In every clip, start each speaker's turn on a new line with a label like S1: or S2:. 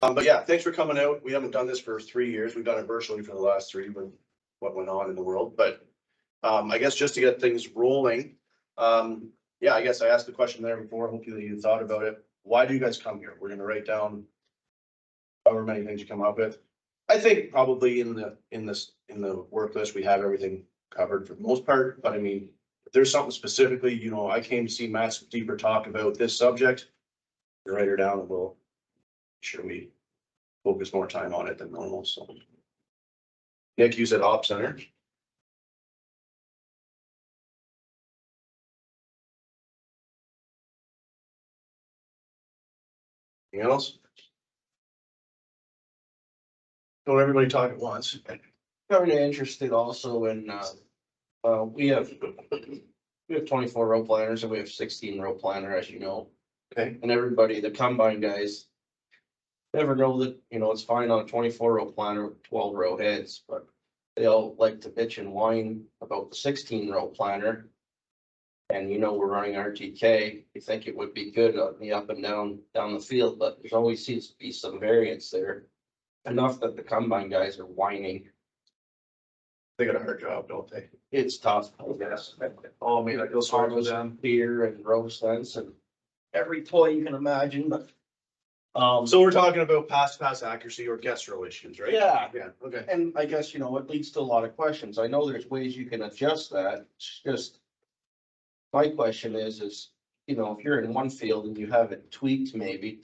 S1: But yeah, thanks for coming out. We haven't done this for 3 years. We've done it virtually for the last 3 with what went on in the world, but I guess just to get things rolling. Yeah, I guess I asked the question there before. Hopefully you thought about it. Why do you guys come here? We're gonna write down however many things you come up with. I think probably in the work list, we have everything covered for the most part, but I mean, if there's something specifically, you know, I came to see Matt's deeper talk about this subject, you write her down and we'll sure we focus more time on it than normal, so. Nick, you said op center. Anything else? Don't everybody talk at once.
S2: Kind of interested also in, we have 24 row planners and we have 16 row planner, as you know.
S1: Okay.
S2: And everybody, the combine guys, never know that, you know, it's fine on a 24 row planner with 12 row heads, but they all like to bitch and whine about the 16 row planner. And you know, we're running RTK. You think it would be good on the up and down the field, but there's always seems to be some variance there. Enough that the combine guys are whining.
S1: They got a hard job, don't they?
S2: It's tough, I guess.
S1: Oh, man, I feel sorry for
S2: Farmers
S1: them.
S2: and beer and roast sense and every toy you can imagine, but.
S1: So we're talking about pass accuracy or guess row issues, right?
S2: Yeah.
S1: Yeah, okay.
S2: And I guess, you know, it leads to a lot of questions. I know there's ways you can adjust that. It's just. My question is, you know, if you're in one field and you have it tweaked maybe.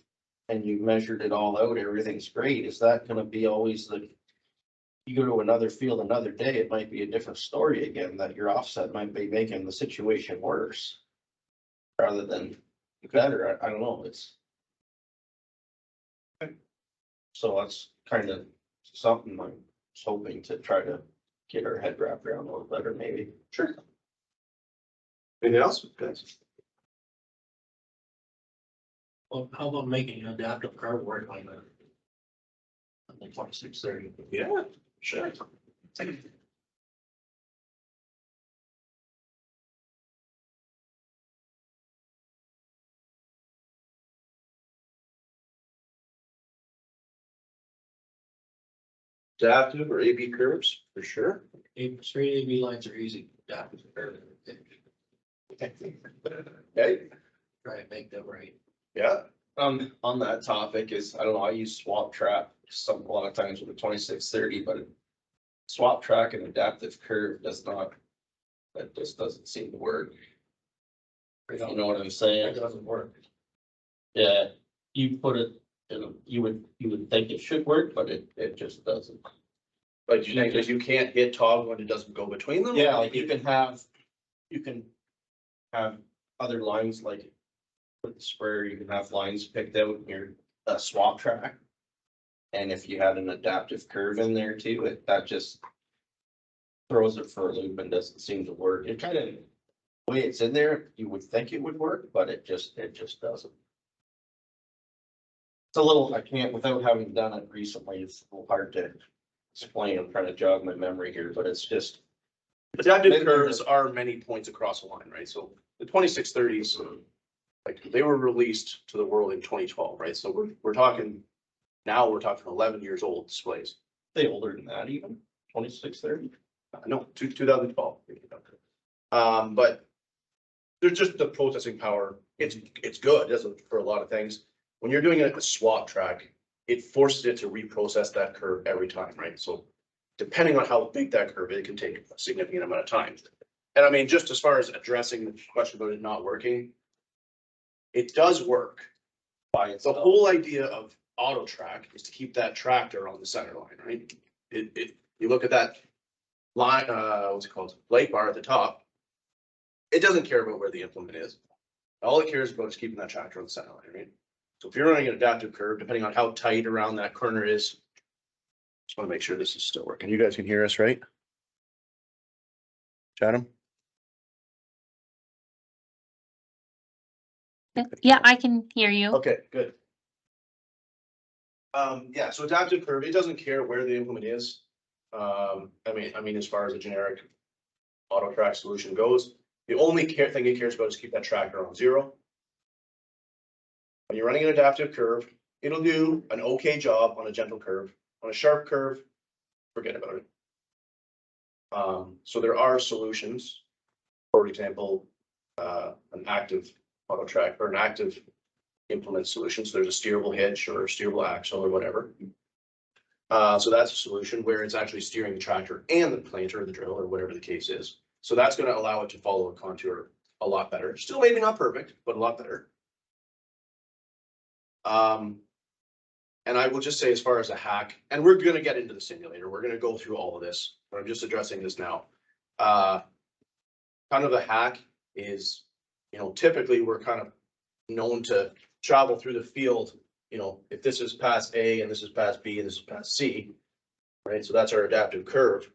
S2: And you measured it all out, everything's great. Is that gonna be always the? You go to another field another day, it might be a different story again, that your offset might be making the situation worse. Rather than better, I don't know, it's. So that's kind of something I'm hoping to try to get our head wrapped around a little better, maybe.
S1: Sure. Anything else? Guys?
S3: Well, how about making an adaptive curve work like that? On the 2630.
S1: Yeah, sure. Adaptive or AB curves, for sure.
S3: Straight AB lines are easy. Adaptive curve.
S1: Okay,
S3: Try and make that right.
S1: yeah,
S2: On that topic is, I don't know, I use swap track a lot of times with the 2630, but. Swap track and adaptive curve does not, that just doesn't seem to work. You know what I'm saying?
S3: It doesn't work.
S2: Yeah, you put it, you would think it should work, but it just doesn't.
S1: but you think that you can't hit toggle when it doesn't go between them?
S2: Yeah, like you can have other lines like with the sprayer, you can have lines picked out in your swap track. And if you had an adaptive curve in there too, that just throws it for a loop and doesn't seem to work. It kind of, the way it's in there, you would think it would work, but it just doesn't. It's a little, I can't, without having done it recently, it's a little hard to explain. I'm trying to jog my memory here, but it's just.
S1: Adaptive curves are many points across the line, right? So the 2630s, like they were released to the world in 2012, right? So we're talking, now we're talking 11 years old displays.
S2: They older than that even, 2630?
S1: No, 2012. But there's just the processing power. It's good, does it, for a lot of things. When you're doing a swap track, it forces it to reprocess that curve every time, right? So depending on how big that curve is, it can take a significant amount of time. And I mean, just as far as addressing the question about it not working, it does work.
S2: By itself.
S1: The whole idea of auto track is to keep that tractor on the center line, right? You look at that line, what's it called? Light bar at the top. It doesn't care about where the implement is. All it cares about is keeping that tractor on the center line, right? So if you're running an adaptive curve, depending on how tight around that corner is, just want to make sure this is still working. You guys can hear us, right? Chatham?
S4: Yeah, I can hear you.
S1: Okay, good. Yeah, so adaptive curve, it doesn't care where the implement is. I mean, as far as a generic auto track solution goes, the only thing it cares about is keep that tractor on zero. When you're running an adaptive curve, it'll do an okay job on a gentle curve. On a sharp curve, forget about it. So there are solutions. For example, an active auto track or an active implement solution. So there's a steerable hitch or a steerable axle or whatever. So that's a solution where it's actually steering the tractor and the planter or the drill or whatever the case is. So that's going to allow it to follow a contour a lot better. Still maybe not perfect, but a lot better. And I will just say, as far as a hack, and we're going to get into the simulator, we're going to go through all of this, but I'm just addressing this now. Kind of a hack is, you know, typically we're kind of known to travel through the field. You know, if this is pass A and this is pass B and this is pass C, right? So that's our adaptive curve.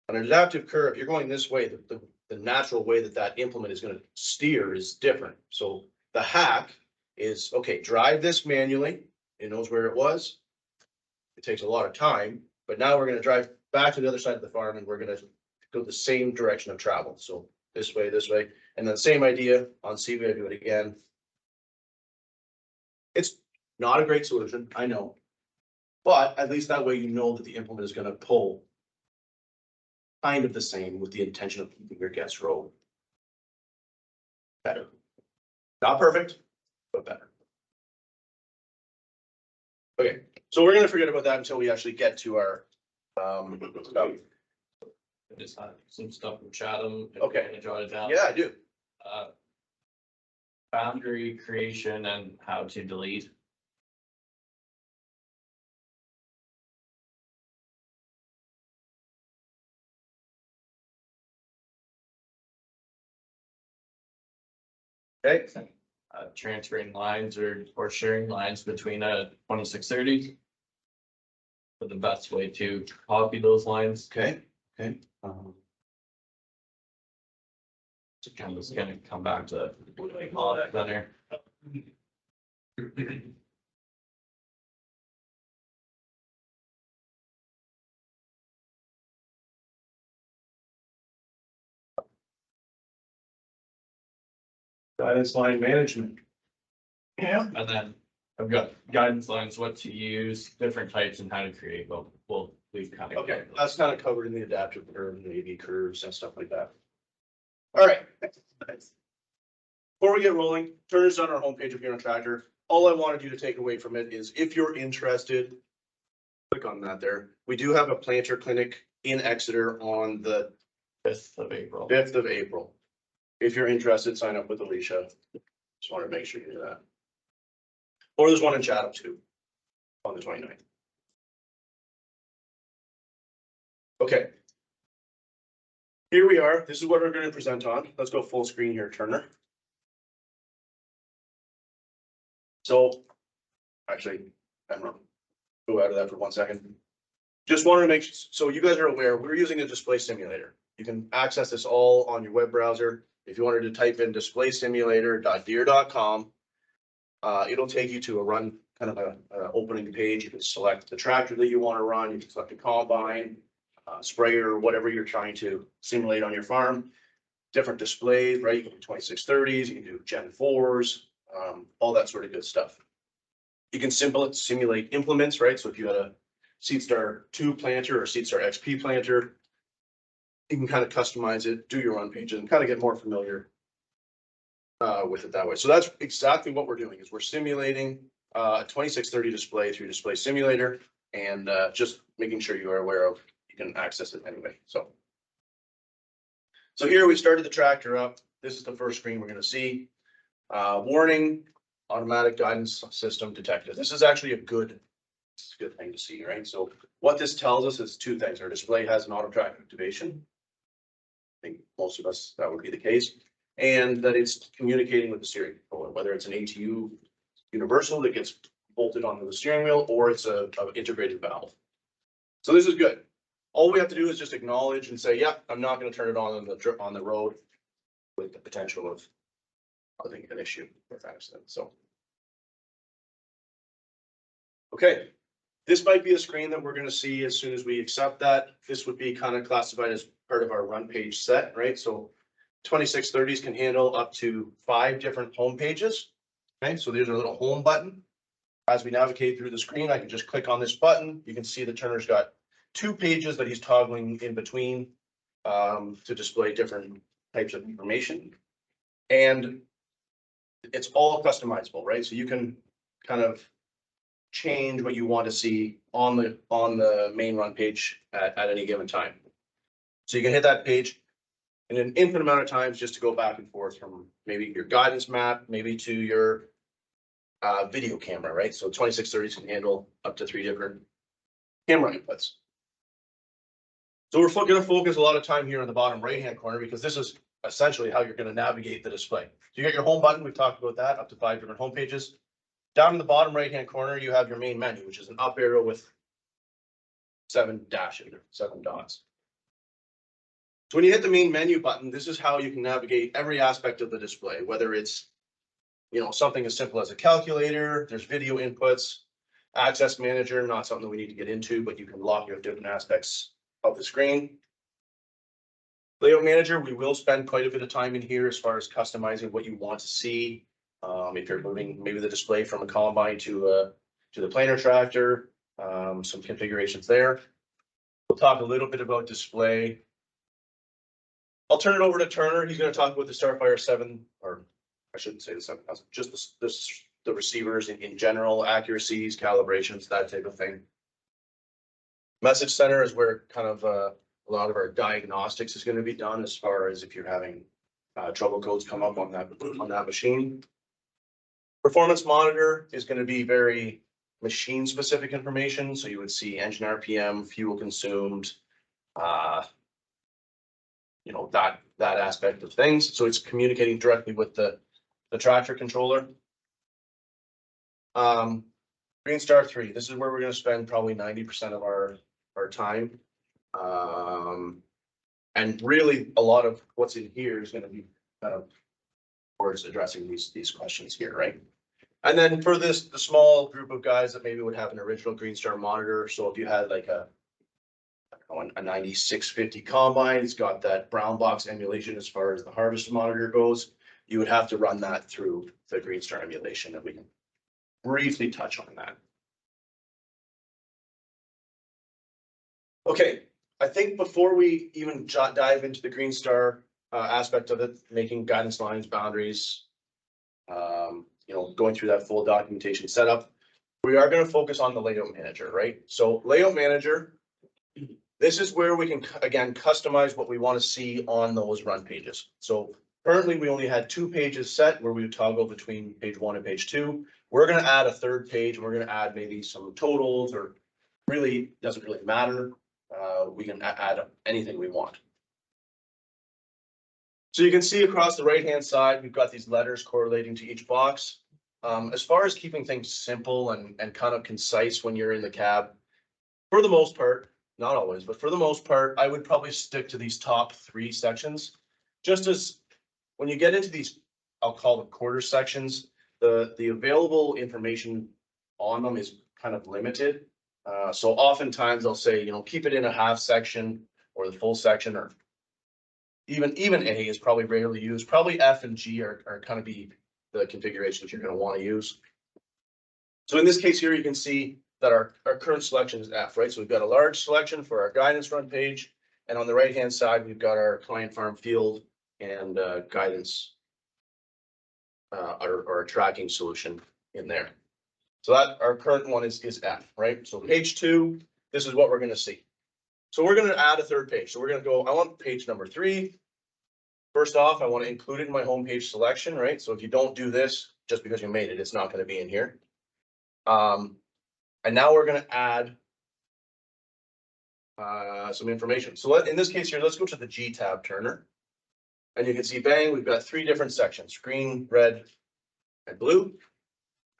S1: On an adaptive curve, you're going this way, the natural way that that implement is going to steer is different. So the hack is, okay, drive this manually. It knows where it was. It takes a lot of time, but now we're going to drive back to the other side of the farm and we're going to go the same direction of travel. So this way, and then same idea on C, we do it again. It's not a great solution, I know, but at least that way you know that the implement is going to pull kind of the same with the intention of keeping your guest row better. Not perfect, but better. Okay, so we're going to forget about that until we actually get to our stuff.
S5: I just had some stuff from Chatham.
S1: Okay.
S5: I jotted down.
S1: Yeah, I do.
S5: Boundary creation and how to delete.
S1: Okay.
S5: Transferring lines or sharing lines between a 2630. But the best way to copy those lines.
S1: Okay.
S5: I'm just gonna come back to audit center.
S1: Guidance line management.
S3: Yeah.
S5: And then I've got guidance lines, what to use, different types and how to create, but we've kind of.
S1: Okay, that's kind of covered in the adaptive curve and the AV curves and stuff like that. All right. Before we get rolling, turn this on our homepage of Huron Tractor. All I wanted you to take away from it is if you're interested, click on that there. We do have a planter clinic in Exeter on the
S5: 5th of April.
S1: 5th of April. If you're interested, sign up with Alicia. Just want to make sure you do that. Or there's one in Chatham too, on the 29th. Okay. Here we are. This is what we're going to present on. Let's go full screen here, Turner. So, actually, I'm wrong. Go out of that for 1 second. Just wanted to make sure, so you guys are aware, we're using a display simulator. You can access this all on your web browser. If you wanted to type in displaysimulator.deere.com, it'll take you to a run, kind of a opening page. You can select the tractor that you want to run. You can select a combine, sprayer, whatever you're trying to simulate on your farm. Different displays, right? You can do 2630s, you can do Gen 4s, all that sort of good stuff. You can simulate implements, right? So if you had a Seedstar 2 planter or Seedstar XP planter, you can kind of customize it, do your run pages, and kind of get more familiar with it that way. So that's exactly what we're doing, is we're simulating a 2630 display through Display Simulator, and just making sure you are aware of, you can access it anyway. So here we started the tractor up. This is the first screen we're going to see. Warning, automatic guidance system detected. This is actually a good thing to see, right? So what this tells us is two things. Our display has an auto track activation. I think most of us, that would be the case. And that it's communicating with the steering controller, whether it's an ATU universal that gets bolted onto the steering wheel, or it's a integrated valve. So this is good. All we have to do is just acknowledge and say, yeah, I'm not going to turn it on the road, with the potential of causing an issue with accident. So, okay, this might be a screen that we're going to see as soon as we accept that. This would be kind of classified as part of our run page set, right? So 2630s can handle up to 5 different home pages. Okay, so there's a little home button. as we navigate through the screen, I can just click on this button. You can see the Turner's got 2 pages that he's toggling in between to display different types of information. And it's all customizable, right? So you can kind of change what you want to see on the main run page at any given time. So you can hit that page in an infinite amount of times just to go back and forth from maybe your guidance map, maybe to your video camera, right? So 2630s can handle up to 3 different camera inputs. So we're going to focus a lot of time here in the bottom right-hand corner because this is essentially how you're going to navigate the display. So you got your home button. We've talked about that, up to 5 different home pages. Down in the bottom right-hand corner, you have your main menu, which is an up arrow with 7 dashes, 7 dots. So when you hit the main menu button, this is how you can navigate every aspect of the display, whether it's, you know, something as simple as a calculator, there's video inputs, access manager, not something that we need to get into, but you can lock your different aspects of the screen. Layout manager, we will spend quite a bit of time in here as far as customizing what you want to see. If you're moving maybe the display from a combine to the planer tractor, some configurations there. We'll talk a little bit about display. I'll turn it over to Turner. He's going to talk about the Starfire 7, or I shouldn't say the 7000, just the receivers in general, accuracies, calibrations, that type of thing. Message center is where kind of a lot of our diagnostics is going to be done as far as if you're having trouble codes come up on that machine. Performance monitor is going to be very machine specific information. So you would see engine RPM, fuel consumed, you know, that aspect of things. So it's communicating directly with the tractor controller. GS3, this is where we're going to spend probably 90% of our time. And really a lot of what's in here is going to be kind of towards addressing these questions here, right? And then for the small group of guys that maybe would have an original GS3 monitor. So if you had like a 9650 combine, it's got that brown box emulation as far as the harvest monitor goes. You would have to run that through the GS3 emulation, and we can briefly touch on that. Okay, I think before we even dive into the GS3 aspect of it, making guidance lines, boundaries, you know, going through that full documentation setup, we are going to focus on the layout manager, right? So layout manager, this is where we can, again, customize what we want to see on those run pages. So currently we only had 2 pages set where we would toggle between page 1 and page 2. We're going to add a 3rd page, and we're going to add maybe some totals, or really doesn't really matter. We can add anything we want. So you can see across the right-hand side, we've got these letters correlating to each box. As far as keeping things simple and kind of concise when you're in the cab, for the most part, not always, but for the most part, I would probably stick to these top 3 sections. Just as when you get into these, I'll call them quarter sections, the available information on them is kind of limited. So oftentimes I'll say, you know, keep it in a half section or the full section, or even A is probably rarely used. Probably F and G are kind of be the configurations you're going to want to use. So in this case here, you can see that our current selection is F, right? So we've got a large selection for our guidance run page. And on the right-hand side, we've got our client farm field and guidance or a tracking solution in there. So that our current one is F, right? So page 2, this is what we're going to see. So we're going to add a 3rd page. So we're going to go, I want page number 3. First off, I want to include it in my home page selection, right? So if you don't do this, just because you made it, it's not going to be in here. And now we're going to add some information. So in this case here, let's go to the G tab, Turner. And you can see, bang, we've got 3 different sections, green, red, and blue.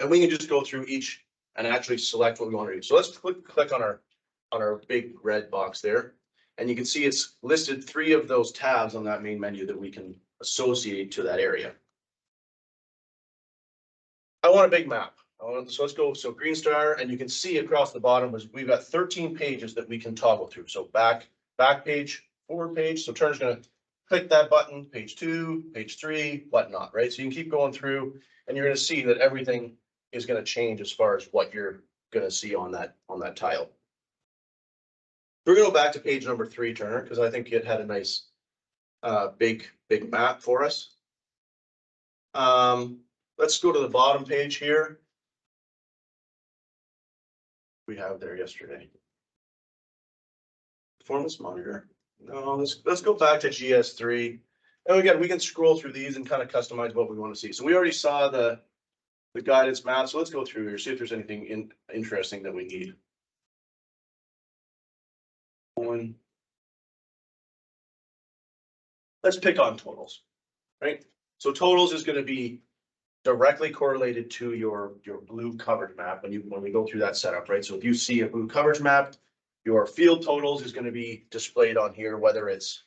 S1: And we can just go through each and actually select what we want to do. So let's click on our big red box there. And you can see it's listed 3 of those tabs on that main menu that we can associate to that area. I want a big map. So let's go, so GS3, and you can see across the bottom is we've got 13 pages that we can toggle through. So back page, forward page. So Turner's going to click that button, page 2, page 3, whatnot, right? So you can keep going through, and you're going to see that everything is gonna change as far as what you're gonna see on that tile. We're gonna go back to page number 3, Turner, because I think it had a nice big map for us. Let's go to the bottom page here. We have there yesterday. Performance monitor. No, let's go back to GS3. And again, we can scroll through these and kind of customize what we want to see. So we already saw the guidance map. So let's go through here, see if there's anything interesting that we need. Let's pick on totals, right? So totals is going to be directly correlated to your blue coverage map when we go through that setup, right? So if you see a blue coverage map, your field totals is going to be displayed on here, whether it's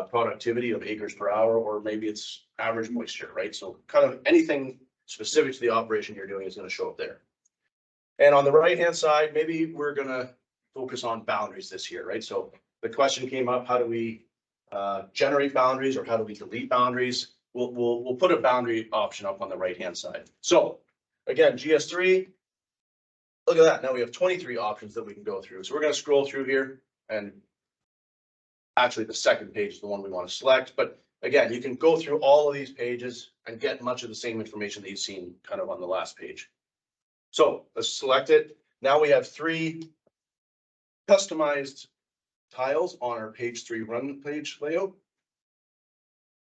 S1: productivity of acres per hour, or maybe it's average moisture, right? So kind of anything specific to the operation you're doing is going to show up there. And on the right-hand side, maybe we're going to focus on boundaries this year, right? So the question came up, how do we generate boundaries, or how do we delete boundaries? We'll put a boundary option up on the right-hand side. So again, GS3, look at that. Now we have 23 options that we can go through. So we're going to scroll through here, and actually the second page is the one we want to select. But again, you can go through all of these pages and get much of the same information that you've seen kind of on the last page. So let's select it. Now we have 3 customized tiles on our page 3 run page layout.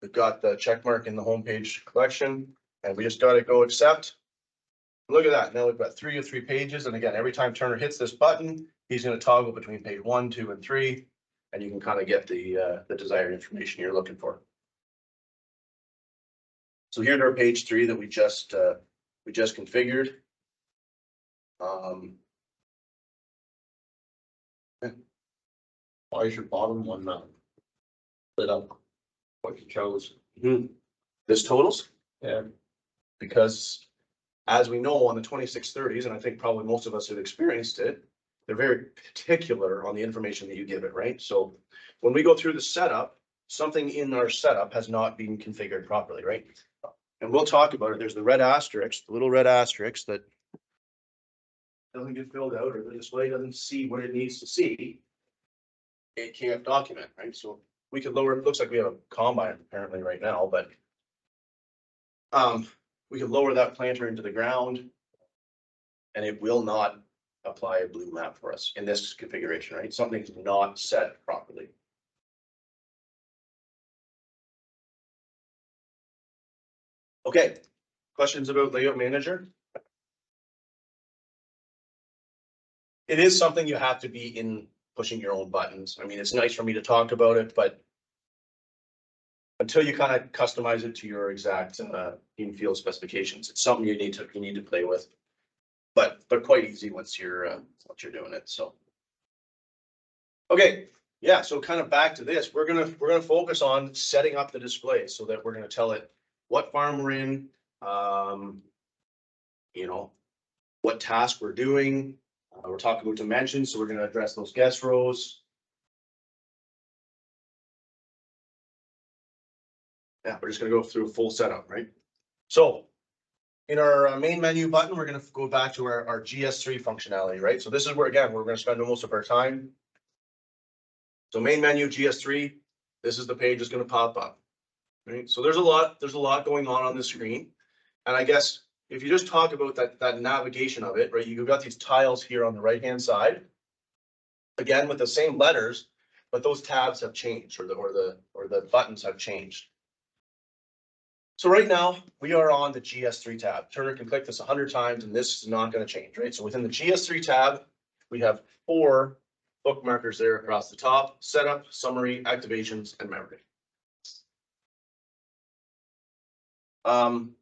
S1: We've got the check mark in the home page collection, and we just got to go accept. Look at that. Now we've got 3 of 3 pages. And again, every time Turner hits this button, he's going to toggle between page 1, 2, and 3, and you can kind of get the desired information you're looking for. So here's our page 3 that we just configured.
S2: Why is your bottom one not lit up? What you chose?
S1: This totals,
S2: Yeah.
S1: because as we know on the 2630s, and I think probably most of us have experienced it, they're very particular on the information that you give it, right? So when we go through the setup, something in our setup has not been configured properly, right? And we'll talk about it. There's the red asterisk, the little red asterisk that doesn't get filled out, or the display doesn't see what it needs to see. It can't document, right? So we could lower, it looks like we have a combine apparently right now, but we could lower that planter into the ground, and it will not apply a blue map for us in this configuration, right? Something's not set properly. Okay, questions about layout manager? It is something you have to be in pushing your own buttons. I mean, it's nice for me to talk about it, but until you kind of customize it to your exact in-field specifications, it's something you need to play with. But quite easy once you're doing it. So, okay, yeah. So kind of back to this, we're gonna focus on setting up the display so that we're gonna tell it what farm we're in, you know, what task we're doing. We're talking about dimensions, so we're gonna address those guest rows. Yeah, we're just gonna go through a full setup, right? So in our main menu button, we're gonna go back to our GS3 functionality, right? So this is where, again, we're gonna spend most of our time. So main menu GS3, this is the page that's gonna pop up, right? So there's a lot going on the screen. And I guess if you just talk about that navigation of it, right? You've got these tiles here on the right-hand side, again, with the same letters, but those tabs have changed, or the buttons have changed. So right now we are on the GS3 tab. Turner can click this 100 times and this is not going to change, right? So within the GS3 tab, we have 4 bookmarkers there across the top: setup, summary, activations, and memory.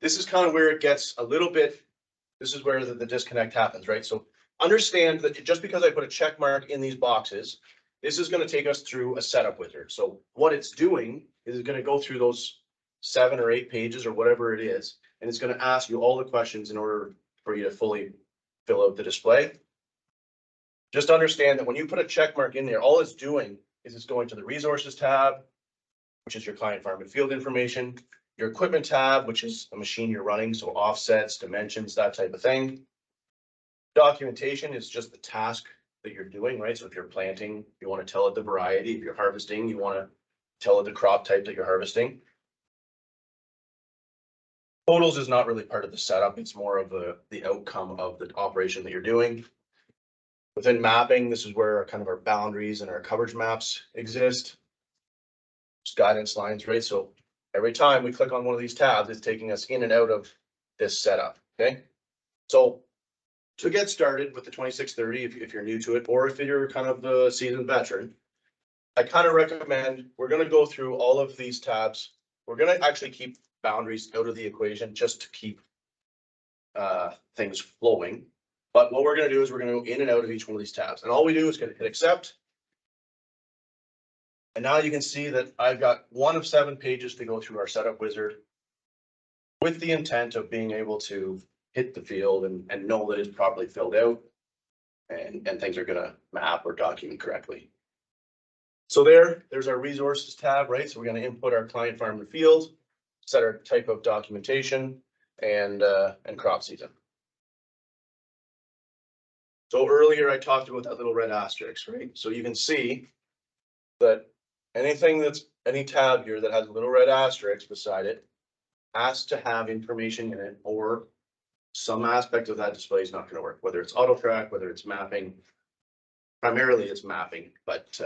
S1: This is kind of where it gets a little bit, this is where the disconnect happens, right? So understand that just because I put a check mark in these boxes, this is going to take us through a setup wizard. So what it's doing is it's going to go through those 7 or 8 pages or whatever it is, and it's going to ask you all the questions in order for you to fully fill out the display. Just understand that when you put a check mark in there, all it's doing is it's going to the resources tab, which is your client farm and field information. your equipment tab, which is a machine you're running, so offsets, dimensions, that type of thing. Documentation is just the task that you're doing, right? So if you're planting, you want to tell it the variety. If you're harvesting, you want to tell it the crop type that you're harvesting. Totals is not really part of the setup. It's more of the outcome of the operation that you're doing. Within mapping, this is where kind of our boundaries and our coverage maps exist. Just guidance lines, right? So every time we click on one of these tabs, it's taking us in and out of this setup, okay? So to get started with the 2630, if you're new to it, or if you're kind of a seasoned veteran, I kind of recommend, we're gonna go through all of these tabs. We're gonna actually keep boundaries out of the equation just to keep things flowing. But what we're gonna do is we're gonna go in and out of each one of these tabs. And all we do is hit accept. And now you can see that I've got 1 of 7 pages to go through our setup wizard with the intent of being able to hit the field and know that it's properly filled out and things are gonna map or document correctly. So there's our resources tab, right? So we're gonna input our client farm and field, set our type of documentation and crop season. So earlier I talked about that little red asterisk, right? So you can see that any tab here that has a little red asterisk beside it has to have information in it, or some aspect of that display is not going to work, whether it's auto track, whether it's mapping. Primarily it's mapping, but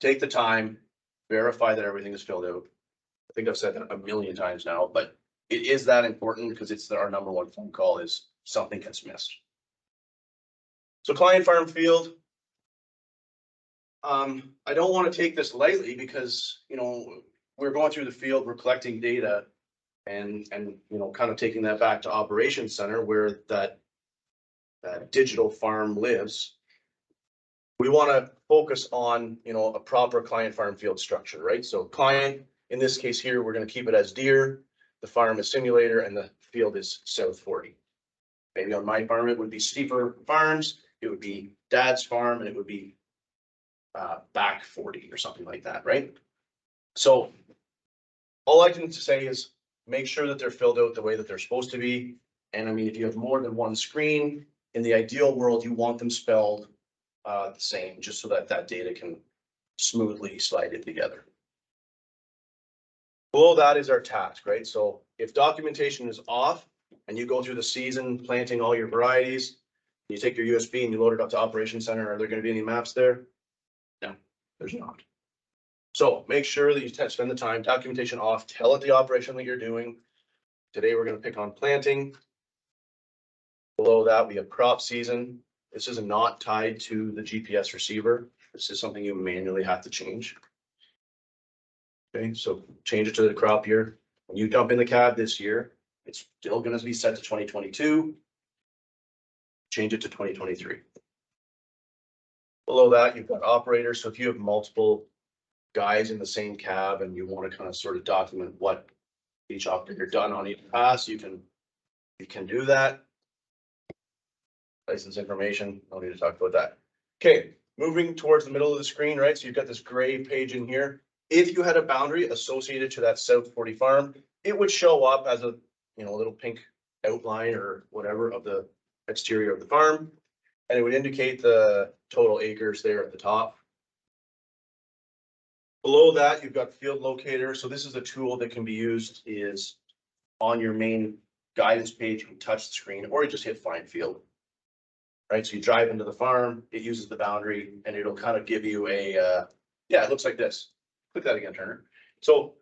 S1: take the time, verify that everything is filled out. I think I've said that a million times now, but it is that important because it's our number 1 phone call is something gets missed. So client farm field. I don't want to take this lightly because, you know, we're going through the field, we're collecting data and, you know, kind of taking that back to operations center where that digital farm lives. We want to focus on, you know, a proper client farm field structure, right? So client, in this case here, we're going to keep it as Deer, the farm is Simulator, and the field is South 40. Maybe on my farm, it would be Steeper Farms, it would be Dad's farm, and it would be back 40 or something like that, right? So all I can say is make sure that they're filled out the way that they're supposed to be. And I mean, if you have more than one screen, in the ideal world, you want them spelled the same, just so that that data can smoothly slide in together. Below that is our task, right? So if documentation is off and you go through the season planting all your varieties, you take your USB and you load it up to Operations Center, are there going to be any maps there? No, there's not. So make sure that you spend the time, documentation off, tell it the operation that you're doing. Today, we're going to pick on planting. Below that, we have crop season. This is not tied to the GPS receiver. This is something you manually have to change. Okay, so change it to the crop year. When you dump in the cab this year, it's still going to be set to 2022. Change it to 2023. Below that, you've got operators. So if you have multiple guys in the same cab and you want to kind of sort of document what each operator done on each pass, you can do that. License information, no need to talk about that. Okay, moving towards the middle of the screen, right? So you've got this gray page in here. If you had a boundary associated to that South 40 farm, it would show up as a, you know, little pink outline or whatever of the exterior of the farm. And it would indicate the total acres there at the top. Below that, you've got field locator. So this is a tool that can be used is on your main guidance page, you can touch the screen or you just hit find field. Right, so you drive into the farm, it uses the boundary and it'll kind of give you a, yeah, it looks like this. Click that again, Turner. So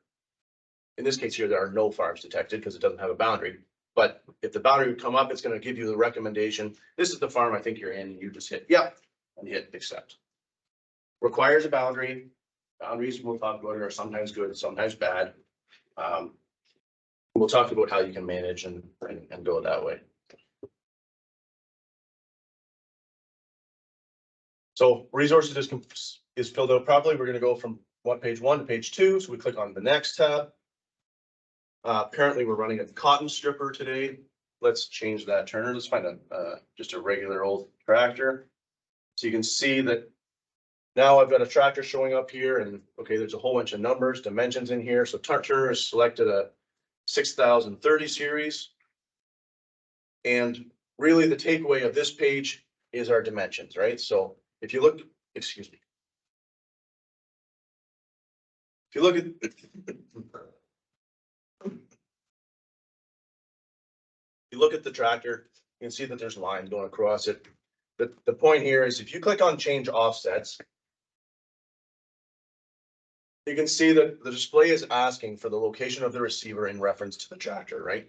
S1: in this case here, there are no farms detected because it doesn't have a boundary. But if the boundary would come up, it's going to give you the recommendation. This is the farm I think you're in. And you just hit, yeah, and hit accept. Requires a boundary. Boundaries, we'll talk about it, are sometimes good, sometimes bad. We'll talk about how you can manage and go that way. So resources is filled out properly. We're going to go from page 1 to page 2. So we click on the next tab. Apparently we're running a cotton stripper today. Let's change that, Turner. Let's find just a regular old tractor. So you can see that Now I've got a tractor showing up here and, okay, there's a whole bunch of numbers, dimensions in here. So tractor has selected a 6030 series. And really the takeaway of this page is our dimensions, right? So if you look, excuse me. If you look at, you look at the tractor, you can see that there's lines going across it. The point here is if you click on change offsets, you can see that the display is asking for the location of the receiver in reference to the tractor, right?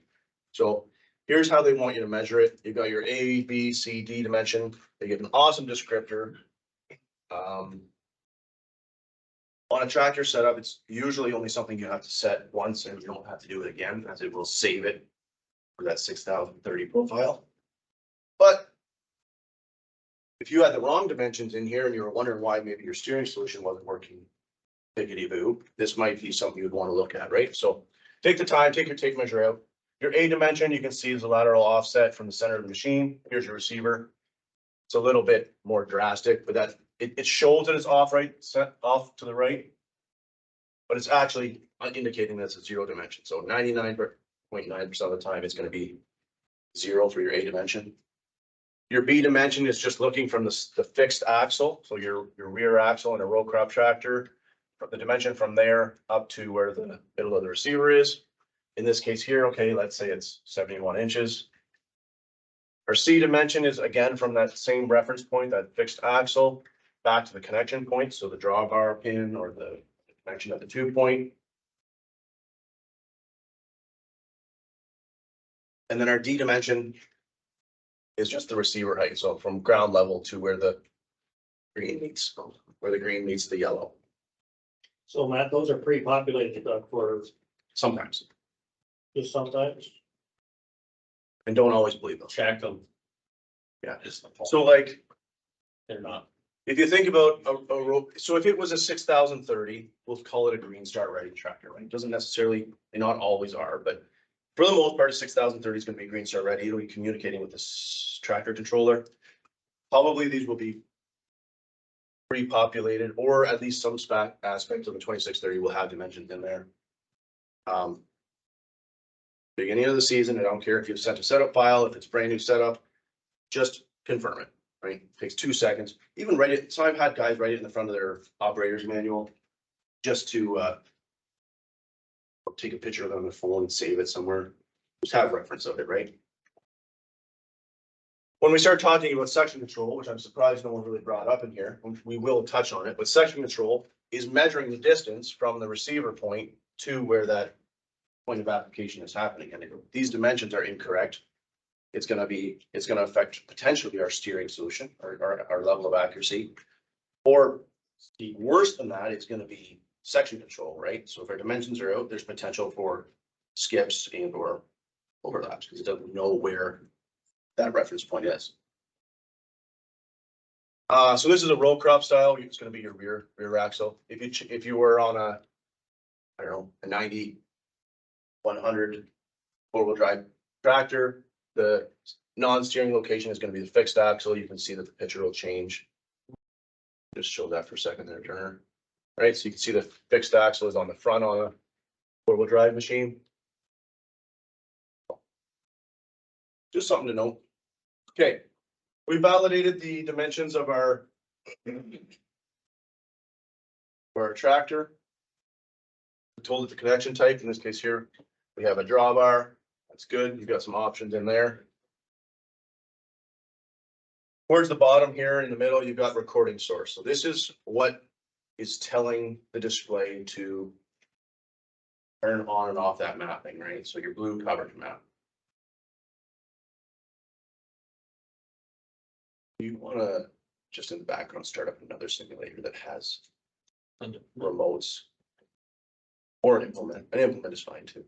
S1: So here's how they want you to measure it. You've got your A, B, C, D dimension. They give an awesome descriptor. On a tractor setup, it's usually only something you have to set once and you don't have to do it again, as it will save it for that 6030 profile. But if you had the wrong dimensions in here and you were wondering why maybe your steering solution wasn't working, pickety boo, this might be something you'd want to look at, right? So take the time, take your tape measure out. Your A dimension, you can see is the lateral offset from the center of the machine. Here's your receiver. It's a little bit more drastic, but that it shows that it's off right, set off to the right. But it's actually indicating that it's a zero dimension. So 99.9% of the time, it's going to be zero for your A dimension. Your B dimension is just looking from the fixed axle. So your rear axle in a row crop tractor, from the dimension from there up to where the middle of the receiver is. In this case here, okay, let's say it's 71 inches. Our C dimension is again from that same reference point, that fixed axle, back to the connection point. So the drawbar pin or the connection at the 2 point. And then our D dimension is just the receiver height. So from ground level to where the green meets the yellow.
S3: So Matt, those are pre-populated for
S1: Sometimes,
S3: just sometimes.
S1: and don't always believe them.
S3: Check them.
S1: Yeah. So like,
S3: They're not.
S1: if you think about so if it was a 6030, we'll call it a green start ready tractor, right? It doesn't necessarily, they not always are, but for the most part, a 6030 is going to be green start ready. It'll be communicating with this tractor controller. Probably these will be pre-populated, or at least some spec aspect of the 2630 will have dimensions in there. Beginning of the season, I don't care if you've sent a setup file, if it's brand new setup, just confirm it, right? Takes 2 seconds. Even write it. So I've had guys write it in the front of their operator's manual just to take a picture of it on their phone and save it somewhere. Just have reference of it, right? When we start talking about section control, which I'm surprised no one really brought up in here, we will touch on it, but section control is measuring the distance from the receiver point to where that point of application is happening. And if these dimensions are incorrect, it's going to affect potentially our steering solution or our level of accuracy. Or worse than that, it's going to be section control, right? So if our dimensions are out, there's potential for skips and or overlaps because it doesn't know where that reference point is. So this is a row crop style. It's going to be your rear axle. If you were on a, I don't know, a 90, 100 four-wheel drive tractor, the non-steering location is going to be the fixed axle. You can see that the picture will change. Just show that for a second there, Turner. All right, so you can see the fixed axle is on the front on a four-wheel drive machine. Just something to note. Okay, we validated the dimensions of our tractor. We told it the connection type. In this case here, we have a drawbar. That's good. You've got some options in there. Towards the bottom here in the middle, you've got recording source. So this is what is telling the display to turn on and off that mapping, right? So your blue covered map. You want to just in the background start up another simulator that has remotes or an implement. An implement is fine too.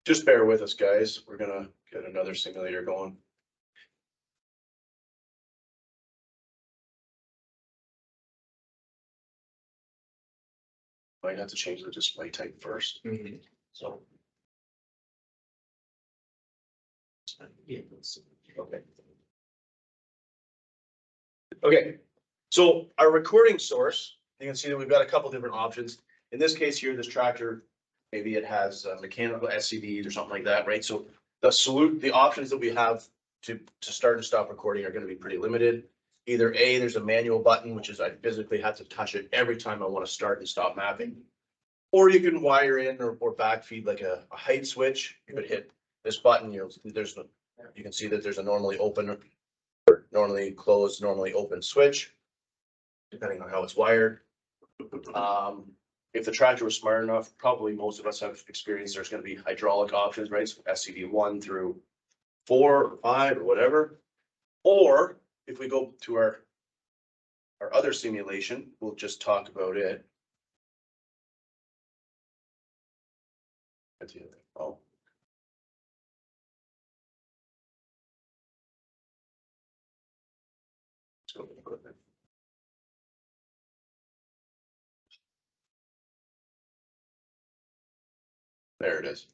S1: Just bear with us, guys. We're gonna get another simulator going. Might have to change the display type first.
S3: So. Yeah,
S1: Okay. Okay, So our recording source, you can see that we've got a couple different options. In this case here, this tractor, maybe it has mechanical SCVs or something like that, right? So the options that we have to start and stop recording are gonna be pretty limited. Either A, there's a manual button, which is I physically have to touch it every time I want to start and stop mapping. Or you can wire in or backfeed like a height switch. You would hit this button, you can see that there's a normally open, or normally closed, normally open switch, depending on how it's wired. If the tractor was smart enough, probably most of us have experienced there's going to be hydraulic options, right? So SCV 1 through 4 or 5 or whatever. Or if we go to our other simulation, we'll just talk about it. Oh. Let's go with equipment. There it is.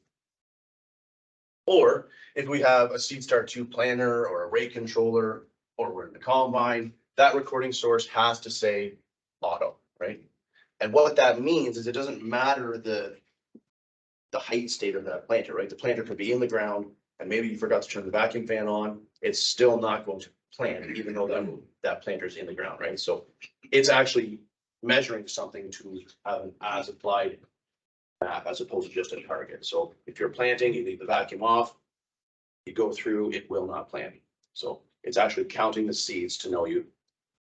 S1: Or if we have a SeedStar 2 planner or a rate controller, or we're in the combine, that recording source has to say auto, right? And what that means is it doesn't matter the height state of that planter, right? The planter could be in the ground and maybe you forgot to turn the vacuum fan on. It's still not going to plant, even though that planter is in the ground, right? So it's actually measuring something to have an as applied map as opposed to just a target. So if you're planting, you leave the vacuum off, you go through, it will not plant. So it's actually counting the seeds to know you,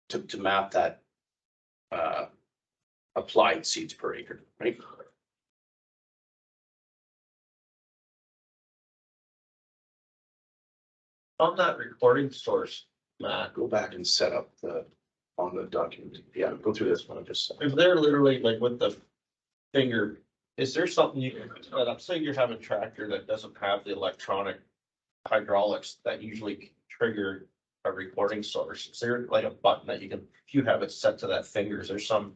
S1: to map that applied seeds per acre, right?
S2: On that recording source, Matt,
S1: Go back and set up on the document. Yeah, go through this one. I just.
S2: if they're literally like with the finger, is there something you can set up? Say you're having a tractor that doesn't have the electronic hydraulics that usually trigger a recording source. Is there like a button that you can, if you have it set to that finger, is there some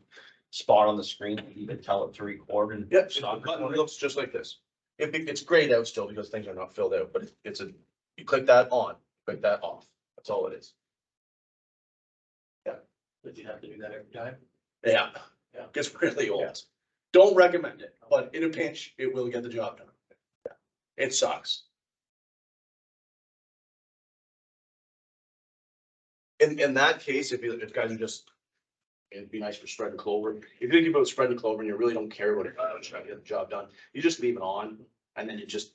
S2: spot on the screen that you can tell it to record and?
S1: Yep,
S2: stop
S1: the button
S2: recording?
S1: looks just like this. It's grayed out still because things are not filled out, but you click that on, click that off. That's all it is.
S3: Did you have to do that every time?
S1: Yeah,
S3: Yeah.
S1: gets really old. Don't recommend it, but in a pinch, it will get the job done. It sucks. In that case, if guys are just, it'd be nice for spreading clover. If you think about spreading clover and you really don't care what it is, trying to get the job done, you just leave it on and then you just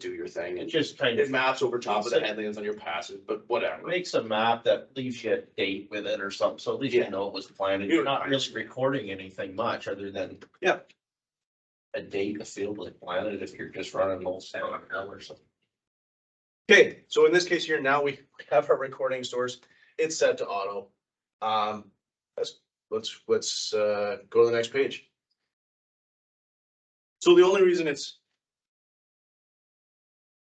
S1: do your thing.
S2: It
S1: And
S2: just kind
S1: it
S2: of
S1: maps over top of the headlands on your passes, but whatever.
S2: makes a map that leaves you a date with it or something, so at least
S1: Yeah.
S2: you know it was planted. You're not really recording anything much other than.
S1: Yeah.
S2: A date, a field was planted, if you're just running an old standard or something.
S1: Okay, so in this case here, now we have our recording source. It's set to auto. Let's go to the next page. So the only reason it's,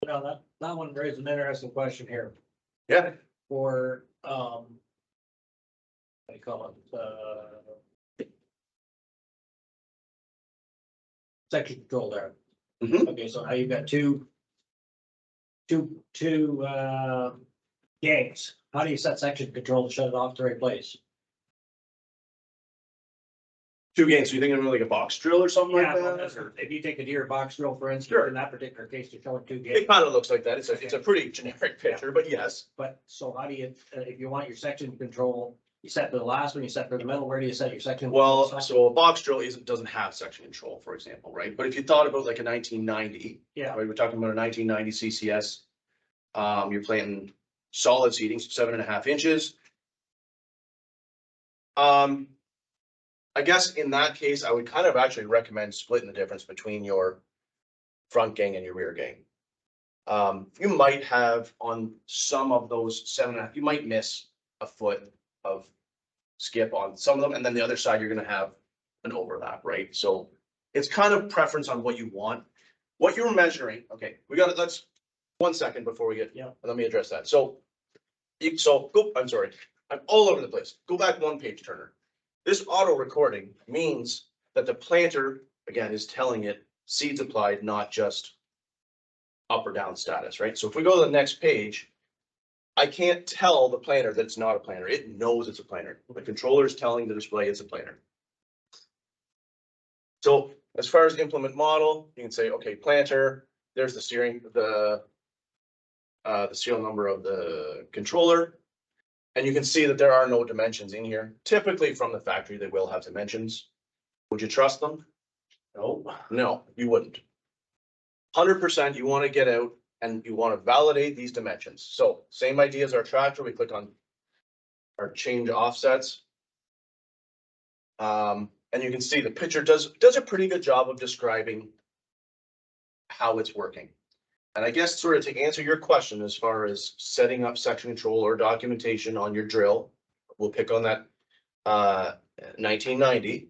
S3: Well, that one raised an interesting question here
S1: yeah,
S3: for, what do you call it, section control there.
S1: Mhm.
S3: Okay, so now you've got two gangs. How do you set section control to shut it off to the right place?
S1: 2 games. So you think of like a box drill or something like
S3: Yeah,
S1: that? Or-
S3: if you take a deer box drill, for instance,
S1: Sure.
S3: in that particular case, you're showing 2
S1: It
S3: gangs.
S1: kind of looks like that. It's a pretty generic picture, but yes.
S3: But so how do you, if you want your section control, you set for the last one, you set for the middle, where do you set your section?
S1: Well,
S3: control?
S1: so a box drill doesn't have section control, for example, right? But if you thought about like a 1990,
S3: Yeah,
S1: right, we're talking about a 1990 CCS. You're planting solid seeding, so 7.5 inches. I guess in that case, I would kind of actually recommend splitting the difference between your front gang and your rear gang. You might have on some of those 7.5, you might miss a foot of skip on some of them, and then the other side, you're gonna have an overlap, right? So it's kind of preference on what you want. What you're measuring, okay, we got it, let's, 1 second before we get,
S3: Yeah.
S1: let me address that. So, I'm sorry, I'm all over the place. Go back 1 page, Turner. This auto recording means that the planter, again, is telling it seeds applied, not just up or down status, right? So if we go to the next page, I can't tell the planter that it's not a planter. It knows it's a planter. The controller is telling the display it's a planter. So as far as implement model, you can say, okay, planter, there's the serial number of the controller. And you can see that there are no dimensions in here. Typically from the factory, they will have dimensions. Would you trust them?
S2: No.
S1: No, you wouldn't. 100% you want to get out and you want to validate these dimensions. So same idea as our tractor, we click on our change offsets. And you can see the picture does a pretty good job of describing how it's working. And I guess sort of to answer your question, as far as setting up section control or documentation on your drill, we'll pick on that 1990.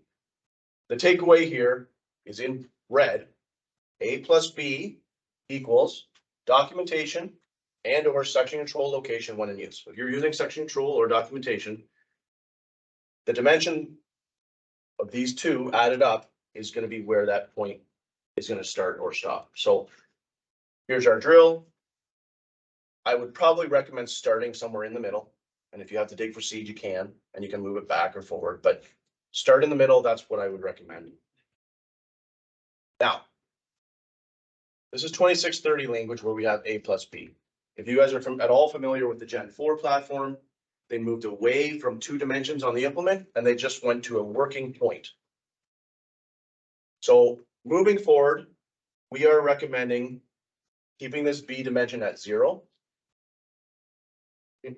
S1: The takeaway here is in red, A plus B equals documentation and or section control location when in use. If you're using section control or documentation, the dimension of these two added up is going to be where that point is going to start or stop. So here's our drill. I would probably recommend starting somewhere in the middle. And if you have to dig for seed, you can, and you can move it back or forward, but start in the middle. That's what I would recommend. Now, this is 2630 language where we have A plus B. If you guys are at all familiar with the Gen 4 platform, they moved away from 2 dimensions on the implement and they just went to a working point. So moving forward, we are recommending keeping this B dimension at 0. It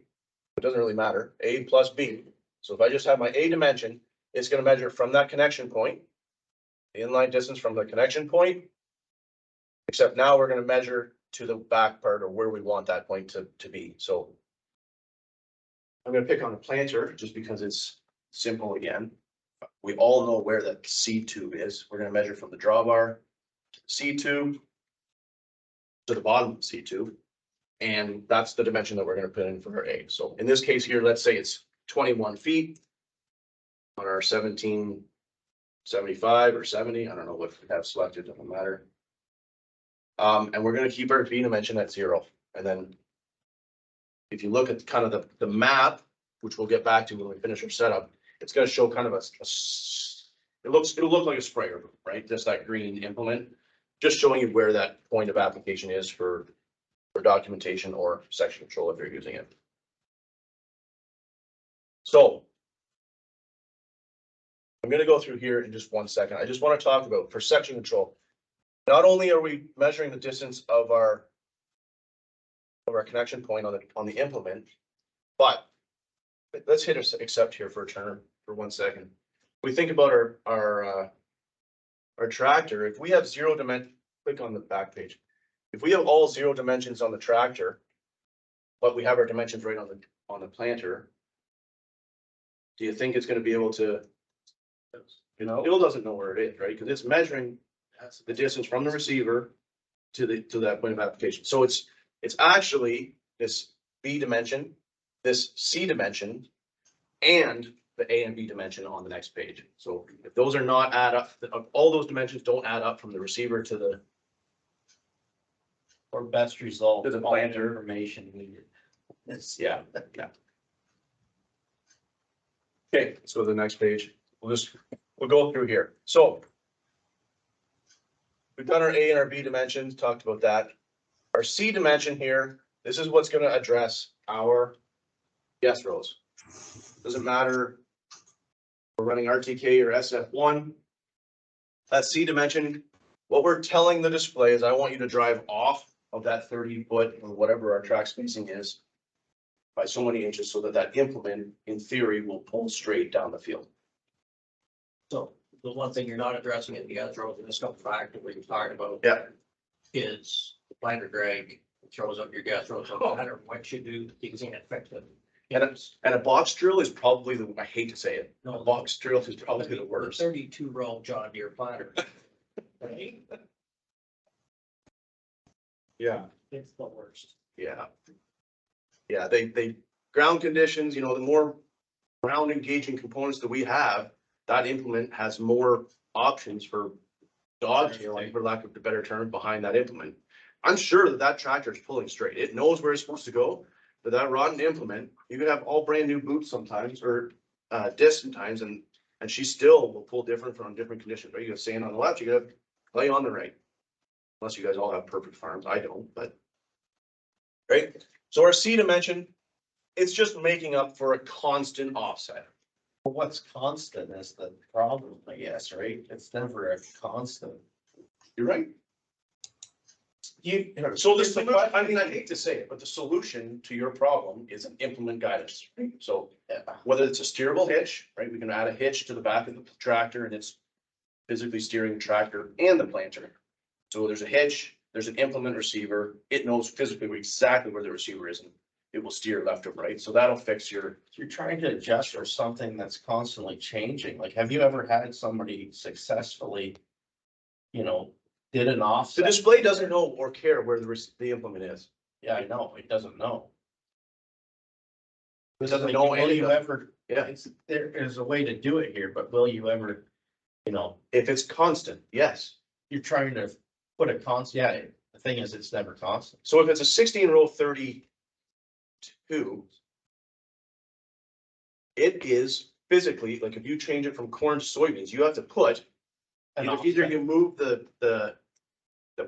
S1: doesn't really matter, A plus B. So if I just have my A dimension, it's going to measure from that connection point, the inline distance from the connection point, except now we're going to measure to the back part or where we want that point to be. So I'm going to pick on a planter just because it's simple again. We all know where the C tube is. We're going to measure from the drawbar to the C tube to the bottom of the C tube. And that's the dimension that we're going to put in for our A. So in this case here, let's say it's 21 feet on our 1775 or 70. I don't know what we have selected, doesn't matter. And we're going to keep our B dimension at 0. And then if you look at kind of the map, which we'll get back to when we finish our setup, it's going to show kind of it'll look like a sprayer, right? Just that green implement, just showing you where that point of application is for documentation or section control if you're using it. So I'm going to go through here in just 1 second. I just want to talk about for section control. Not only are we measuring the distance of our connection point on the implement, but let's hit accept here for a turn for 1 second. We think about our tractor. If we have 0 dimension, click on the back page. If we have all 0 dimensions on the tractor, but we have our dimensions right on the planter, do you think it's going to be able to? It still doesn't know where it is, right? Because it's measuring the distance from the receiver to that point of application. So it's actually this B dimension, this C dimension, and the A and B dimension on the next page. So if those are not add up, all those dimensions don't add up from the receiver to the
S2: Or best result.
S1: To the
S2: all the
S1: planter.
S2: Information needed. It's,
S1: yeah. Okay, let's go to the next page. We'll go through here. So we've done our A and our B dimensions, talked about that. Our C dimension here, this is what's going to address our guess rows. Doesn't matter if we're running RTK or SF1. That C dimension, what we're telling the display is I want you to drive off of that 30 foot or whatever our track spacing is by so many inches so that implement in theory will pull straight down the field.
S3: So the one thing you're not addressing in the other rows in this couple factor we talked about.
S1: Yeah.
S3: Is planter drag throws up your gas rows. So no matter what you do, you can't affect it.
S1: And a box drill is probably I hate to say it,
S3: No,
S1: a box drill is probably the worst.
S3: 32 row John Deere planter. Right?
S1: Yeah.
S3: It's the worst.
S1: Yeah. Yeah, they ground conditions, the more ground engaging components that we have, that implement has more options for dodging, for lack of a better term, behind that implement. I'm sure that tractor is pulling straight. It knows where it's supposed to go. with that rotten implement, you could have all brand new boots sometimes, or discs sometimes, and she still will pull different from different conditions, right? You got sand on the left, you got clay on the right. Unless you guys all have perfect farms, I don't, but. Right, so our C dimension, it's just making up for a constant offset.
S2: But what's constant is the problem, I guess, right? It's never a constant.
S1: You're right.
S2: You.
S1: So the solution, I mean, I hate to say it, but the solution to your problem is an implement guidance. So whether it's a steerable hitch, right, we can add a hitch to the back of the tractor and it's physically steering the tractor and the planter. So there's a hitch, there's an implement receiver. It knows physically exactly where the receiver is and it will steer left or right. So that'll fix your.
S2: You're trying to adjust for something that's constantly changing. Like, have you ever had somebody successfully, did an
S1: The
S2: offset?
S1: display doesn't know or care where the implement is.
S2: Yeah, I know, it doesn't know.
S1: It doesn't
S2: Like,
S1: know
S2: will
S1: any
S2: you
S1: of it.
S2: ever,
S1: Yeah,
S2: there is a way to do it here, but will you ever,
S1: if it's constant, yes.
S2: you're trying to put a constant, yeah, the thing is, it's never constant.
S1: So if it's a 16-row 32, it is physically, like if you change it from corn to soybeans, you have to put,
S2: An
S1: either
S2: offset.
S1: you move the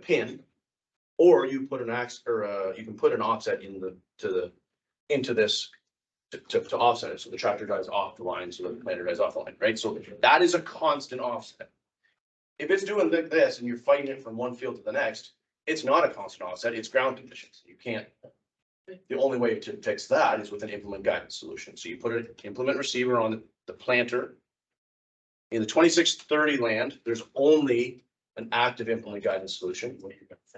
S1: pin, or you put an you can put an offset into this to offset it, so the tractor drives off the line, so the planter drives off the line, right? So that is a constant offset. If it's doing like this and you're fighting it from one field to the next, it's not a constant offset, it's ground conditions. You can't. The only way to fix that is with an implement guidance solution. So you put an implement receiver on the planter. In the 2630 land, there's only an active implement guidance solution.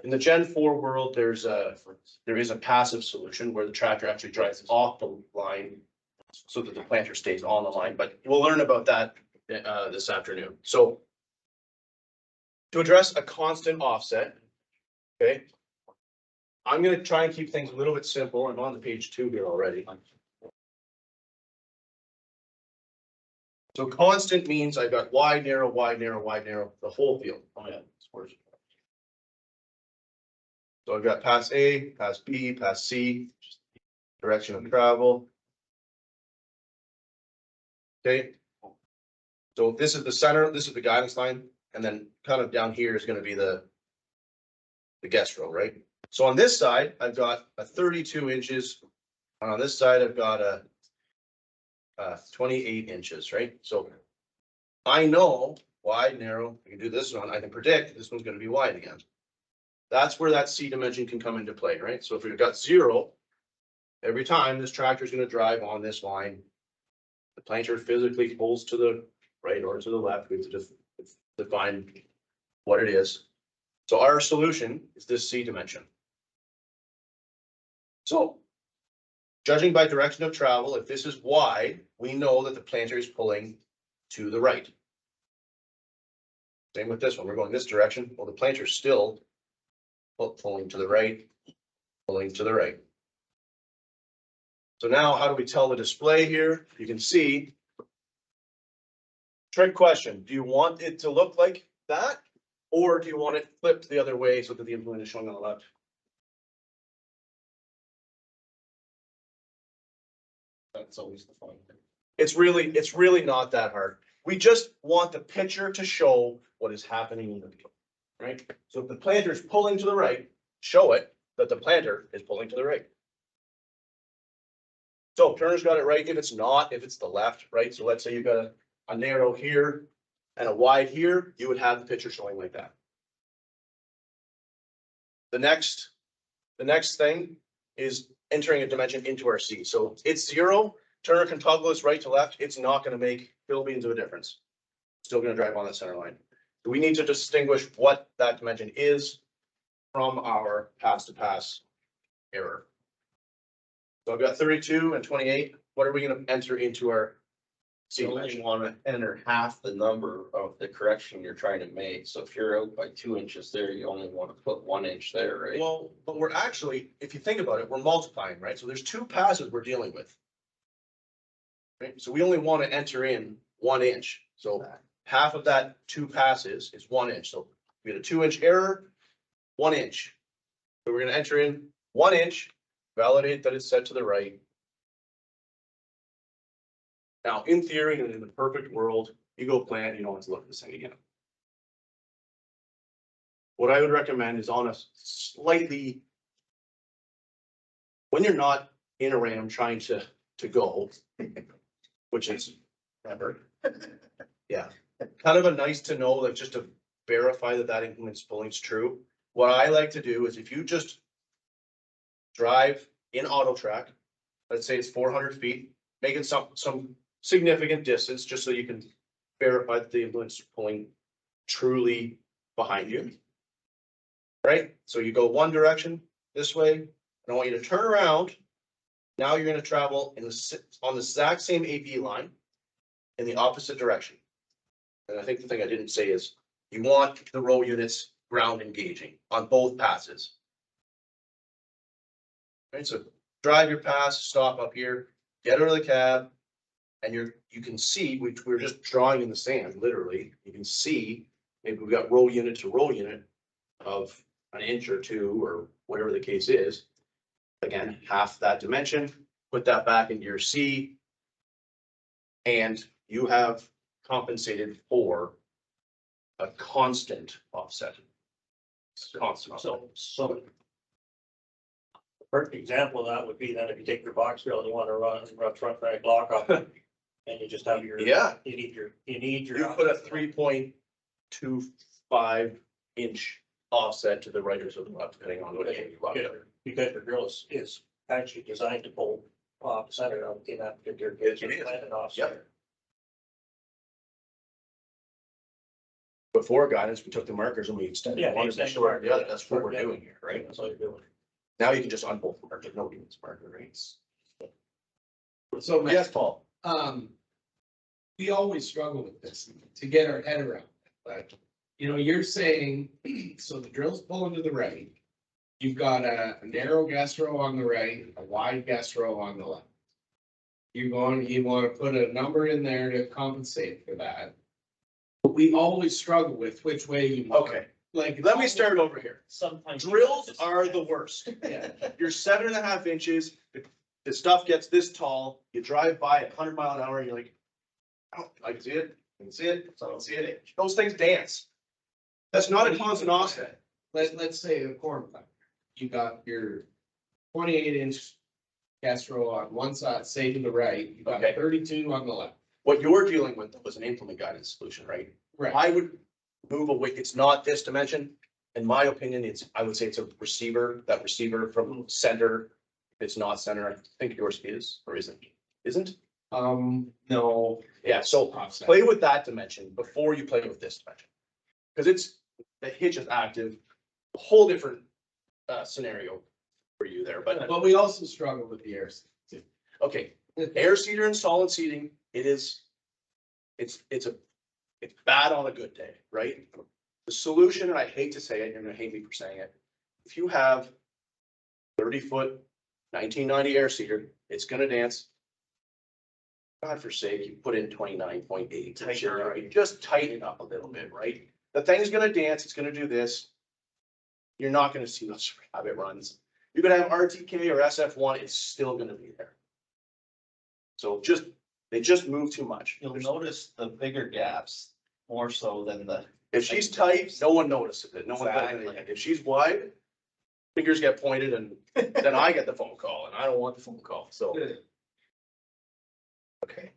S1: In the Gen 4 world, there is a passive solution where the tractor actually drives off the line so that the planter stays on the line, but we'll learn about that this afternoon. So to address a constant offset, okay, I'm gonna try and keep things a little bit simple. I'm on the page 2 here already. So constant means I've got wide, narrow, wide, narrow, wide, narrow, the whole field. Oh yeah, it's worse. So I've got pass A, pass B, pass C, direction of travel. Okay. So this is the center, this is the guidance line, and then kind of down here is gonna be the guest row, right? So on this side, I've got a 32 inches, and on this side, I've got a 28 inches, right? So I know wide, narrow, I can do this one, I can predict this one's gonna be wide again. That's where that C dimension can come into play, right? So if we've got 0, every time this tractor is gonna drive on this line, the planter physically pulls to the right or to the left, we have to just define what it is. So our solution is this C dimension. So judging by direction of travel, if this is wide, we know that the planter is pulling to the right. Same with this one, we're going this direction, well, the planter is still pulling to the right, pulling to the right. So now how do we tell the display here? You can see. Trick question, do you want it to look like that? Or do you want it flipped the other way so that the implement is showing on the left?
S2: That's always the fun thing.
S1: It's really not that hard. We just want the picture to show what is happening in the field, right? So if the planter is pulling to the right, show it that the planter is pulling to the right. So Turner's got it right. If it's not, if it's the left, right? So let's say you've got a narrow here and a wide here, you would have the picture showing like that. The next thing is entering a dimension into our C. So it's 0. Turner can toggle this right to left. It's not going to make billions of a difference. Still going to drive on that center line. So we need to distinguish what that dimension is from our pass to pass error. So I've got 32 and 28. What are we going to enter into our C
S2: You only
S1: dimension?
S2: want to enter half the number of the correction you're trying to make. So if you're out by 2 inches there, you only want to put 1 inch there, right?
S1: Well, but we're actually, if you think about it, we're multiplying, right? So there's 2 passes we're dealing with. Right? So we only want to enter in 1 inch. So half of that 2 passes is 1 inch. So we had a 2 inch error, 1 inch. So we're going to enter in 1 inch validate that it's set to the right. Now, in theory, and in the perfect world, you go plant, you don't have to look at this thing again. What I would recommend is on a slightly, when you're not in a ram trying to go, which is never. Yeah, kind of a nice to know, like just to verify that that implement's pulling is true. What I like to do is if you just drive in auto track, let's say it's 400 feet, making some significant distance, just so you can verify that the implement's pulling truly behind you. Right? So you go one direction this way, and I want you to turn around. Now you're gonna travel on the exact same AP line in the opposite direction. And I think the thing I didn't say is you want the row units ground engaging on both passes. Right, so drive your pass, stop up here, get out of the cab, and you can see, which we're just drawing in the sand, literally, you can see, maybe we've got row unit to row unit of an inch or two, or whatever the case is. Again, half that dimension, put that back into your C. And you have compensated for a constant offset. Constant offset.
S3: So. The perfect example of that would be that if you take your box drill and you want to run front drag lock up. And you just have your.
S1: Yeah.
S3: You need your.
S1: You put a 3.25 inch offset to the right or to the left, depending on what you run.
S3: Because your drill is actually designed to pull off center of in that particular case.
S1: It is.
S3: Planted off
S1: Yep.
S3: center.
S1: Before guidance, we took the markers and we extended.
S3: Yeah,
S1: one to
S3: extend
S1: be
S3: the
S1: short.
S3: marker.
S1: Yeah, that's what we're
S3: Yeah.
S1: doing here, right?
S3: That's all you're doing.
S1: Now you can just unbolt the marker, nobody needs marker rates.
S6: So, Matt,
S1: Yes, Paul.
S6: we always struggle with this to get our head around it, but, you know, you're saying, so the drill's pulling to the right. You've got a narrow gas row on the right, a wide gas row on the left. You want to put a number in there to compensate for that. But we always struggle with which way you want.
S1: Okay,
S6: Like,
S1: let me start over here.
S3: Sometimes.
S1: Drills are the worst.
S6: Yeah.
S1: You're 7.5 inches, the stuff gets this tall, you drive by at 100 mile an hour, and you're like, oh, I can see it, I can see it, I can see it. Those things dance. That's not a constant offset.
S6: Let's say a corn plant. You got your 28-inch gas row on one side, say to the right, you got
S1: Okay.
S6: 32 on the left.
S1: What you're dealing with was an implement guidance solution, right?
S6: Right.
S1: I would move away, it's not this dimension. In my opinion, I would say it's a receiver, that receiver from center. If it's not center, I think yours is, or isn't, isn't?
S6: No.
S1: Yeah, so
S6: Offset.
S1: play with that dimension before you play with this dimension. Because the hitch is active, a whole different scenario for you there, but
S6: But we also struggle with the air. Too.
S1: okay. Air seeder and solid seating, it's bad on a good day, right? The solution, and I hate to say it, you're gonna hate me for saying it. If you have 30-foot 1990 air seeder, it's gonna dance. God forsake, you put in 29.8. Just tighten it up a little bit, right? The thing's gonna dance, it's gonna do this. You're not gonna see those rabbit runs. You're gonna have RTK or SF1, it's still gonna be there. So they just move too much.
S2: You'll notice the bigger gaps more so than the.
S1: If she's tight, no one notices it. No one,
S2: Exactly.
S1: if she's wide, fingers get pointed and then I get the phone call and I don't want the phone call, so. Okay.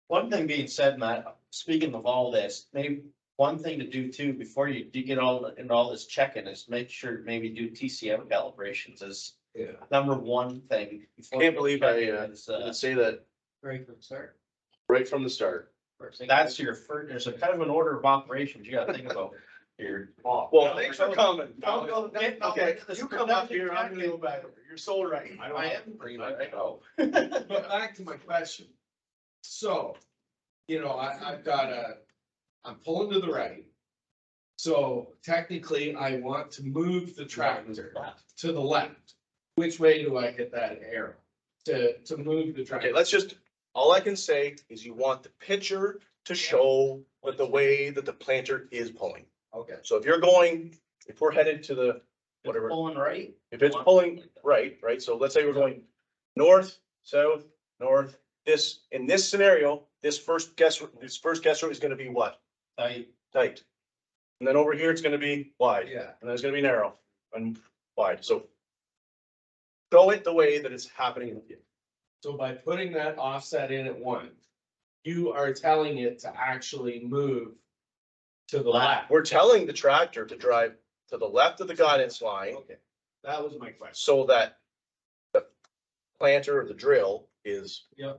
S2: One thing being said, Matt, speaking of all this, maybe one thing to do too, before you do get into all this checking is make sure maybe do TCM calibrations is
S6: Yeah.
S2: number one thing. before
S1: Can't
S2: you
S1: believe I
S2: check is,
S1: didn't say that
S3: Right from the start.
S1: right from the start.
S2: That's your first, there's a kind of an order of operations you gotta think about here.
S1: Well, thanks for coming.
S2: Okay,
S1: Okay, you come up here, I'm gonna go back over. You're so right.
S2: I am bringing it up.
S6: But back to my question. So, you know, I'm pulling to the right. So technically I want to move the tractor to the left. Which way do I hit that arrow to move the tractor?
S1: Okay, all I can say is you want the picture to show with the way that the planter is pulling.
S6: Okay.
S1: So if we're headed to the whatever.
S2: Pulling right?
S1: If it's pulling right, so let's say we're going north, south, north, in this scenario, this first guess row is gonna be what? Tight. And then over here, it's gonna be wide,
S6: Yeah,
S1: and then it's gonna be narrow and wide, so show it the way that it's happening with you.
S6: so by putting that offset in at one, you are telling it to actually move to the left.
S1: We're telling the tractor to drive to the left of the guidance line
S6: Okay, that was my question.
S1: so that the planter or the drill is,
S6: So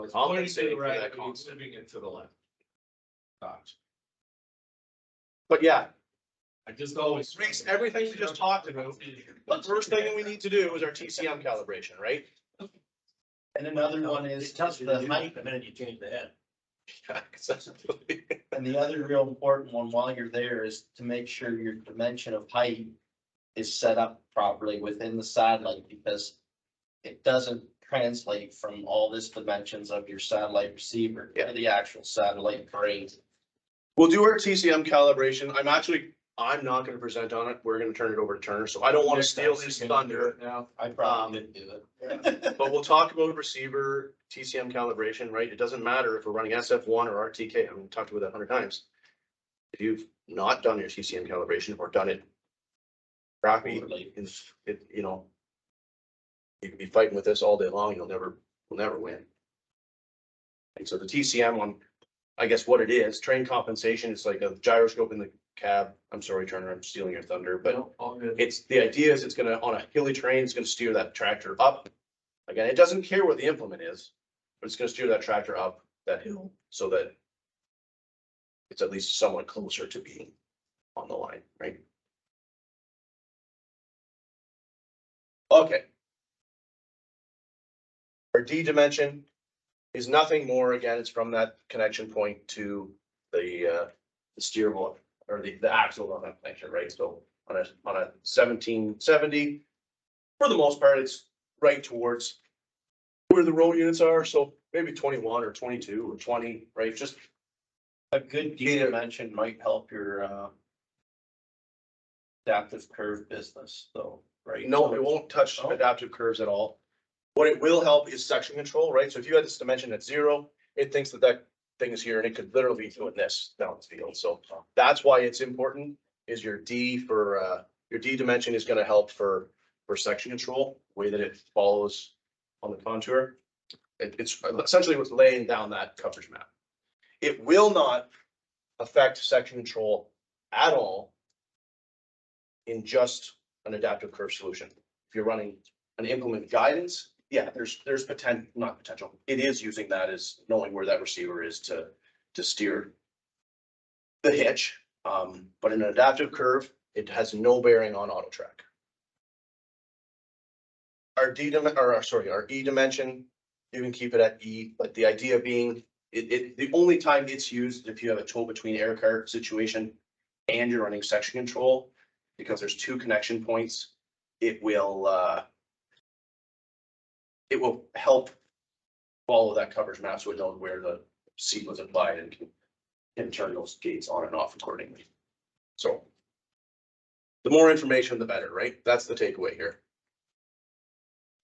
S6: it's pointing to
S1: compensating
S6: the
S1: for
S6: right,
S1: that
S6: and
S1: constant.
S6: moving it to the left. Gotcha.
S1: but yeah,
S6: I just always.
S1: Makes everything we just talked about. the first thing that we need to do is our TCM calibration, right?
S2: And another one is
S3: It tells
S2: just
S3: you
S2: the
S3: the
S2: height.
S3: the minute you change the head.
S2: And the other real important one while you're there is to make sure your dimension of height is set up properly within the satellite, because it doesn't translate from all this dimensions of your satellite receiver to the actual satellite brain.
S1: We'll do our TCM calibration. I'm not gonna present on it. We're gonna turn it over to Turner, so I don't wanna steal his thunder.
S5: Now,
S2: I probably didn't do it.
S1: But we'll talk about receiver TCM calibration, right? It doesn't matter if we're running SF1 or RTK. I've talked about that 100 times. If you've not done your TCM calibration or done it crappy, you know, you can be fighting with this all day long. You'll never win. And so the TCM one, I guess what it is, train compensation, it's like a gyroscope in the cab. I'm sorry, Turner, I'm stealing your thunder, but
S5: no, all good.
S1: the idea is it's gonna, on a hilly terrain, it's gonna steer that tractor up. Again, it doesn't care where the implement is, but it's gonna steer that tractor up that hill so that it's at least somewhat closer to being on the line, right? Okay. Our D dimension is nothing more, again, it's from that connection point to the steer wheel or the axle on that planter, right? So on a 1770, for the most part, it's right towards where the road units are, so maybe 21 or 22 or 20, right? Just
S2: A good D dimension might help your adaptive curve business though, right?
S1: no, it won't touch
S2: Oh.
S1: adaptive curves at all. What it will help is section control, right? So if you had this dimension at 0, it thinks that thing is here and it could literally be doing this down the field. So that's why it's important, is your D for, your D dimension is gonna help for section control, way that it follows on the contour. It's essentially what's laying down that coverage map. It will not affect section control at all in just an adaptive curve solution. If you're running an implement guidance, yeah, there's not potential. It is using that as knowing where that receiver is to steer the hitch. But in an adaptive curve, it has no bearing on auto track. Our E dimension, you can keep it at E, but the idea being, the only time it's used if you have a tow between air cart situation and you're running section control, because there's 2 connection points, it will help follow that coverage map so it knows where the seat was applied and can turn those gates on and off accordingly. So the more information, the better, right? That's the takeaway here.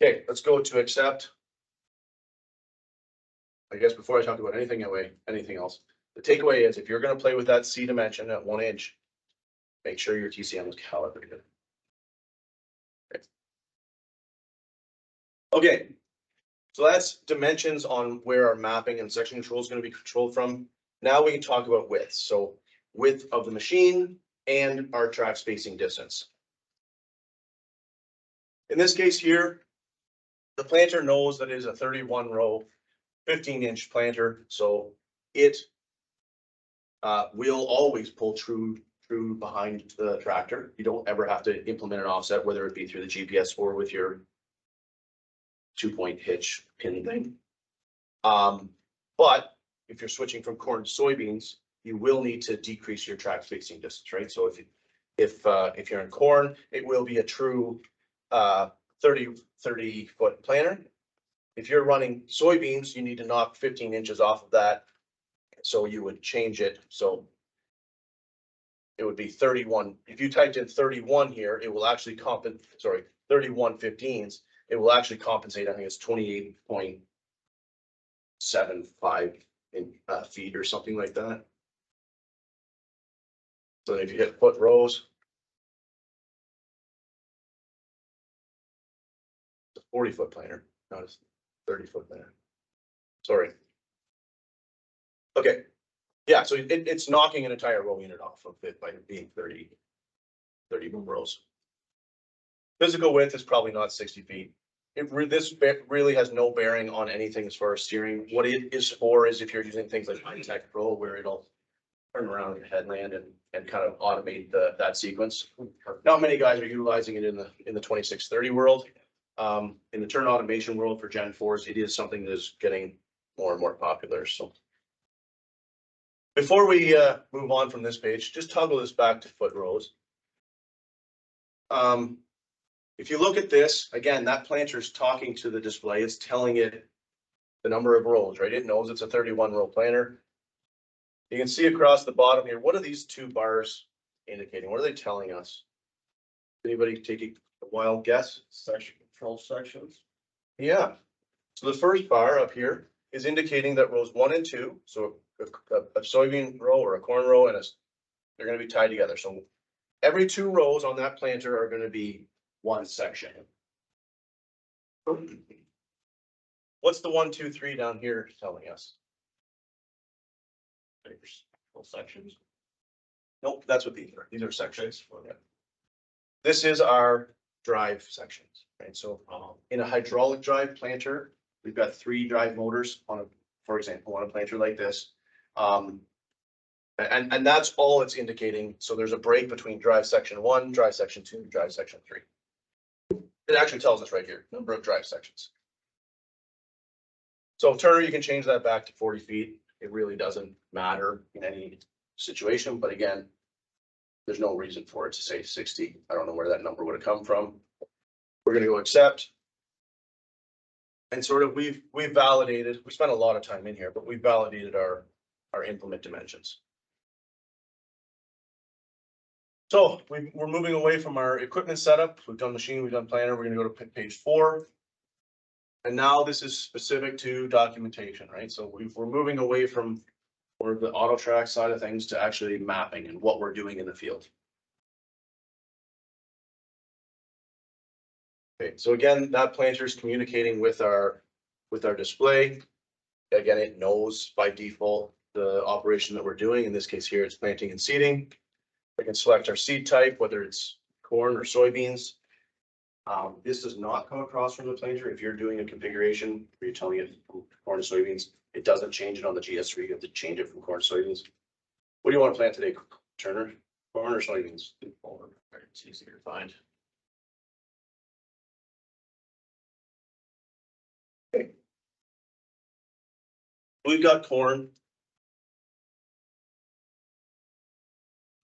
S1: Okay, let's go to accept. I guess before I talk about anything else, the takeaway is if you're gonna play with that C dimension at 1 inch, make sure your TCM is calibrated. Okay, so that's dimensions on where our mapping and section control is gonna be controlled from. Now we can talk about width. So width of the machine and our track spacing distance. In this case here, the planter knows that it is a 31 row, 15-inch planter, so it will always pull true behind the tractor. You don't ever have to implement an offset, whether it be through the GPS or with your 2-point hitch pin thing. But if you're switching from corn to soybeans, you will need to decrease your track spacing distance, right? So if you're in corn, it will be a true 30 foot planter. If you're running soybeans, you need to knock 15 inches off of that. So you would change it. So it would be 31. If you typed in 31 here, it will actually 31 15s. It will actually compensate, I think it's 28.75 in feet or something like that. So if you hit foot rows, it's a 40-foot planter, not a 30-foot planter. Sorry. Okay, yeah, so it's knocking an entire row unit off of it by being 30 rows. Physical width is probably not 60 feet. This really has no bearing on anything as far as steering. What it is for is if you're using things like high-tech Pro, where it'll turn around your headland and kind of automate that sequence. Not many guys are utilizing it in the 2630 world. In the turn automation world for Gen 4s, it is something that is getting more and more popular. So before we move on from this page, just toggle this back to foot rows. If you look at this, again, that planter is talking to the display. It's telling it the number of rows, right? It knows it's a 31 row planter. You can see across the bottom here, what are these two bars indicating? What are they telling us? Anybody take a wild guess?
S2: Section control sections.
S1: Yeah. So the first bar up here is indicating that rows 1 and 2, so a soybean row or a corn row they're going to be tied together. So every 2 rows on that planter are going to be one section. What's the 1, 2, 3 down here telling us?
S5: Sections.
S1: Nope, that's what these are. These are sections. Yeah. This is our drive sections, right? So in a hydraulic drive planter, we've got 3 drive motors for example, on a planter like this. And that's all it's indicating. So there's a break between drive section 1, drive section 2, drive section 3. It actually tells us right here, number of drive sections. So Turner, you can change that back to 40 feet. It really doesn't matter in any situation, but again, there's no reason for it to say 60. I don't know where that number would have come from. We're gonna go accept. And sort of we've validated, we spent a lot of time in here, but we validated our implement dimensions. So we're moving away from our equipment setup. We've done machine, we've done planner. We're gonna go to page 4. And now this is specific to documentation, right? So we're moving away from the auto track side of things to actually mapping and what we're doing in the field. Okay, so again, that planter is communicating with our display. Again, it knows by default the operation that we're doing. In this case here, it's planting and seeding. We can select our seed type, whether it's corn or soybeans. This does not come across from the planter. If you're doing a configuration where you're telling it corn and soybeans, it doesn't change it on the GS3. You have to change it from corn to soybeans. What do you want to plant today, Turner? Corn or soybeans?
S5: It's easier to find.
S1: Okay. We've got corn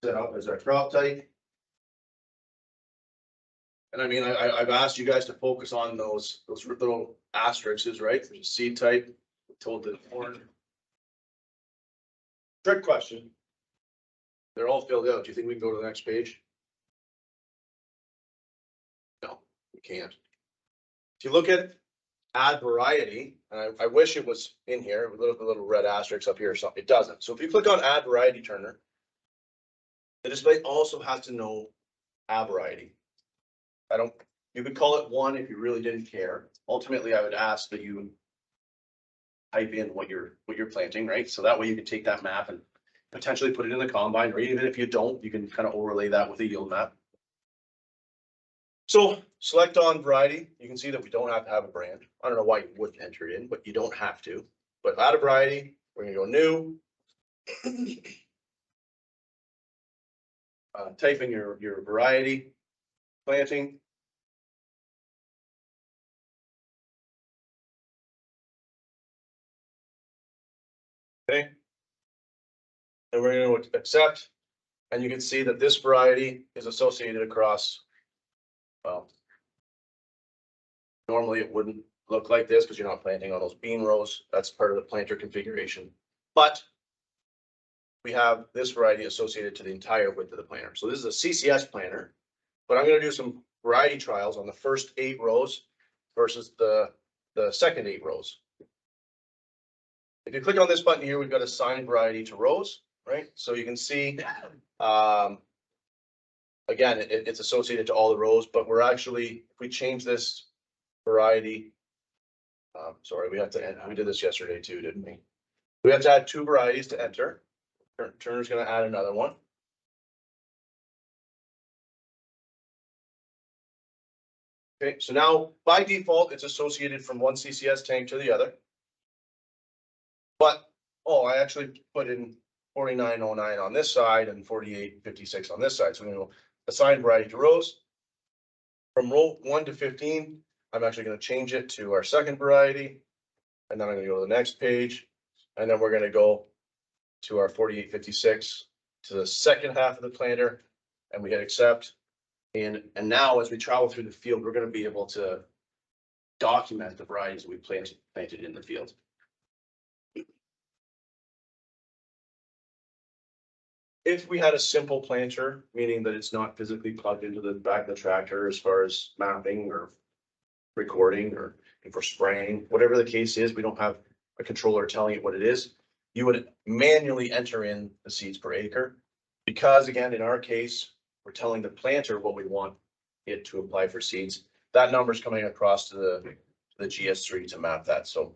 S1: set up as our crop type. And I mean, I've asked you guys to focus on those little asterisks, right? There's a seed type, told the corn. Trick question. They're all filled out. Do you think we can go to the next page? No, we can't. If you look at add variety, and I wish it was in here, with little red asterisks up here or something, it doesn't. So if you click on add variety, Turner, the display also has to know add variety. You could call it 1 if you really didn't care. Ultimately, I would ask that you type in what you're planting, right? So that way you can take that map and potentially put it in the combine, or even if you don't, you can kind of overlay that with a yield map. So select on variety. You can see that we don't have to have a brand. I don't know why you wouldn't enter it in, but you don't have to. But add a variety, we're gonna go new. Type in your variety, planting. Okay. And we're going to accept, and you can see that this variety is associated across, well, normally it wouldn't look like this because you're not planting on those bean rows. That's part of the planter configuration. But we have this variety associated to the entire width of the planter. So this is a CCS planter, but I'm gonna do some variety trials on the first 8 rows versus the second 8 rows. If you click on this button here, we've got assign variety to rows, right? So you can see, again, it's associated to all the rows, but we're actually, if we change this variety, sorry, we did this yesterday too, didn't we? We have to add 2 varieties to enter. Turner's gonna add another one. Okay, so now by default, it's associated from one CCS tank to the other. But, oh, I actually put in 4909 on this side and 4856 on this side. So we're gonna assign variety to rows. From row 1 to 15, I'm actually gonna change it to our second variety. And then I'm gonna go to the next page. And then we're gonna go to our 4856 to the second half of the planter, and we hit accept. And now as we travel through the field, we're gonna be able to document the varieties we planted in the field. If we had a simple planter, meaning that it's not physically plugged into the back of the tractor as far as mapping or recording or if we're spraying, whatever the case is, we don't have a controller telling it what it is. You would manually enter in the seeds per acre. Because again, in our case, we're telling the planter what we want it to apply for seeds. That number is coming across to the GS3 to map that. So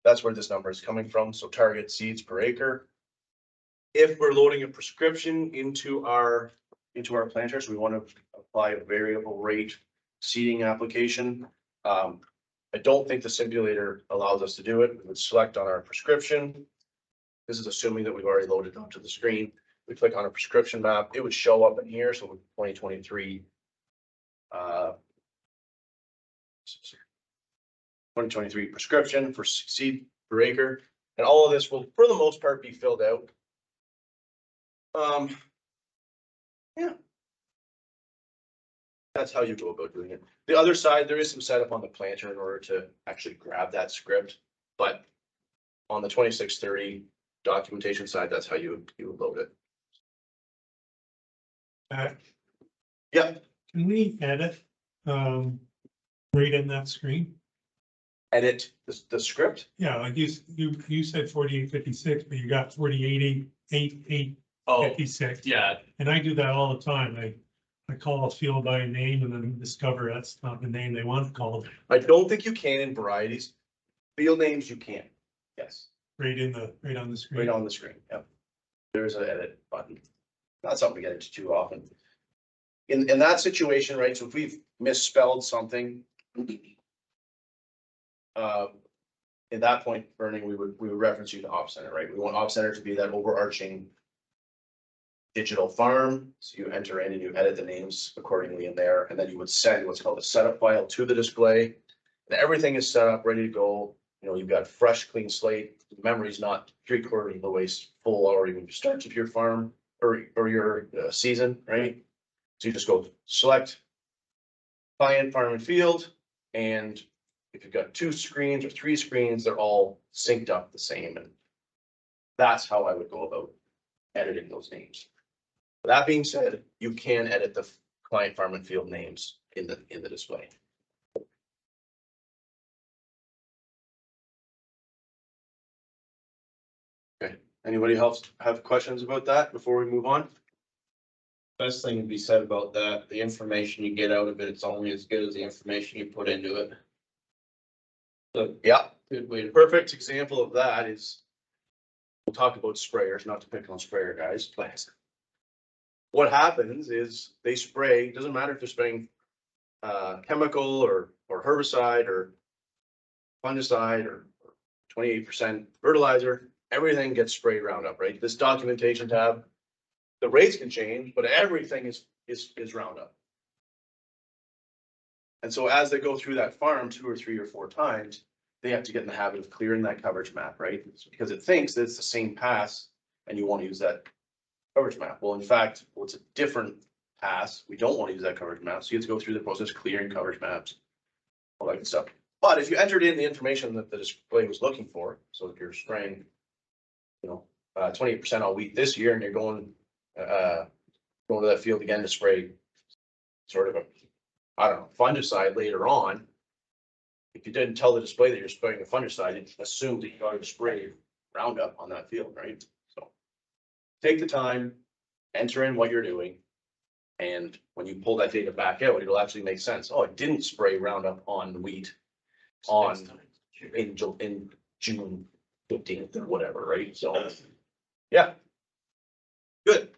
S1: that's where this number is coming from. So target seeds per acre. If we're loading a prescription into our planters, we want to apply a variable rate seeding application. I don't think the simulator allows us to do it. We would select on our prescription. This is assuming that we've already loaded onto the screen. We click on a prescription map, it would show up in here. So 2023, 2023 prescription for seed per acre. And all of this will, for the most part, be filled out. Yeah. That's how you go about doing it. The other side, there is some setup on the planter in order to actually grab that script, but on the 2630 documentation side, that's how you load it. Yeah,
S7: Can we edit, right in that screen?
S1: edit the script.
S7: Yeah, like you said 4856, but you got 488856.
S5: Oh, yeah,
S7: And I do that all the time. I call a field by name and then discover that's not the name they want called,
S1: I don't think you can in varieties. Field names you can. Yes,
S7: right on the screen.
S1: right on the screen. Yep. There's an edit button. Not something we get into too often. In that situation, right? So if we've misspelled something, in that point, Burning, we would reference you to Op Center, right? We want Op Center to be that overarching digital farm. So you enter in and you edit the names accordingly in there, and then you would send what's called a setup file to the display. And everything is set up, ready to go. You know, you've got fresh, clean slate. The memory's not 3/4 of the way full already when you start your farm or your season, right? So you just go select client, farm and field, and if you've got 2 screens or 3 screens, they're all synced up the same. And that's how I would go about editing those names. That being said, you can edit the client, farm and field names in the display. Okay, anybody else have questions about that before we move on?
S2: Best thing to be said about that, the information you get out of it, it's only as good as the information you put into it. So,
S1: Yeah,
S2: good way to.
S1: perfect example of that is, we'll talk about sprayers, not to pick on sprayer guys, but what happens is they spray, doesn't matter if they're spraying chemical or herbicide or fungicide or 28% fertilizer, everything gets sprayed Roundup, right? This documentation tab, the rates can change, but everything is Roundup. And so as they go through that farm 2 or 3 or 4 times, they have to get in the habit of clearing that coverage map, right? Because it thinks that it's the same pass and you want to use that coverage map. Well, in fact, it's a different pass. We don't want to use that coverage map. So you have to go through the process clearing coverage maps, all that good stuff. But if you entered in the information that the display was looking for, so if you're spraying, you know, 28% on wheat this year and you're going to that field again to spray sort of a, I don't know, fungicide later on. If you didn't tell the display that you're spraying a fungicide, it assumed that you got to spray Roundup on that field, right? So take the time, enter in what you're doing. And when you pull that data back out, it'll actually make sense. Oh, it didn't spray Roundup on wheat in June 15th or whatever, right? So, yeah. Good.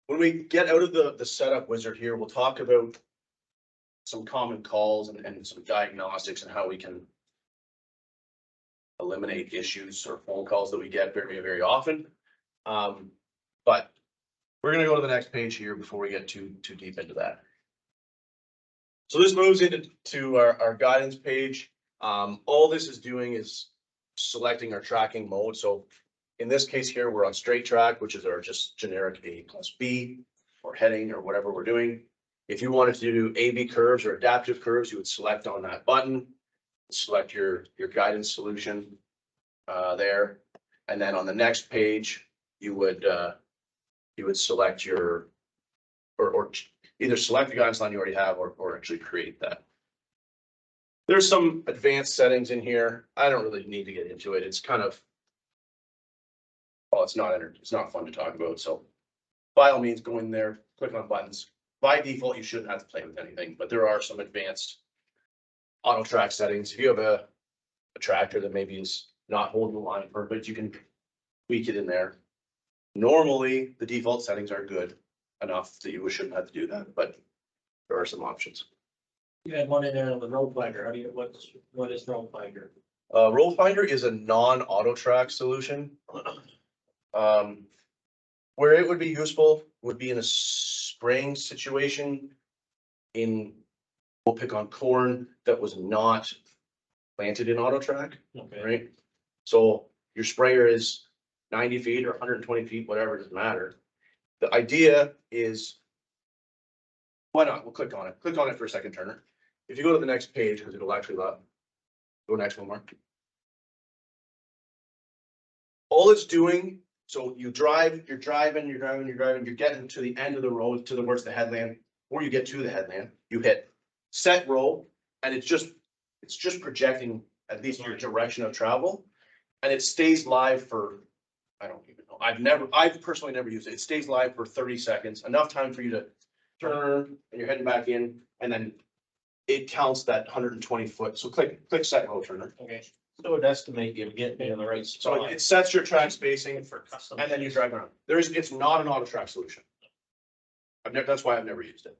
S1: When we get out of the setup wizard here, we'll talk about some common calls and some diagnostics and how we can eliminate issues or phone calls that we get very, very often. But we're gonna go to the next page here before we get too deep into that. So this moves into our guidance page. All this is doing is selecting our tracking mode. So in this case here, we're on straight track, which is our just generic A+B or heading or whatever we're doing. If you wanted to do AB curves or adaptive curves, you would select on that button, select your guidance solution there. And then on the next page, you would select your, or either select the guidance line you already have or actually create that. There's some advanced settings in here. I don't really need to get into it. It's kind of, well, it's not fun to talk about. So by all means, go in there, click on buttons. By default, you shouldn't have to play with anything, but there are some advanced auto track settings. If you have a tractor that maybe is not holding the line perfect, you can tweak it in there. Normally, the default settings are good enough that you shouldn't have to do that, but there are some options.
S3: You had one in there on the road finder. What is road finder?
S1: Roll Finder is a non-auto track solution. Where it would be useful would be in a spraying situation we'll pick on corn that was not planted in auto track,
S3: Okay.
S1: right? So your sprayer is 90 feet or 120 feet, whatever, it doesn't matter. The idea is, why not? We'll click on it. Click on it for a second, Turner. If you go to the next page, because it'll actually go next one more. All it's doing, so you're driving, you're getting to the end of the road towards the headland, or you get to the headland, you hit set roll, and it's just projecting at least your direction of travel, and it stays live for, I don't even know. I've personally never used it. It stays live for 30 seconds, enough time for you to turn and you're heading back in, and then it counts that 120 foot. So click set roll, Turner.
S3: Okay.
S2: So it estimate you get in the right
S1: So
S2: spot.
S1: it sets your track spacing
S3: For custom.
S1: and then you drive around. It's not an auto track solution. That's why I've never used it.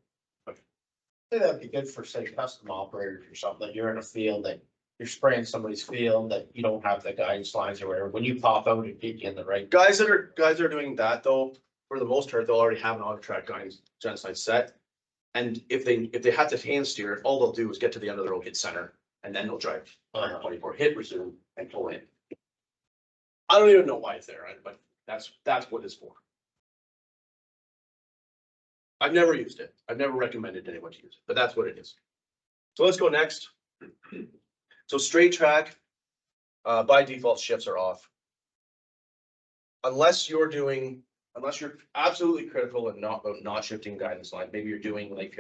S2: Say that'd be good for, say, custom operators or something. You're in a field that you're spraying somebody's field that you don't have the guidance lines or whatever. When you pop out, it get you in the right.
S1: Guys that are doing that though, for the most part, they'll already have an auto track guidance line set. And if they have to hand steer it, all they'll do is get to the end of the road, hit center, and then they'll drive 124, hit resume and pull in. I don't even know why it's there, right? But that's what it's for. I've never used it. I've never recommended anyone to use it, but that's what it is. So let's go next. So straight track, by default, shifts are off. Unless you're absolutely critical and not shifting guidance line, maybe you're doing like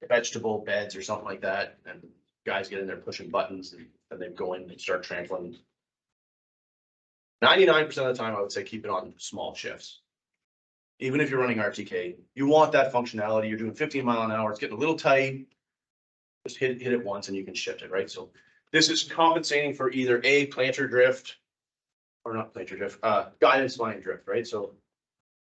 S1: vegetable beds or something like that, and guys get in there pushing buttons and they go in and start trampling. 99% of the time, I would say keep it on small shifts. Even if you're running RTK, you want that functionality. You're doing 15 mile an hour. It's getting a little tight. Just hit it once and you can shift it, right? So this is compensating for either a planter drift or not planter drift, guidance line drift, right? So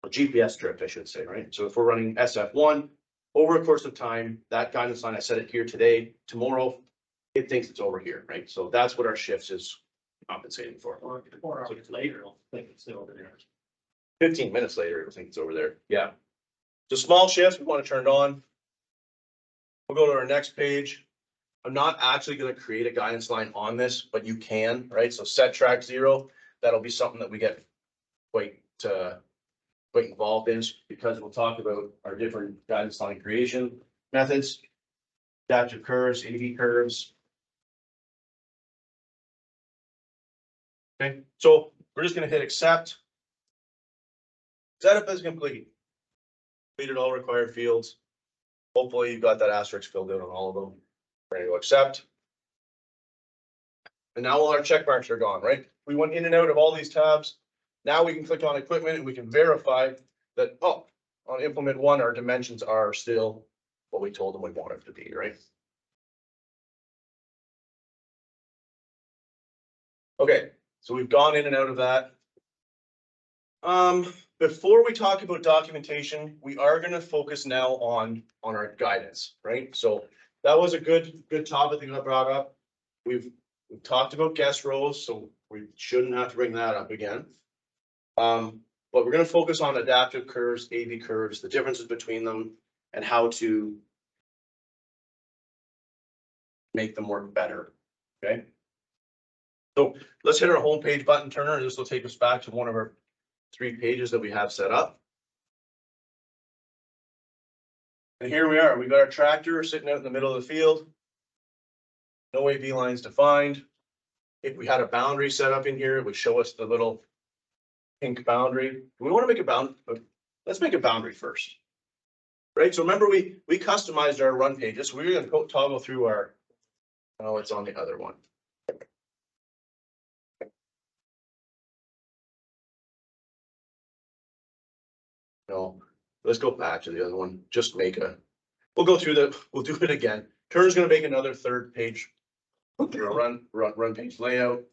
S1: or GPS drift, I should say, right? So if we're running SF1 over a course of time, that guidance line, I set it here today, tomorrow, it thinks it's over here, right? So that's what our shifts is compensating for.
S3: Or 4 hours later, I'll think it's still over there.
S1: 15 minutes later, it'll think it's over there. Yeah. So small shifts, we want to turn it on. We'll go to our next page. I'm not actually going to create a guidance line on this, but you can, right? So set track 0. That'll be something that we get quite involved in, because we'll talk about our different guidance line creation methods, adaptive curves, AV curves. Okay, so we're just gonna hit accept. Setup is complete. Completed all required fields. Hopefully you've got that asterisk filled in on all of them. We're gonna go accept. And now all our check marks are gone, right? We went in and out of all these tabs. Now we can click on equipment and we can verify that, oh, on implement one, our dimensions are still what we told them we want it to be, right? Okay, so we've gone in and out of that. Before we talk about documentation, we are gonna focus now on our guidance, right? So that was a good topic that got brought up. We've talked about guest rows, so we shouldn't have to bring that up again. But we're gonna focus on adaptive curves, AV curves, the differences between them, and how to make them work better, okay? So let's hit our homepage button, Turner. This will take us back to one of our 3 pages that we have set up. And here we are. We got our tractor sitting out in the middle of the field. No AV lines defined. If we had a boundary set up in here, it would show us the little pink boundary. We want to make a bound. Let's make a boundary first. Right. So remember, we customized our run pages. We're going to toggle through our. Oh, it's on the other one. No, let's go back to the other one. Just make a. We'll go through we'll do it again. Turner's going to make another 3rd page. Run page layout.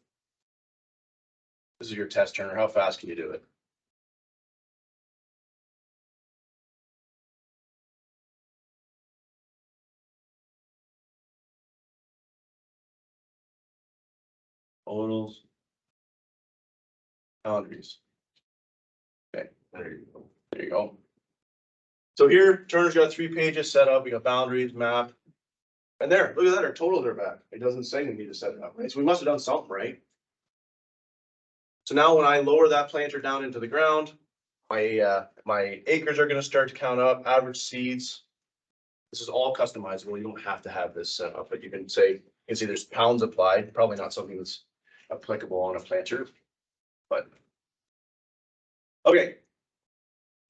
S1: This is your test, Turner. How fast can you do it? Totals. Boundaries. Okay, there you go. There you go. So here, Turner's got 3 pages set up. We got boundaries, map. And there, look at that, our totals are back. It doesn't say we need to set it up, right? So we must have done something, right? So now when I lower that planter down into the ground, my acres are gonna start to count up, average seeds. This is all customizable. You don't have to have this set up, but you can say, you can see there's pounds applied, probably not something that's applicable on a planter, but. Okay.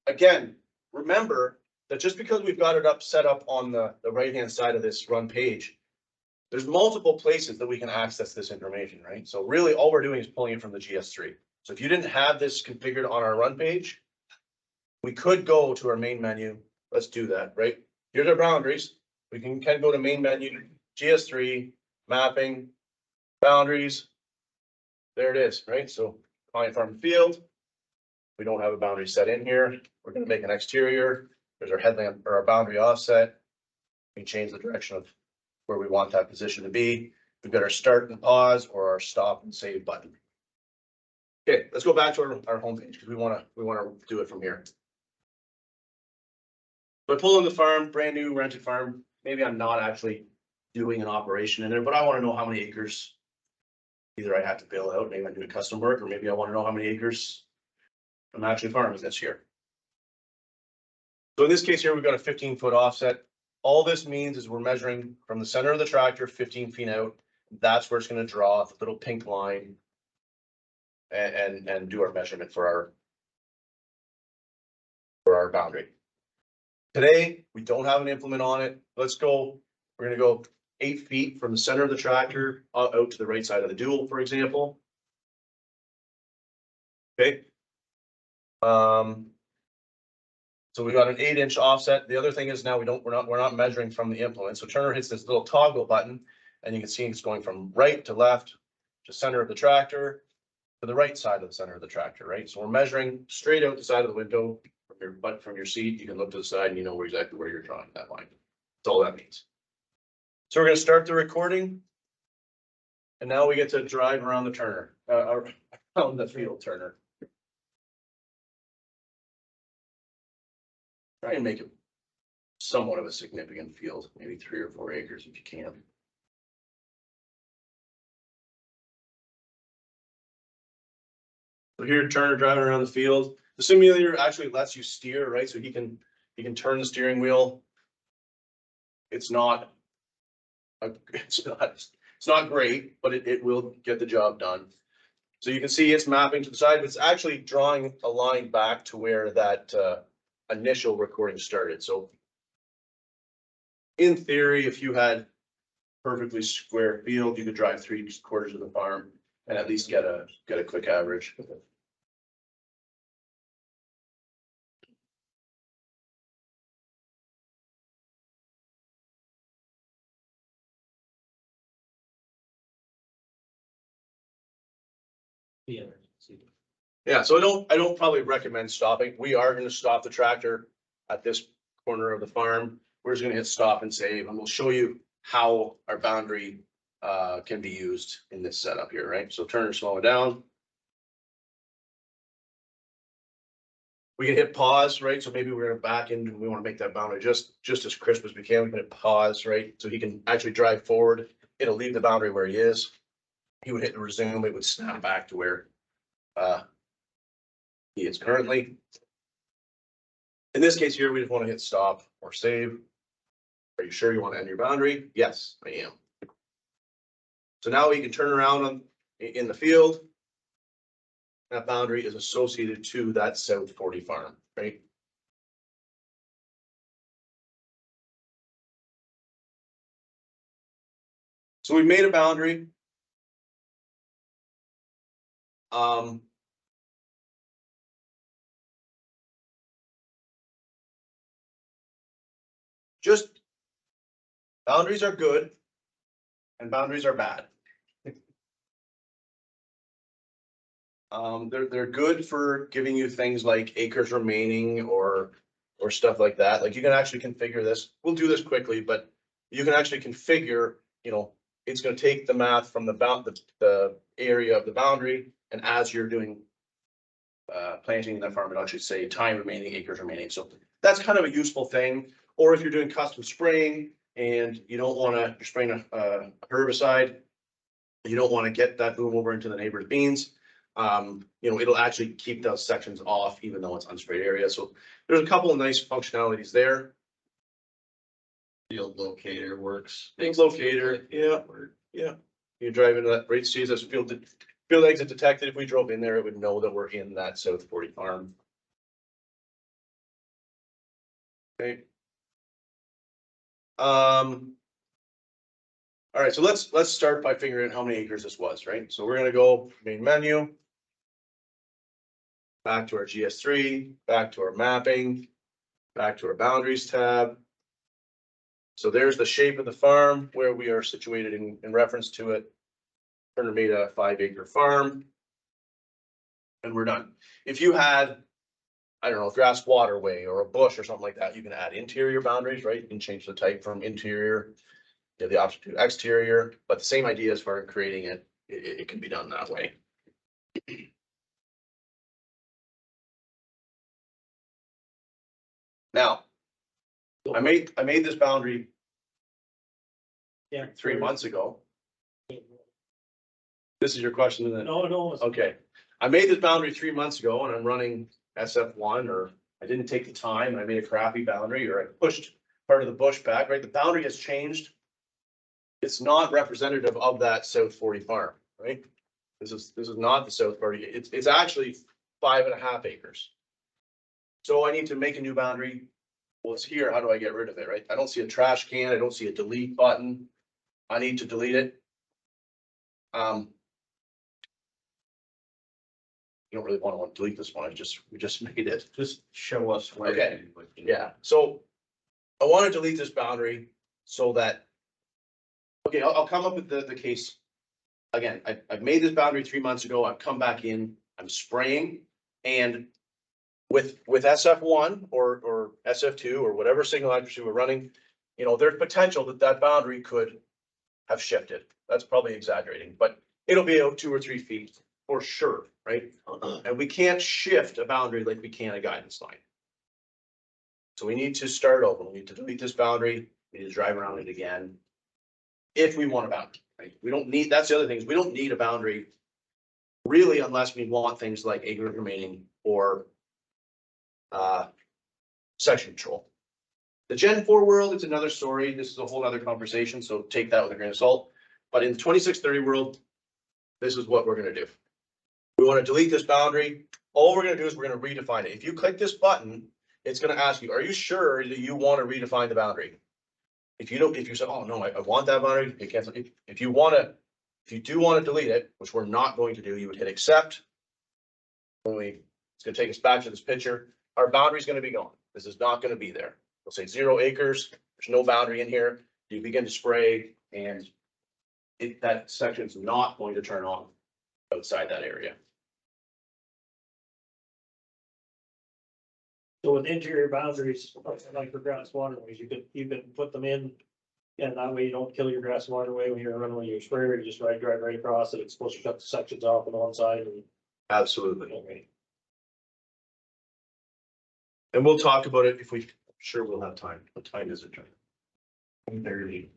S1: Again, remember that just because we've got it set up on the right-hand side of this run page, there's multiple places that we can access this information, right? So really all we're doing is pulling it from the GS3. So if you didn't have this configured on our run page, we could go to our main menu. Let's do that, right? Here's our boundaries. We can go to main menu, GS3, mapping, boundaries. There it is, right? So client farm field. We don't have a boundary set in here. We're going to make an exterior. There's our headland or our boundary offset. We can change the direction of where we want that position to be. We've got our start and pause or our stop and save button. Okay, let's go back to our home page because we want to do it from here. So I pull in the farm, brand new rented farm. Maybe I'm not actually doing an operation in there, but I want to know how many acres either I have to build out. Maybe I'm doing custom work, or maybe I want to know how many acres I'm actually farming this year. So in this case here, we've got a 15-foot offset. All this means is we're measuring from the center of the tractor 15 feet out. That's where it's going to draw the little pink line and do our measurement for our boundary. Today, we don't have an implement on it. Let's go, we're going to go 8 feet from the center of the tractor out to the right side of the dual, for example. Okay. So we got an 8-inch offset. The other thing is now we're not measuring from the implement. So Turner hits this little toggle button and you can see it's going from right to left to center of the tractor to the right side of the center of the tractor, right? So we're measuring straight out the side of the window from your seat. You can look to the side and you know exactly where you're drawing that line. That's all that means. So we're going to start the recording. And now we get to drive around the Turner, around the field Turner. Try and make it somewhat of a significant field, maybe 3 or 4 acres if you can. So here, Turner driving around the field. The simulator actually lets you steer, right? So he can turn the steering wheel. It's not great, but it will get the job done. So you can see it's mapping to the side, but it's actually drawing a line back to where that initial recording started. So in theory, if you had perfectly square field, you could drive 3/4 of the farm and at least get a quick average. Yeah, so I don't probably recommend stopping. We are gonna stop the tractor at this corner of the farm. We're just gonna hit stop and save, and we'll show you how our boundary can be used in this setup here, right? So turn and slow it down. We can hit pause, right? So maybe we're gonna back in and we wanna make that boundary just as crisp as we can. We can hit pause, right? So he can actually drive forward. It'll leave the boundary where he is. He would hit resume, it would snap back to where he is currently. In this case here, we just want to hit stop or save. Are you sure you want to end your boundary? Yes, I am. So now we can turn around in the field. That boundary is associated to that South 40 farm, right? So we made a boundary. Just boundaries are good and boundaries are bad. They're good for giving you things like acres remaining or stuff like that. Like you can actually configure this. We'll do this quickly, but you can actually configure, you know, it's going to take the math from the area of the boundary, and as you're doing planting in that farm, it'll actually say time remaining, acres remaining. So that's kind of a useful thing. Or if you're doing custom spraying and you don't want to, you're spraying a herbicide, you don't want to get that boom over into the neighbor's beans. You know, it'll actually keep those sections off, even though it's unsprayed area. So there's a couple of nice functionalities there.
S5: Field locator works.
S1: Field locator, yeah. You drive into that, right, sees us field exit detected. If we drove in there, it would know that we're in that South 40 farm. Okay. All right, so let's start by figuring out how many acres this was, right? So we're gonna go main menu. Back to our GS3, back to our mapping, back to our boundaries tab. So there's the shape of the farm where we are situated in reference to it. Turner made a 5-acre farm. And we're done. If you had, I don't know, grass waterway or a bush or something like that, you can add interior boundaries, right? You can change the type from interior to the option to exterior, but the same idea as far as creating it, it can be done that way. Now, I made this boundary
S3: Yeah.
S1: 3 months ago. This is your question, isn't it?
S3: No.
S1: Okay, I made this boundary 3 months ago and I'm running SF1, or I didn't take the time and I made a crappy boundary, or I pushed part of the bush back, right? The boundary has changed. It's not representative of that South 40 farm, right? This is not the South 40. It's actually 5.5 acres. So I need to make a new boundary. Well, it's here. How do I get rid of it, right? I don't see a trash can. I don't see a delete button. I need to delete it. You don't really want to delete this one. We just made it.
S2: Just show us where.
S1: Okay. Yeah, so I want to delete this boundary so that, okay, I'll come up with the case. Again, I've made this boundary 3 months ago. I've come back in, I'm spraying, and with SF1 or SF2 or whatever signal accuracy we're running, you know, there's potential that boundary could have shifted. That's probably exaggerating, but it'll be out 2 or 3 feet for sure, right? And we can't shift a boundary like we can a guidance line. So we need to start over. We need to delete this boundary. We need to drive around it again. If we want a boundary, right? We don't need, that's the other thing, is we don't need a boundary really unless we want things like acre remaining or section control. The Gen 4 world, it's another story. This is a whole other conversation, so take that with a grain of salt. But in the 2630 world, this is what we're gonna do. We want to delete this boundary. All we're going to do is we're going to redefine it. If you click this button, it's going to ask you, are you sure that you want to redefine the boundary? If you don't, if you say, oh no, I want that boundary, you cancel. If you want to, if you do want to delete it, which we're not going to do, you would hit accept. It's going to take us back to this picture. Our boundary is going to be gone. This is not going to be there. We'll say 0 acres. There's no boundary in here. You begin to spray and that section is not going to turn on outside that area.
S3: So with interior boundaries, like for grass waterways, you could put them in. And that way you don't kill your grass waterway when you're running with your sprayer, you just drive right across it. It's supposed to shut the sections off on one side and.
S1: Absolutely.
S3: Okay.
S1: And we'll talk about it if we, sure we'll have time. What time is it? 30.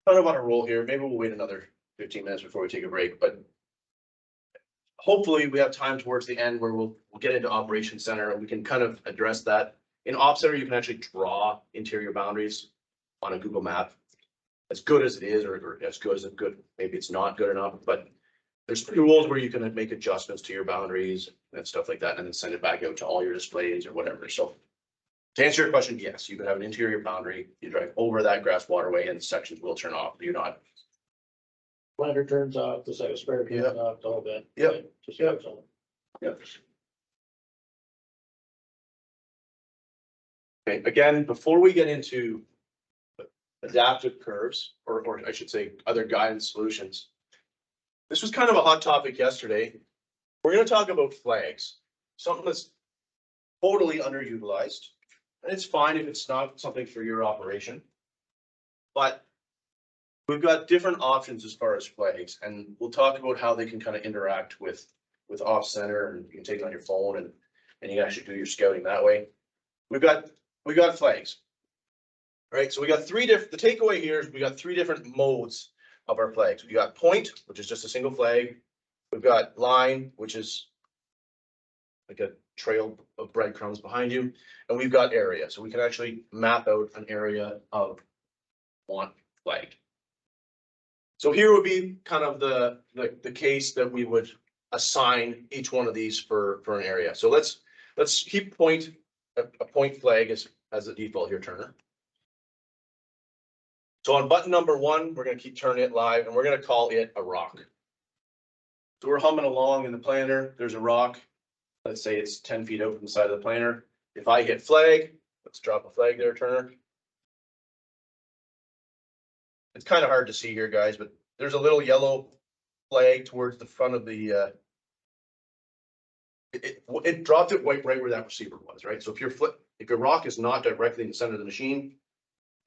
S1: Kind of on a roll here. Maybe we'll wait another 15 minutes before we take a break, but hopefully we have time towards the end where we'll get into Operations Center and we can kind of address that. In Op Center, you can actually draw interior boundaries on a Google map. As good as it is, or as good as it good, maybe it's not good enough, but there's tools where you can make adjustments to your boundaries and stuff like that, and then send it back out to all your displays or whatever. So to answer your question, yes, you could have an interior boundary. You drive over that grass waterway and the sections will turn off. You're not.
S3: Planter turns off, the side of sprayer turns off, the whole bit.
S1: Yep.
S3: Just
S1: Yep.
S3: goes on.
S1: Yep. Okay, again, before we get into adaptive curves, or I should say other guidance solutions. This was kind of a hot topic yesterday. We're going to talk about flags, something that's totally underutilized. And it's fine if it's not something for your operation. But we've got different options as far as flags, and we'll talk about how they can kind of interact with Off Center, and you can take it on your phone and you can actually do your scouting that way. We got flags. Right, so we got three different, the takeaway here is we got three different modes of our flags. We got point, which is just a single flag. We've got line, which is like a trail of breadcrumbs behind you. And we've got area, so we can actually map out an area of one flag. So here would be kind of the case that we would assign each one of these for an area. So let's keep point, a point flag as the default here, Turner. So on button number 1, we're going to keep turning it live and we're going to call it a rock. So we're humming along in the planter. There's a rock. Let's say it's 10 feet out from the side of the planter. If I hit flag, let's drop a flag there, Turner. It's kind of hard to see here, guys, but there's a little yellow flag towards the front of the, it dropped it right where that receiver was, right? So if your rock is not directly in the center of the machine,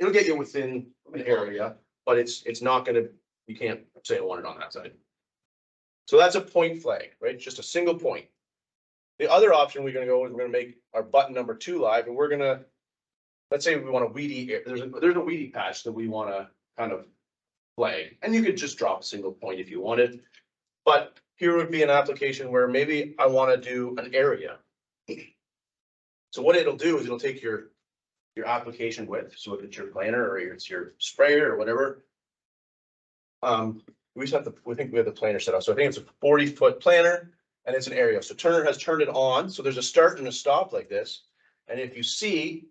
S1: it'll get you within an area, but it's not gonna, you can't say I want it on that side. So that's a point flag, right? Just a single point. The other option we're gonna go is we're gonna make our button number 2 live, and we're gonna, let's say we want a weedy, there's a weedy patch that we wanna kind of flag, and you could just drop a single point if you wanted. But here would be an application where maybe I wanna do an area. So what it'll do is it'll take your application width. So if it's your planter or it's your sprayer or whatever. We just have we think we have the planter set up. So I think it's a 40-foot planter and it's an area. So Turner has turned it on. So there's a start and a stop like this. And if you see,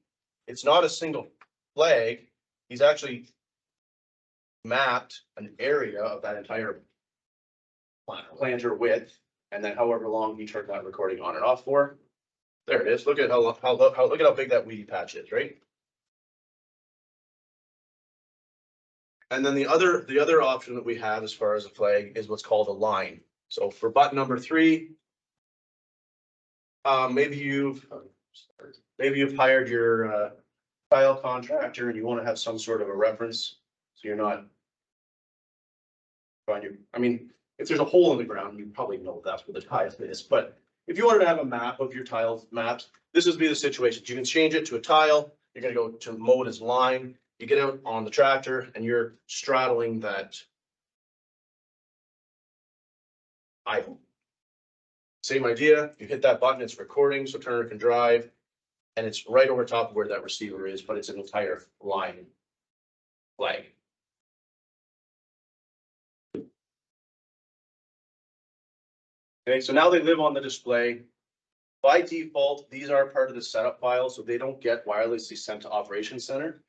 S1: it's not a single flag. He's actually mapped an area of that entire planter width. And then however long he turned that recording on and off for. There it is. Look at look at how big that weedy patch is, right? And then the other option that we have as far as a flag is what's called a line. So for button number 3, maybe you've hired your tile contractor and you want to have some sort of a reference, so you're not trying to. I mean, if there's a hole in the ground, you probably know that's where the tile is, but if you wanted to have a map of your tile maps, this would be the situation. You can change it to a tile. You're going to go to mode as line. You get out on the tractor and you're straddling that idle. Same idea. You hit that button, it's recording, so Turner can drive, and it's right over top of where that receiver is, but it's an entire line flag. Okay, so now they live on the display. By default, these are part of the setup file, so they don't get wirelessly sent to Operations Center.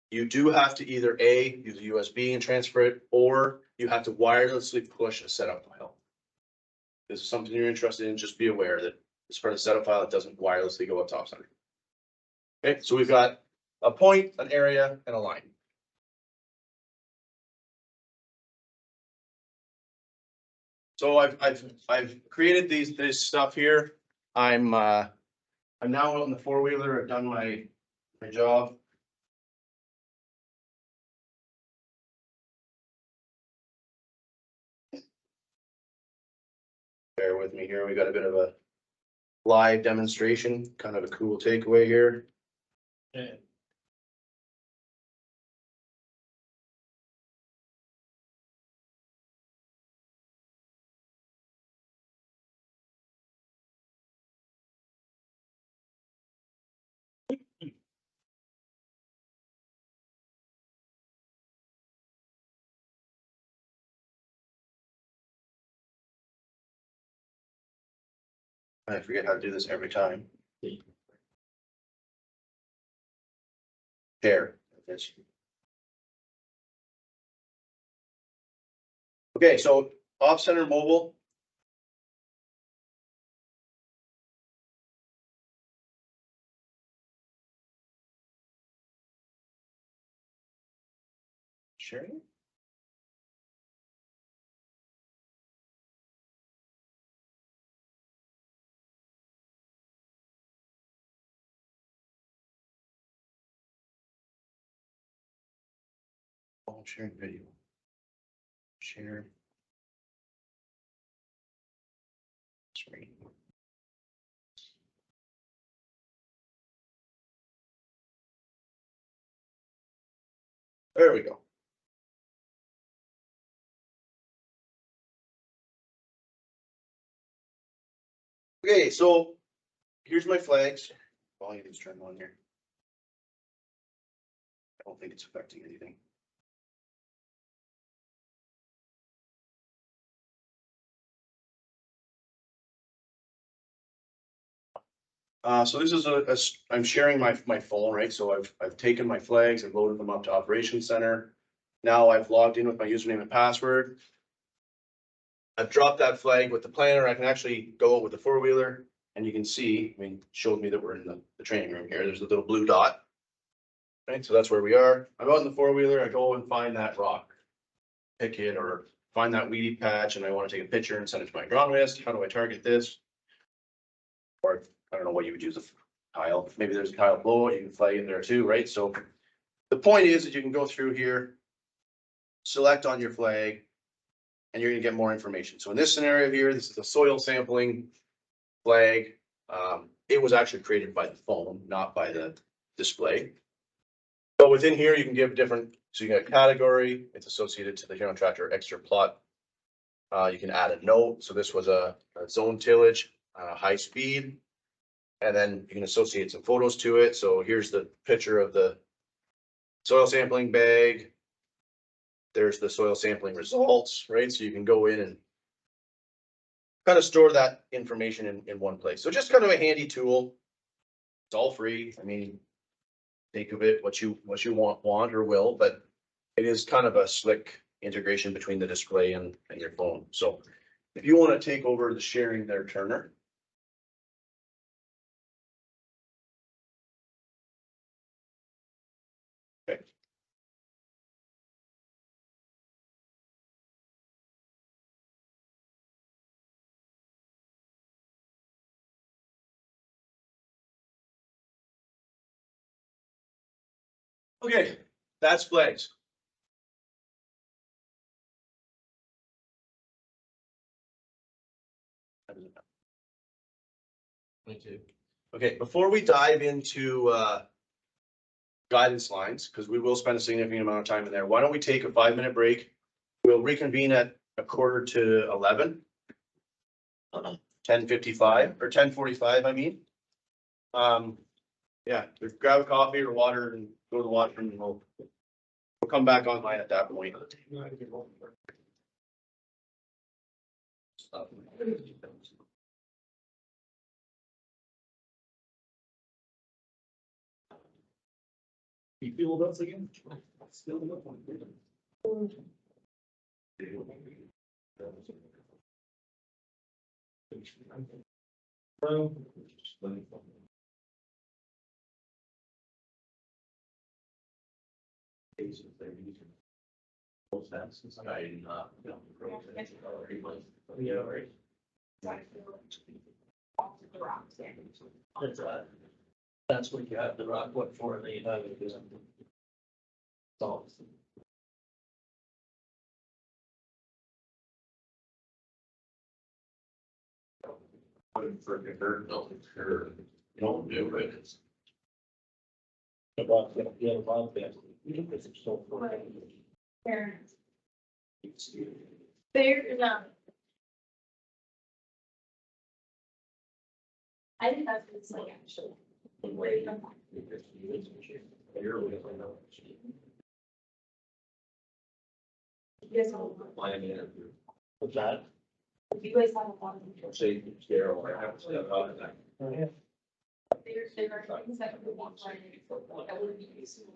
S1: You do have to either A, use a USB and transfer it, or you have to wirelessly push a setup file. If this is something you're interested in, just be aware that it's part of the setup file, it doesn't wirelessly go up top center. Okay, so we've got a point, an area, and a line. So I've created this stuff here. I'm now out in the four-wheeler. I've done my job. Bear with me here. We got a bit of a live demonstration, kind of a cool takeaway here.
S3: Yeah.
S1: I forget how to do this every time. Share. Yes. Okay, so off center mobile. Sharing. Oh, sharing video. Share. Screen. There we go. Okay, so here's my flags. Volume is turned on here. I don't think it's affecting anything. So this is I'm sharing my phone, right? So I've taken my flags and loaded them up to Operations Center. Now I've logged in with my username and password. I've dropped that flag with the planner. I can actually go with the four-wheeler and you can see, I mean, it showed me that we're in the training room here. There's a little blue dot. Right, so that's where we are. I'm out in the four-wheeler. I go and find that rock, pick it, or find that weedy patch, and I want to take a picture and send it to my agronomist. How do I target this? Or I don't know what you would use a tile. Maybe there's a tile below it. You can flag it there too, right? So the point is that you can go through here, select on your flag, and you're gonna get more information. So in this scenario here, this is a soil sampling flag. It was actually created by the phone, not by the display. So within here, you can give different, so you got a category, it's associated to the Huron tractor extra plot. You can add a note. So this was a zone tillage, high speed. And then you can associate some photos to it. So here's the picture of the soil sampling bag. There's the soil sampling results, right? So you can go in and kind of store that information in one place. So just kind of a handy tool. It's all free. I mean, think of it what you want or will, but it is kind of a slick integration between the display and your phone. So if you want to take over the sharing there, Turner. Okay. Okay, that's flags.
S5: Me too.
S1: Okay, before we dive into guidance lines, because we will spend a significant amount of time in there, why don't we take a 5-minute break? We'll reconvene at 10:45 to 10:55 or 10:45, I mean. Yeah, grab a coffee or water and go to the washroom and we'll come back online at that point.
S5: stuff.
S3: You feel those again? Still look like yeah, right. That's what you have the rock what for, and then you have it. Salt.
S5: For the dirt, you don't do it, it's.
S3: About, yeah, about that. It's so far.
S8: Fair. Fair enough. I think that's what it's like, actually. Where you come from. You guys have a lot.
S3: What's that?
S8: You guys have a lot.
S5: Say, Carol, I have to step out of that.
S8: There are things that we want to learn that would be useful.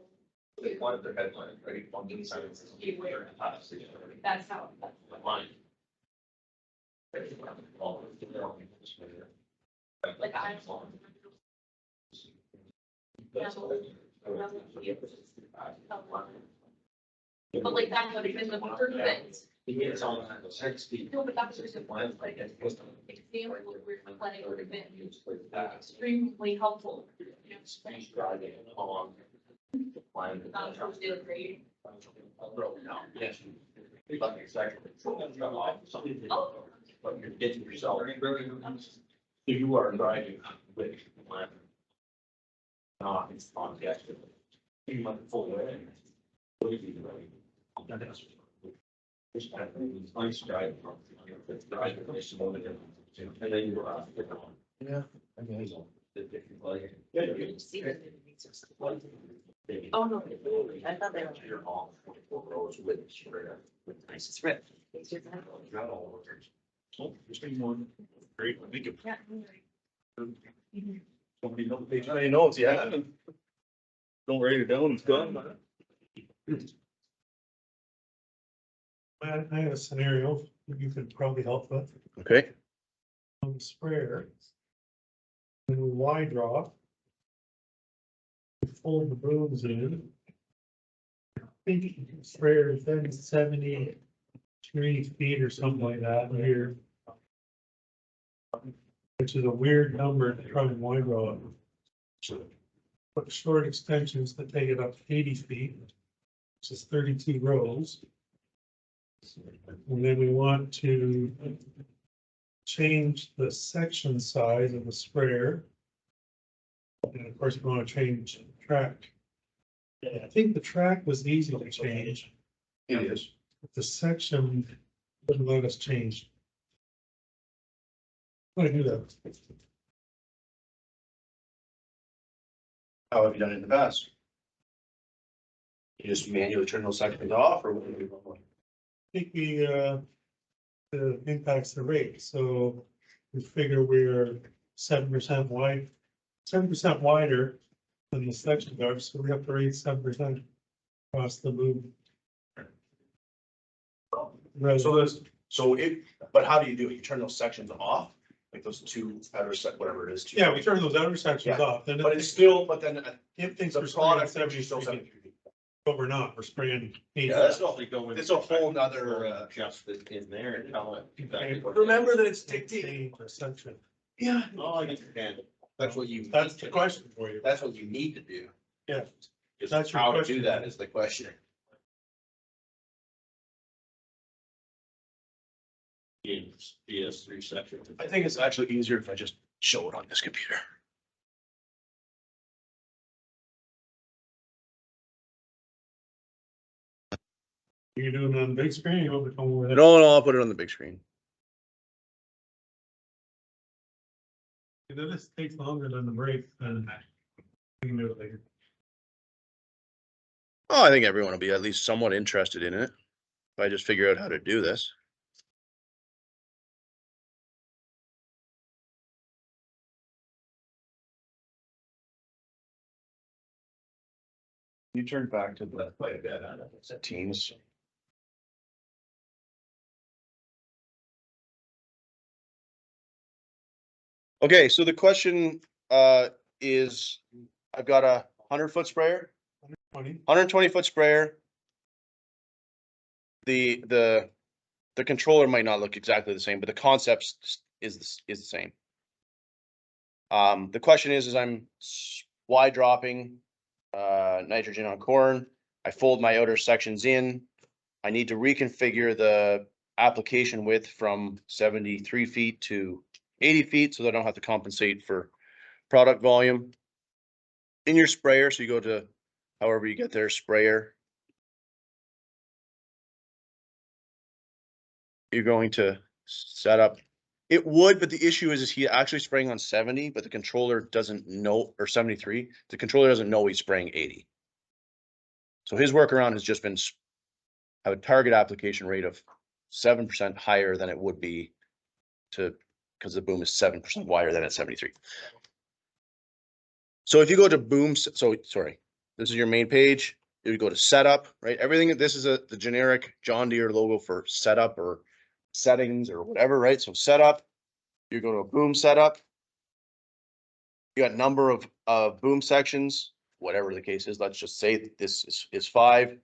S5: They wanted their headline, right? One thing side is.
S8: That's how.
S5: Mine.
S8: Like I. But like that would have been the word of it.
S5: It's on 60.
S8: No, but that's just like example of where the planning would have been extremely helpful.
S5: He's driving along. The plan.
S8: Not sure if they would agree.
S5: I'll throw it down. Yes. But exactly.
S8: Oh.
S5: But you're getting yourself. You are driving with the plan. Not on the actual. You might full way. What do you do? That is. Nice drive. And then you are.
S2: Yeah.
S8: Oh, no.
S5: I thought they were. You're all 44 rows with.
S8: Nice, it's ripped.
S5: Got all of it. Oh, just need one. Great, thank you.
S8: Yeah.
S1: You know, it's, yeah. Don't write it down, it's gone.
S7: I have a scenario that you could probably help with.
S1: Okay.
S7: On the sprayer. When we Y draw. We fold the brooms in. I think the sprayer is then 73 feet or something like that here. Which is a weird number to try and Y draw it. Put short extensions that take it up to 80 feet. Which is 32 rows. And then we want to change the section size of the sprayer. And of course, we want to change track. Yeah, I think the track was easy to change,
S1: It is.
S7: but the section wouldn't let us change. How do I do that?
S1: How have you done it in the past? You just manually turn those sections off or what do you do?
S7: I think we, impacts the rate, so we figure we're 7% wide, 7% wider than the section guard, so we have to rate 7% across the boom. Right,
S1: So there's, so it, but how do you do it? You turn those sections off? Like those two outer set, whatever it is. two-
S7: yeah, we turn those outer sections
S1: Yeah,
S7: off, then
S1: But it's still, but then
S7: if things
S1: the
S7: are spraying
S1: product actually
S7: 73
S1: still
S7: feet,
S1: 73 feet.
S7: but we're not, we're spraying. 80.
S1: Yeah, that's not, it's a whole nother,
S5: Just in there and tell it.
S1: remember that it's
S7: Change
S1: dictated.
S7: the section.
S1: Yeah.
S5: Oh, I understand. That's what you.
S7: That's the question for you.
S1: That's what you need to do.
S7: Yeah.
S1: Just
S7: That's your
S1: how to
S7: question.
S1: do that is the question.
S5: In GS3 section.
S1: I think it's actually easier if I just show it on this computer.
S7: You're doing it on the big screen, you want to come over there?
S1: No, I'll put it on the big screen.
S7: This takes longer than the break, and we can do it later.
S1: Oh, I think everyone will be at least somewhat interested in it. If I just figure out how to do this. You turn back to the teams. Okay, so the question is, I've got a 100-foot sprayer,
S7: 20.
S1: 120-foot sprayer. The controller might not look exactly the same, but the concept is the same. The question is I'm Y dropping nitrogen on corn. I fold my outer sections in. I need to reconfigure the application width from 73 feet to 80 feet so that I don't have to compensate for product volume. In your sprayer, so you go to however you get there, sprayer. You're going to set up. It would, but the issue is he actually spraying on 70, but the controller doesn't know, or 73. The controller doesn't know he's spraying 80. So his workaround has just been have a target application rate of 7% higher than it would be because the boom is 7% wider than at 73. So if you go to boom, sorry, this is your main page. You go to setup, right? Everything, this is the generic John Deere logo for setup or settings or whatever, right? So setup, you go to a boom setup. You got number of boom sections, whatever the case is. Let's just say that this is 5.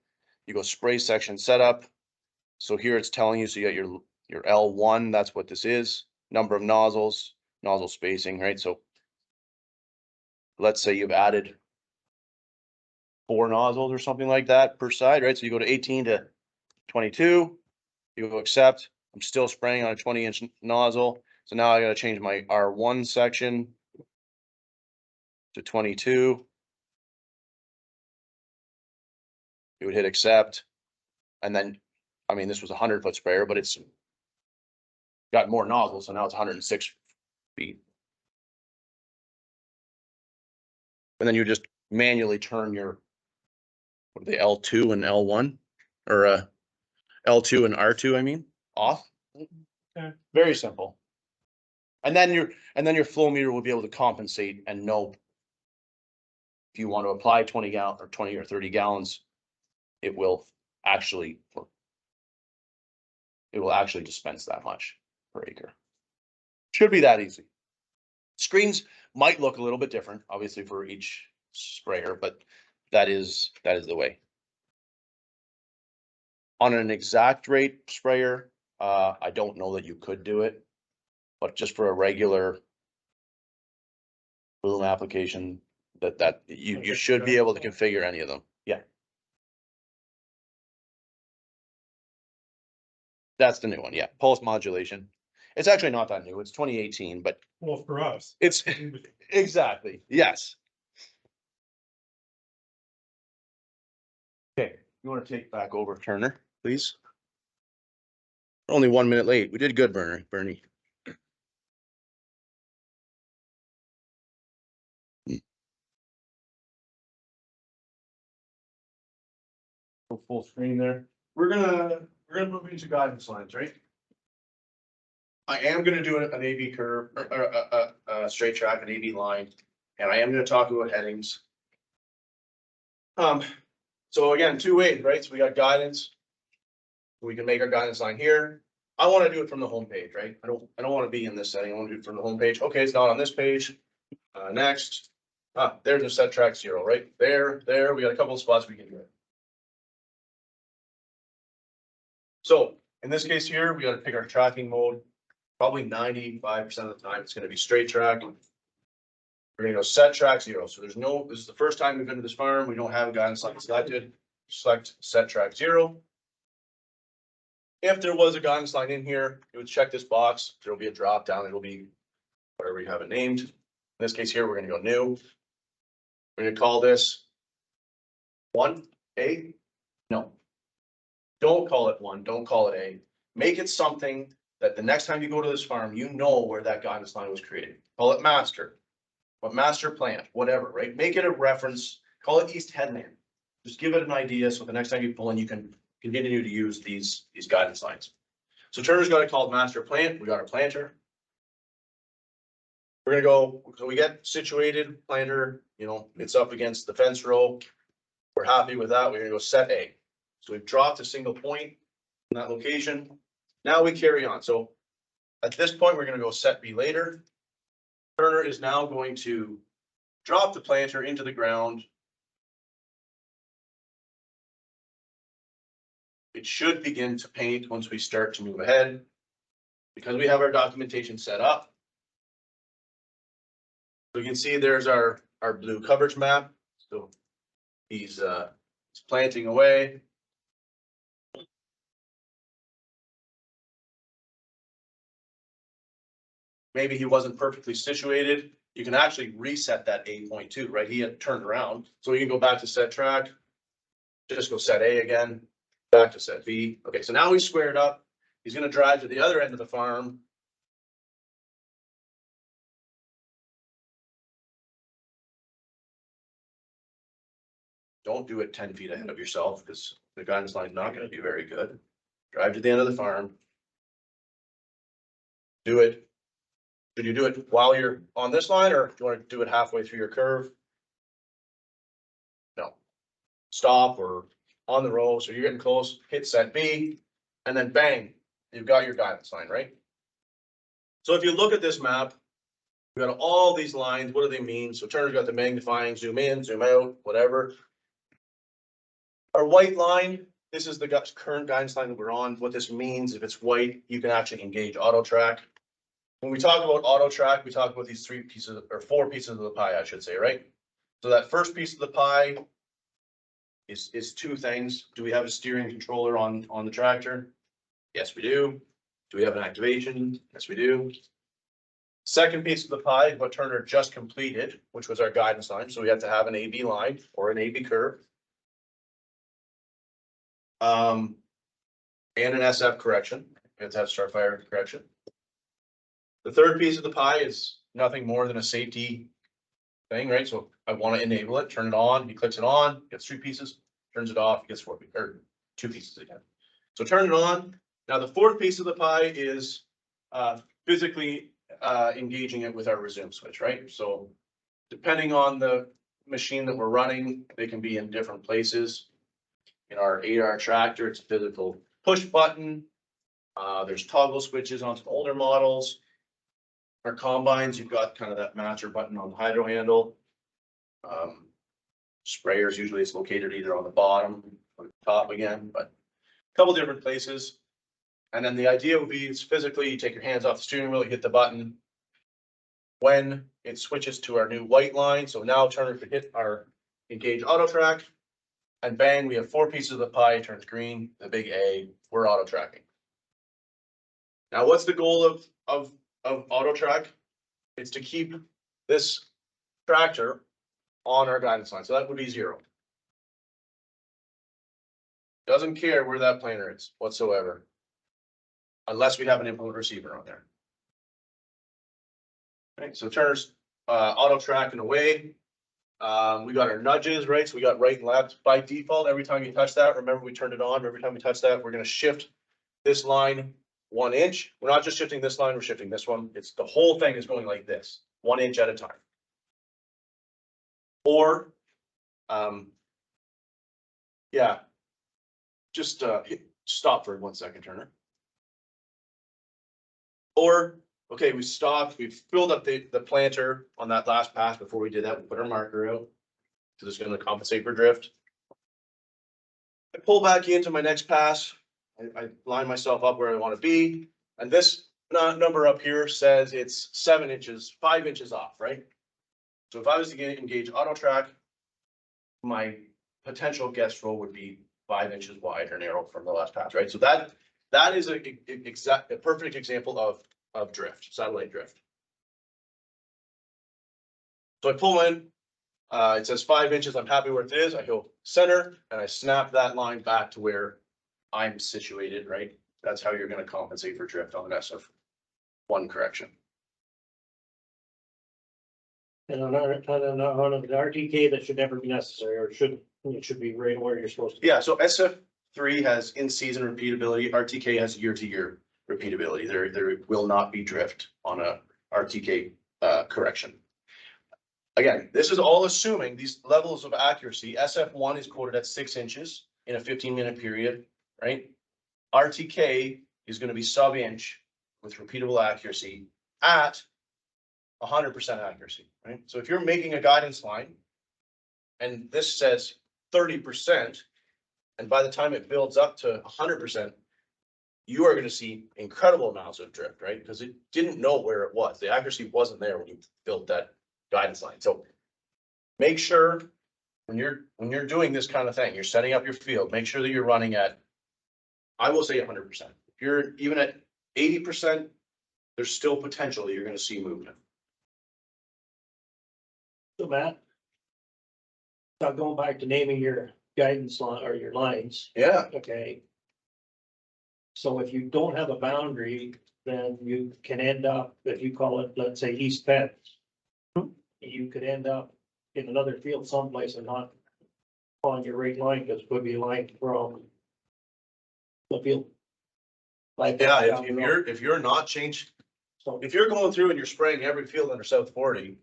S1: You go spray section setup. So here it's telling you, so you got your L1, that's what this is. Number of nozzles, nozzle spacing, right? So let's say you've added 4 nozzles or something like that per side, right? So you go to 18 to 22, you go accept. I'm still spraying on a 20-inch nozzle. So now I got to change my R1 section to 22. You would hit accept. And then, I mean, this was a 100-foot sprayer, but it's got more nozzles. So now it's 106 feet. And then you just manually turn your, what are they, L2 and L1 or L2 and R2, I mean, off.
S7: Okay.
S1: Very simple. And then your flow meter will be able to compensate and know if you want to apply 20 gallon or 20 or 30 gallons, it will actually dispense that much per acre. Should be that easy. Screens might look a little bit different, obviously, for each sprayer, but that is the way. On an exact rate sprayer, I don't know that you could do it, but just for a regular boom application, that you should be able to configure any of them. Yeah. That's the new one. Yeah. Pulse modulation. It's actually not that new. It's 2018, but
S7: Well, for us.
S1: it's exactly. Yes. Okay. You want to take back over, Turner, please? Only 1 minute late. We did good, Bernie. Go full screen there. We're gonna move into guidance lines, right? I am gonna do an AB curve, or a straight track, an AB line, and I am gonna talk about headings. So again, 2 ways, right? So we got guidance. We can make our guidance line here. I want to do it from the home page, right? I don't want to be in this setting. I want to do it from the home page. Okay, it's not on this page. Next. There's a set track 0, right? There. We got a couple of spots we can do it. So in this case here, we got to pick our tracking mode. Probably 95% of the time, it's going to be straight track. We're going to go set track 0. So this is the first time we've been to this farm. We don't have a guidance line selected. Select set track 0. If there was a guidance line in here, you would check this box. There'll be a drop down. It'll be whatever you have it named. In this case here, we're going to go new. We're going to call this 1A. No, don't call it 1. Don't call it A. Make it something that the next time you go to this farm, you know where that guidance line was created. Call it master, what master plant, whatever, right? Make it a reference. Call it East Headland. Just give it an idea. So the next time you pull in, you can continue to use these guidance lines. So Turner's got it called master plant. We got our planter. We're gonna go, so we get situated planter, it's up against the fence row. We're happy with that. We're gonna go set A. So we've dropped a single point in that location. Now we carry on. So at this point, we're gonna go set B later. Turner is now going to drop the planter into the ground. It should begin to paint once we start to move ahead. Because we have our documentation set up. So you can see there's our blue coverage map. So he's planting away. Maybe he wasn't perfectly situated. You can actually reset that A point too, right? He had turned around. So we can go back to set track. Just go set A again, back to set B. Okay, so now he's squared up. He's gonna drive to the other end of the farm. Don't do it 10 feet ahead of yourself because the guidance line is not gonna be very good. Drive to the end of the farm. Do it. Should you do it while you're on this line or do you want to do it halfway through your curve? No. Stop or on the row. So you're getting close, hit set B, and then bang, you've got your guidance line, right? So if you look at this map, we've got all these lines. What do they mean? So Turner's got the magnifying, zoom in, zoom out, whatever. Our white line, this is the current guidance line that we're on. What this means, if it's white, you can actually engage auto track. When we talk about auto track, we talk about these 3 pieces or 4 pieces of the pie, I should say, right? So that first piece of the pie is 2 things. Do we have a steering controller on the tractor? Yes, we do. Do we have an activation? Yes, we do. Second piece of the pie, what Turner just completed, which was our guidance line. So we have to have an AB line or an AB curve. And an SF correction. We have to have start fire correction. The third piece of the pie is nothing more than a safety thing, right? So I want to enable it, turn it on, he clicks it on, gets 3 pieces, turns it off, he gets 4 or 2 pieces again. So turn it on. Now the 4th piece of the pie is physically engaging it with our resume switch, right? So depending on the machine that we're running, they can be in different places. In our 8R tractor, it's a physical push button. There's toggle switches on some older models. Our combines, you've got kind of that matcher button on the hydro handle. Sprayers, usually it's located either on the bottom or the top again, but a couple different places. And then the idea would be it's physically, you take your hands off the steering wheel, you hit the button. When it switches to our new white line, so now Turner could hit our engage auto track. And bang, we have 4 pieces of the pie, it turns green, the big A, we're auto tracking. Now, what's the goal of auto track? It's to keep this tractor on our guidance line. So that would be 0. Doesn't care where that planter is whatsoever. Unless we have an input receiver on there. Okay, so Turner's auto tracking away. We got our nudges, right? So we got right and left by default. Every time you touch that, remember we turned it on. Every time we touch that, we're going to shift this line 1 inch. We're not just shifting this line, we're shifting this one. It's the whole thing is going like this, 1 inch at a time. Or, yeah, just stop for 1 second, Turner. Or, okay, we stopped, we filled up the planter on that last pass. Before we did that, we put our marker out. So it's going to compensate for drift. I pull back into my next pass. I line myself up where I want to be. And this number up here says it's 7 inches, 5 inches off, right? So if I was to engage auto track, my potential guess roll would be 5 inches wide or narrow from the last pass, right? So that is a perfect example of drift, satellite drift. So I pull in, it says 5 inches. I'm happy where it is. I go center and I snap that line back to where I'm situated, right? That's how you're going to compensate for drift on an SF1 correction.
S3: And on an RTK, that should never be necessary, or it should be right where you're supposed to be.
S1: Yeah, so SF3 has in-season repeatability. RTK has year-to-year repeatability. There will not be drift on a RTK correction. Again, this is all assuming these levels of accuracy. SF1 is quoted at 6 inches in a 15-minute period, right? RTK is gonna be sub-inch with repeatable accuracy at 100% accuracy, right? So if you're making a guidance line and this says 30%, and by the time it builds up to 100%, you are gonna see incredible amounts of drift, right? Because it didn't know where it was. The accuracy wasn't there when you built that guidance line. So make sure when you're doing this kind of thing, you're setting up your field, make sure that you're running at, I will say 100%. If you're even at 80%, there's still potential that you're gonna see movement.
S3: So Matt. Now going back to naming your guidance line or your lines,
S1: Yeah,
S3: okay. So if you don't have a boundary, then you can end up, if you call it, let's say, East Penn. You could end up in another field someplace and not on your right line, because it would be a line from the field. Like
S1: yeah,
S3: down the road.
S1: if you're not changed,
S3: So,
S1: if you're going through and you're spraying every field under South 40,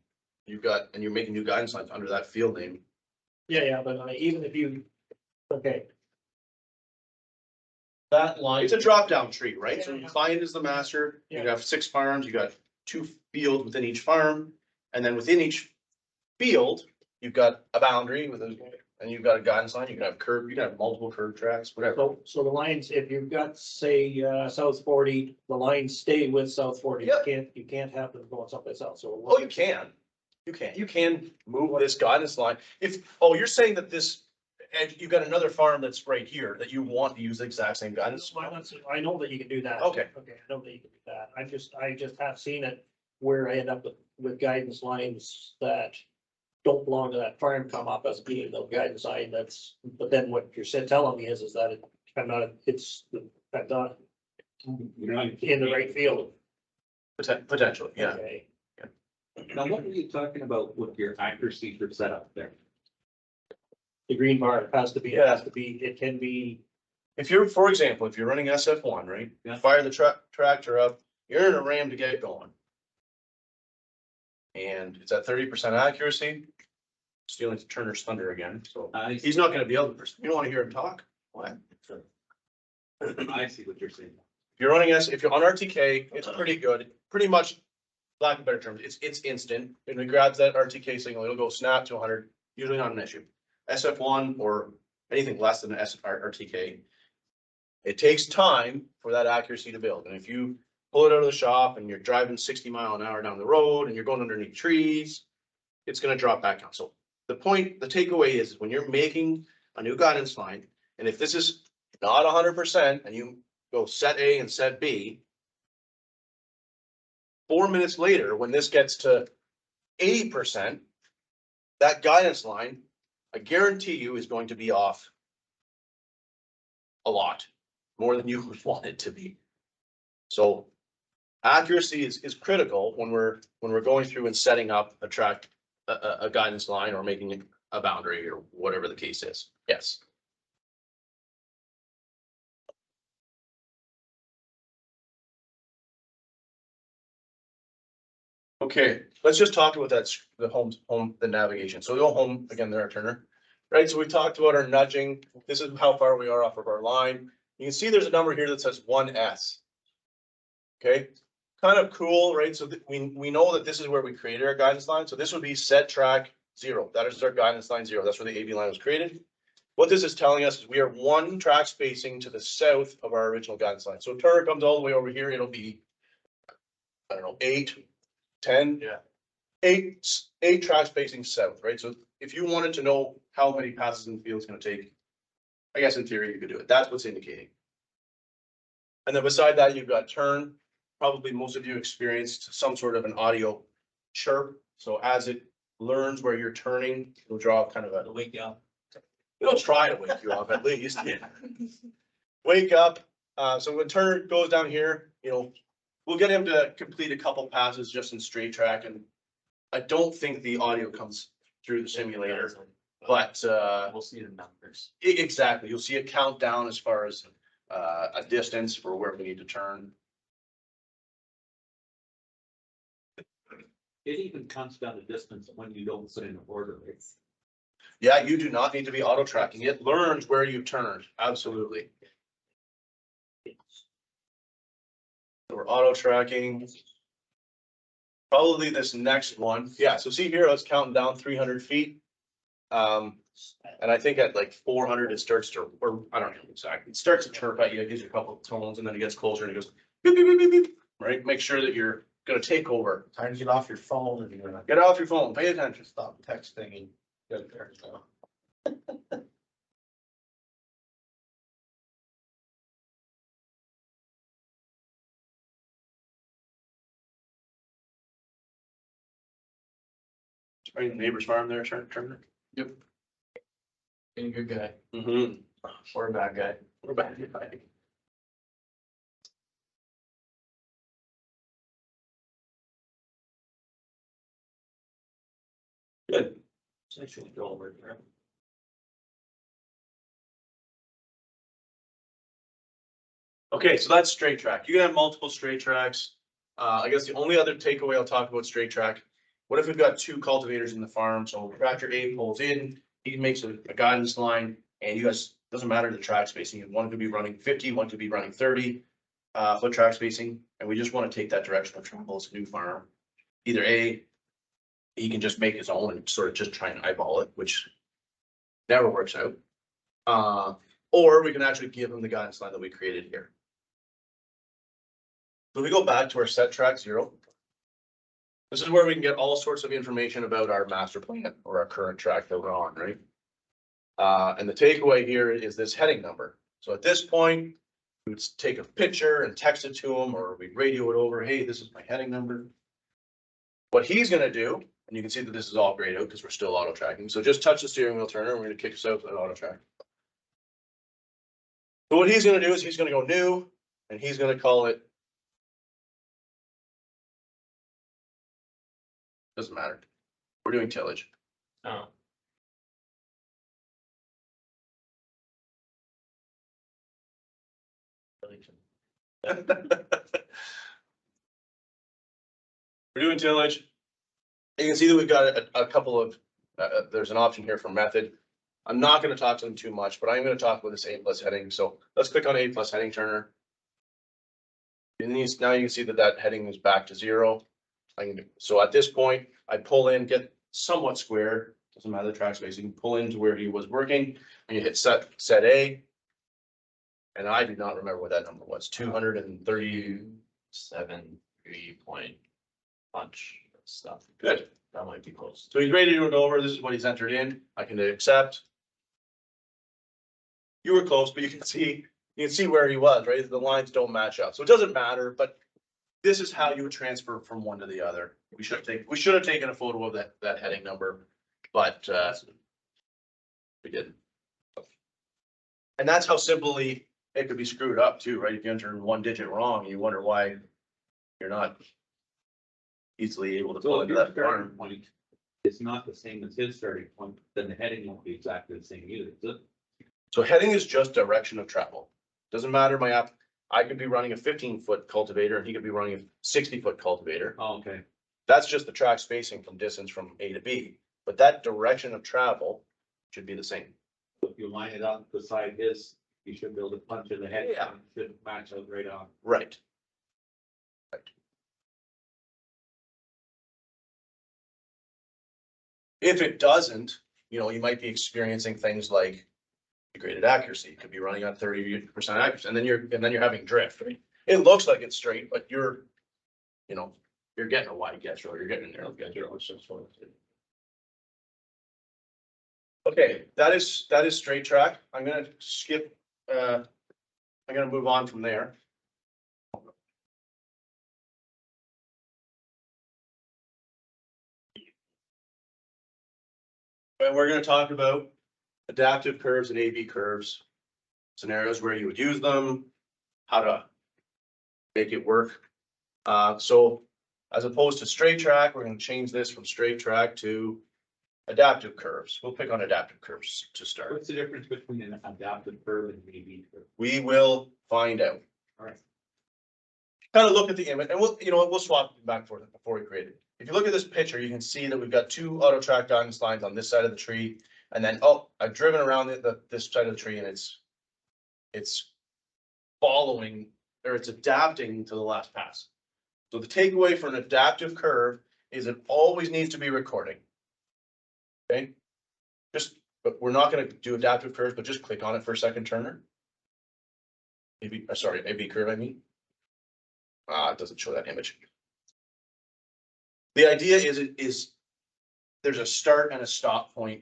S1: and you're making new guidance lines under that field name.
S3: yeah, but even if you, okay,
S2: That line,
S1: It's a drop down tree, right? So
S3: Yeah.
S1: client is the master, you
S3: Yeah.
S1: have 6 farms, you got 2 fields within each farm. And then within each field, you've got a boundary and you've got a guidance line, you can have multiple curb tracks, whatever.
S3: so the lines, if you've got, say, South 40, the lines stay with South 40.
S1: Yep.
S3: You can't have them going someplace else, so.
S1: Oh, you can move this guidance line. You're saying that this, and you've got another farm that's right here that you want to use the exact same guidance.
S3: I know that you can do that.
S1: Okay.
S3: Okay, I know that you can do that. I just have seen it where I end up with guidance lines that don't belong to that farm come up as being the guidance line but then what you're telling me is that I'm not in the right field.
S1: Potentially, yeah.
S3: Okay.
S5: Now, what were you talking about with your accuracy for setup there?
S3: The green bar has to be, it can be,
S1: For example, if you're running SF1, right?
S5: Yeah.
S1: Fire the tractor up, you're in a ram to get going. And it's at 30% accuracy, stealing Turner's thunder again, so he's not gonna be able to, you don't wanna hear him talk? What?
S5: I see what you're saying.
S1: If you're on RTK, it's pretty good, pretty much, lack of better terms, it's instant. When it grabs that RTK signal, it'll go snap to 100, usually not an issue. SF1 or anything less than RTK, it takes time for that accuracy to build. And if you pull it out of the shop and you're driving 60 mph down the road and you're going underneath trees, it's gonna drop back down. So the takeaway is when you're making a new guidance line, and if this is not 100% and you go set A and set B, 4 minutes later, when this gets to 80%, that guidance line, I guarantee you, is going to be off a lot more than you would want it to be. So accuracy is critical when we're going through and setting up a guidance line or making a boundary or whatever the case is. Yes. Okay, let's just talk about the navigation. So we go home again there, Turner. Right, so we talked about our nudging. This is how far we are off of our line. You can see there's a number here that says 1S. Okay, kind of cool, right? So we know that this is where we created our guidance line. So this would be set track 0. That is our guidance line 0. That's where the AB line was created. What this is telling us is we are 1 track spacing to the south of our original guidance line. So Turner comes all the way over here. It'll be, I don't know, 8, 10. Yeah. 8 track spacing south, right? So if you wanted to know how many passes in the field it's going to take, I guess in theory you could do it. That's what's indicating. And then beside that, you've got turn. Probably most of you experienced some sort of an audio chirp. So as it learns where you're turning, it'll draw kind of a wake you up. It'll try to wake you up at least. Yeah. Wake up. So when Turner goes down here, we'll get him to complete a couple passes just in straight track. And I don't think the audio comes through the simulator, but
S5: We'll see the numbers.
S1: exactly. You'll see it count down as far as a distance for where we need to turn.
S5: It even counts down the distance when you don't put in an order, right?
S1: Yeah, you do not need to be auto tracking. It learns where you turned. Absolutely. So we're auto tracking. Probably this next one. Yeah, so see here, let's count down 300 feet. And I think at like 400, it starts to, or I don't know exactly, it starts to chirp at you, it gives you a couple of tones, and then it gets closer and it goes beep, beep, beep, beep, beep, right? Make sure that you're gonna take over.
S2: Time to get off your phone and you're gonna
S1: Get off your phone, pay attention.
S2: stop texting and get there, so.
S1: Are you the neighbor's farm there, Turner?
S2: Yep. Being a good guy,
S1: Mm-hmm.
S2: or a bad guy.
S1: We're back. Good.
S5: Essentially go over there.
S1: Okay, so that's straight track. You can have multiple straight tracks. I guess the only other takeaway I'll talk about straight track. What if we've got two cultivators in the farm? So tractor A pulls in, he makes a guidance line, and you guys, doesn't matter the track spacing. One could be running 50, one could be running 30 foot track spacing, and we just want to take that direction of travel as a new farm. Either A, he can just make his own and sort of just try and eyeball it, which never works out. Or we can actually give him the guidance line that we created here. So we go back to our set track 0. This is where we can get all sorts of information about our master plan or our current track that we're on, right? And the takeaway here is this heading number. So at this point, we would take a picture and text it to him, or we'd radio it over. Hey, this is my heading number. What he's gonna do, and you can see that this is all grayed out because we're still auto tracking. So just touch the steering wheel, Turner, and we're gonna kick us out to auto track. So what he's gonna do is he's gonna go new, and he's gonna call it. Doesn't matter. We're doing tillage.
S5: Oh.
S1: We're doing tillage. You can see that we've got a couple of, there's an option here for method. I'm not going to talk to them too much, but I'm going to talk about this A+ heading. So let's click on A+ heading, Turner. And now you can see that that heading is back to 0. So at this point, I pull in, get somewhat square, doesn't matter the track spacing, pull into where he was working, and you hit set A. And I do not remember what that number was, 237 3-point punch stuff. Good.
S5: That might be close.
S1: So he's ready to do it over. This is what he's entered in. I can accept. You were close, but you can see where he was, right? The lines don't match up. So it doesn't matter, but this is how you would transfer from one to the other. We should have taken a photo of that heading number, but we didn't. And that's how simply it could be screwed up too, right? If you enter one digit wrong, you wonder why you're not easily able to
S5: So
S1: pull
S5: if
S1: into
S5: your
S1: that
S5: starting
S1: farm.
S5: point is not the same as his starting point, then the heading won't be exactly the same either, is it?
S1: So heading is just direction of travel. Doesn't matter my app. I could be running a 15-foot cultivator and he could be running a 60-foot cultivator.
S5: Oh, okay.
S1: That's just the track spacing from distance from A to B, but that direction of travel should be the same.
S5: So if you line it up beside his, you should be able to punch in the head.
S1: Yeah.
S5: Should match up right on.
S1: Right. If it doesn't, you might be experiencing things like degraded accuracy. You could be running on 30% accuracy, and then you're having drift, right? It looks like it's straight, but you're getting a wide guess, or you're getting a narrow guess. Okay, that is straight track. I'm gonna skip, I'm gonna move on from there. And we're gonna talk about adaptive curves and AB curves, scenarios where you would use them, how to make it work. So as opposed to straight track, we're gonna change this from straight track to adaptive curves. We'll pick on adaptive curves to start.
S5: What's the difference between an adaptive curve and an AB curve?
S1: We will find out.
S5: All right.
S1: Kind of look at the image, and we'll swap it back for them before we create it. if you look at this picture, you can see that we've got two auto track guidance lines on this side of the tree. And then, oh, I've driven around this side of the tree and it's following, or it's adapting to the last pass. So the takeaway for an adaptive curve is it always needs to be recording. Okay? But we're not gonna do adaptive curves, but just click on it for a second, Turner. Maybe, sorry, AB curve, I mean. It doesn't show that image. The idea is there's a start and a stop point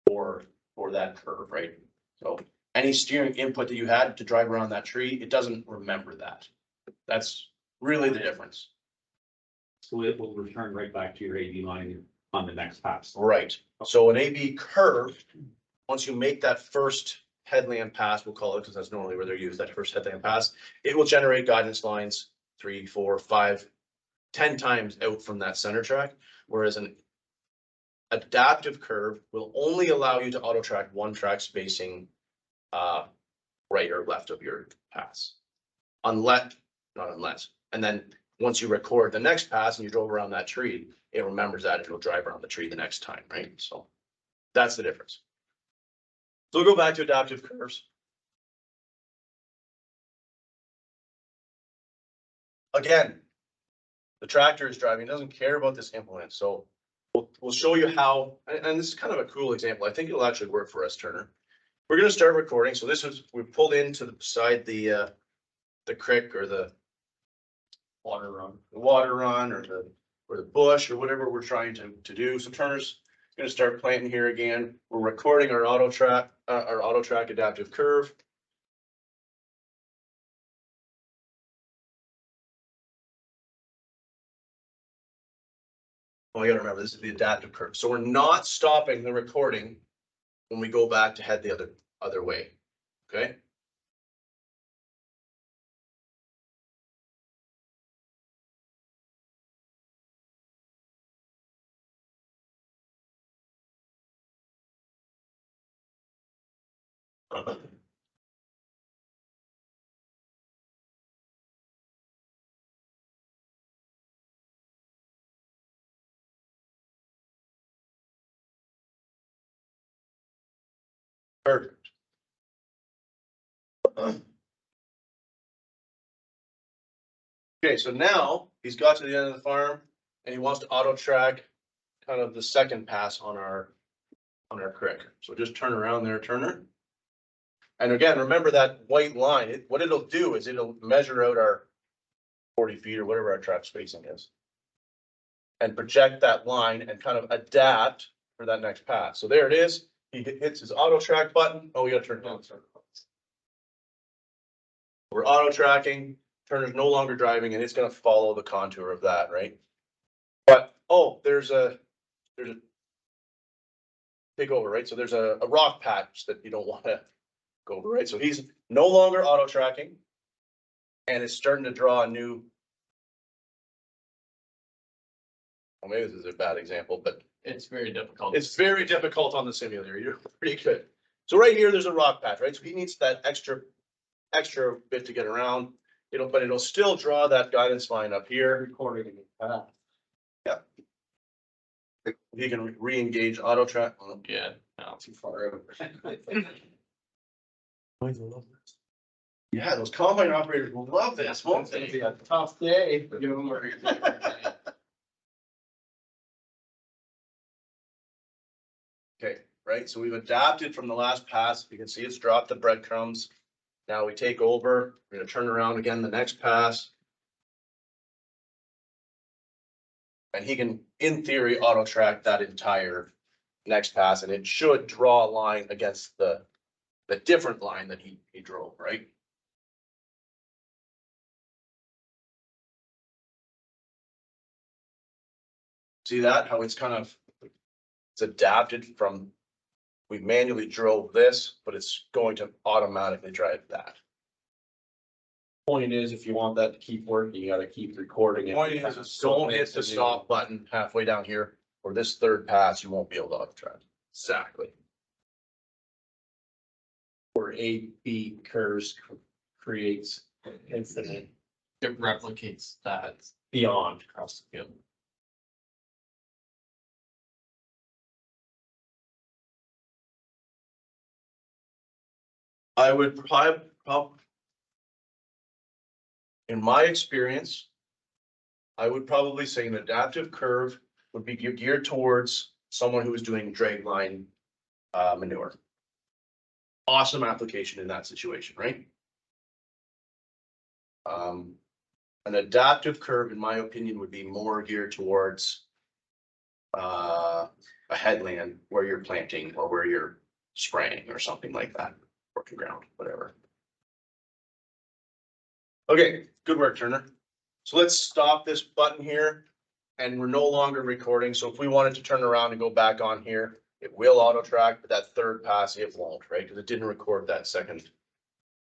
S1: for that curve, right? So any steering input that you had to drive around that tree, it doesn't remember that. That's really the difference.
S5: So it will return right back to your AD line on the next pass.
S1: Right. So an AB curve, once you make that first headland pass, we'll call it, because that's normally where they're used, that first headland pass, it will generate guidance lines 3, 4, 5, 10 times out from that center track. Whereas an adaptive curve will only allow you to auto track one track spacing right or left of your pass. Not unless. And then once you record the next pass and you drove around that tree, it remembers that and it'll drive around the tree the next time, right? So that's the difference. So we'll go back to adaptive curves. Again, the tractor is driving, doesn't care about this implement. So we'll show you how, and this is kind of a cool example. I think it'll actually work for us, Turner. We're going to start recording. So this is, we pulled into the beside the creek or the water run or the bush or whatever we're trying to do. So Turner's going to start planting here again. We're recording our auto track adaptive curve. Oh, you gotta remember, this is the adaptive curve. So we're not stopping the recording when we go back to head the other way, okay? Perfect. Okay, so now he's got to the end of the farm and he wants to auto track kind of the second pass on our creek. So just turn around there, Turner. And again, remember that white line, what it'll do is it'll measure out our 40 feet or whatever our track spacing is. And project that line and kind of adapt for that next pass. So there it is. He hits his auto track button. Oh, we gotta turn it down. We're auto tracking. Turner's no longer driving and it's gonna follow the contour of that, right? But, oh, there's a take over, right? So there's a rock patch that you don't wanna go over, right? So he's no longer auto tracking and it's starting to draw a new. Well, maybe this is a bad example, but
S5: It's very difficult.
S1: it's very difficult on the simulator. You're pretty good. So right here, there's a rock patch, right? So he needs that extra bit to get around. But it'll still draw that guidance line up here.
S2: Recording it.
S1: Yeah. He can re-engage auto track.
S5: Yeah, no.
S2: Too far over.
S1: Yeah, those combine operators will love this, won't
S2: It's gonna
S1: they?
S2: be a tough day. Give them a.
S1: Okay, right, so we've adapted from the last pass. You can see it's dropped the breadcrumbs. Now we take over, we're gonna turn around again the next pass. And he can, in theory, auto track that entire next pass and it should draw a line against the different line that he drove, right? See that, how it's kind of, it's adapted from, we manually drove this, but it's going to automatically drive that.
S2: Point is, if you want that to keep working, you gotta keep recording it.
S1: Point is, don't hit the stop button halfway down here, or this third pass, you won't be able to auto track. Exactly.
S2: Or AB curves creates infinite.
S5: It replicates that.
S2: Beyond across the field.
S1: I would in my experience, I would probably say an adaptive curve would be geared towards someone who is doing drag line manure. Awesome application in that situation, right? An adaptive curve, in my opinion, would be more geared towards a headland where you're planting or where you're spraying or something like that, working ground, whatever. Okay, good work, Turner. So let's stop this button here and we're no longer recording. So if we wanted to turn around and go back on here, it will auto track, but that third pass, it won't, right? Because it didn't record that second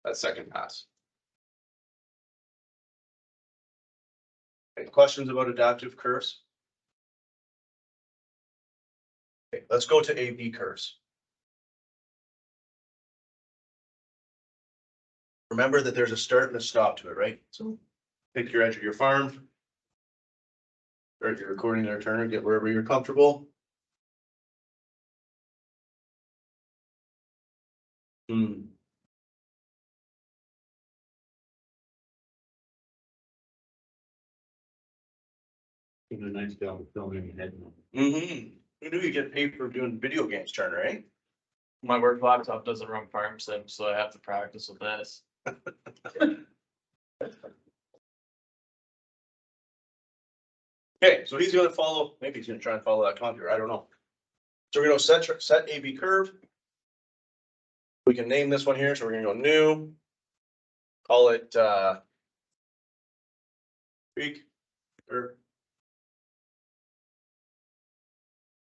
S1: pass. Any questions about adaptive curves? Okay, let's go to A/B curves. Remember that there's a start and a stop to it, right? So pick your edge of your farm. Start your recording there, Turner, get wherever you're comfortable.
S5: Did a nice job of filming ahead.
S1: Mm-hmm. Who knew you get paid for doing video games, Turner, eh?
S9: My work laptop doesn't run farm sim, so I have to practice with this.
S1: Okay, so he's gonna follow, maybe he's gonna try and follow that contour, I don't know. So we're gonna set A/B curve. We can name this one here, so we're gonna go new. Call it Creek or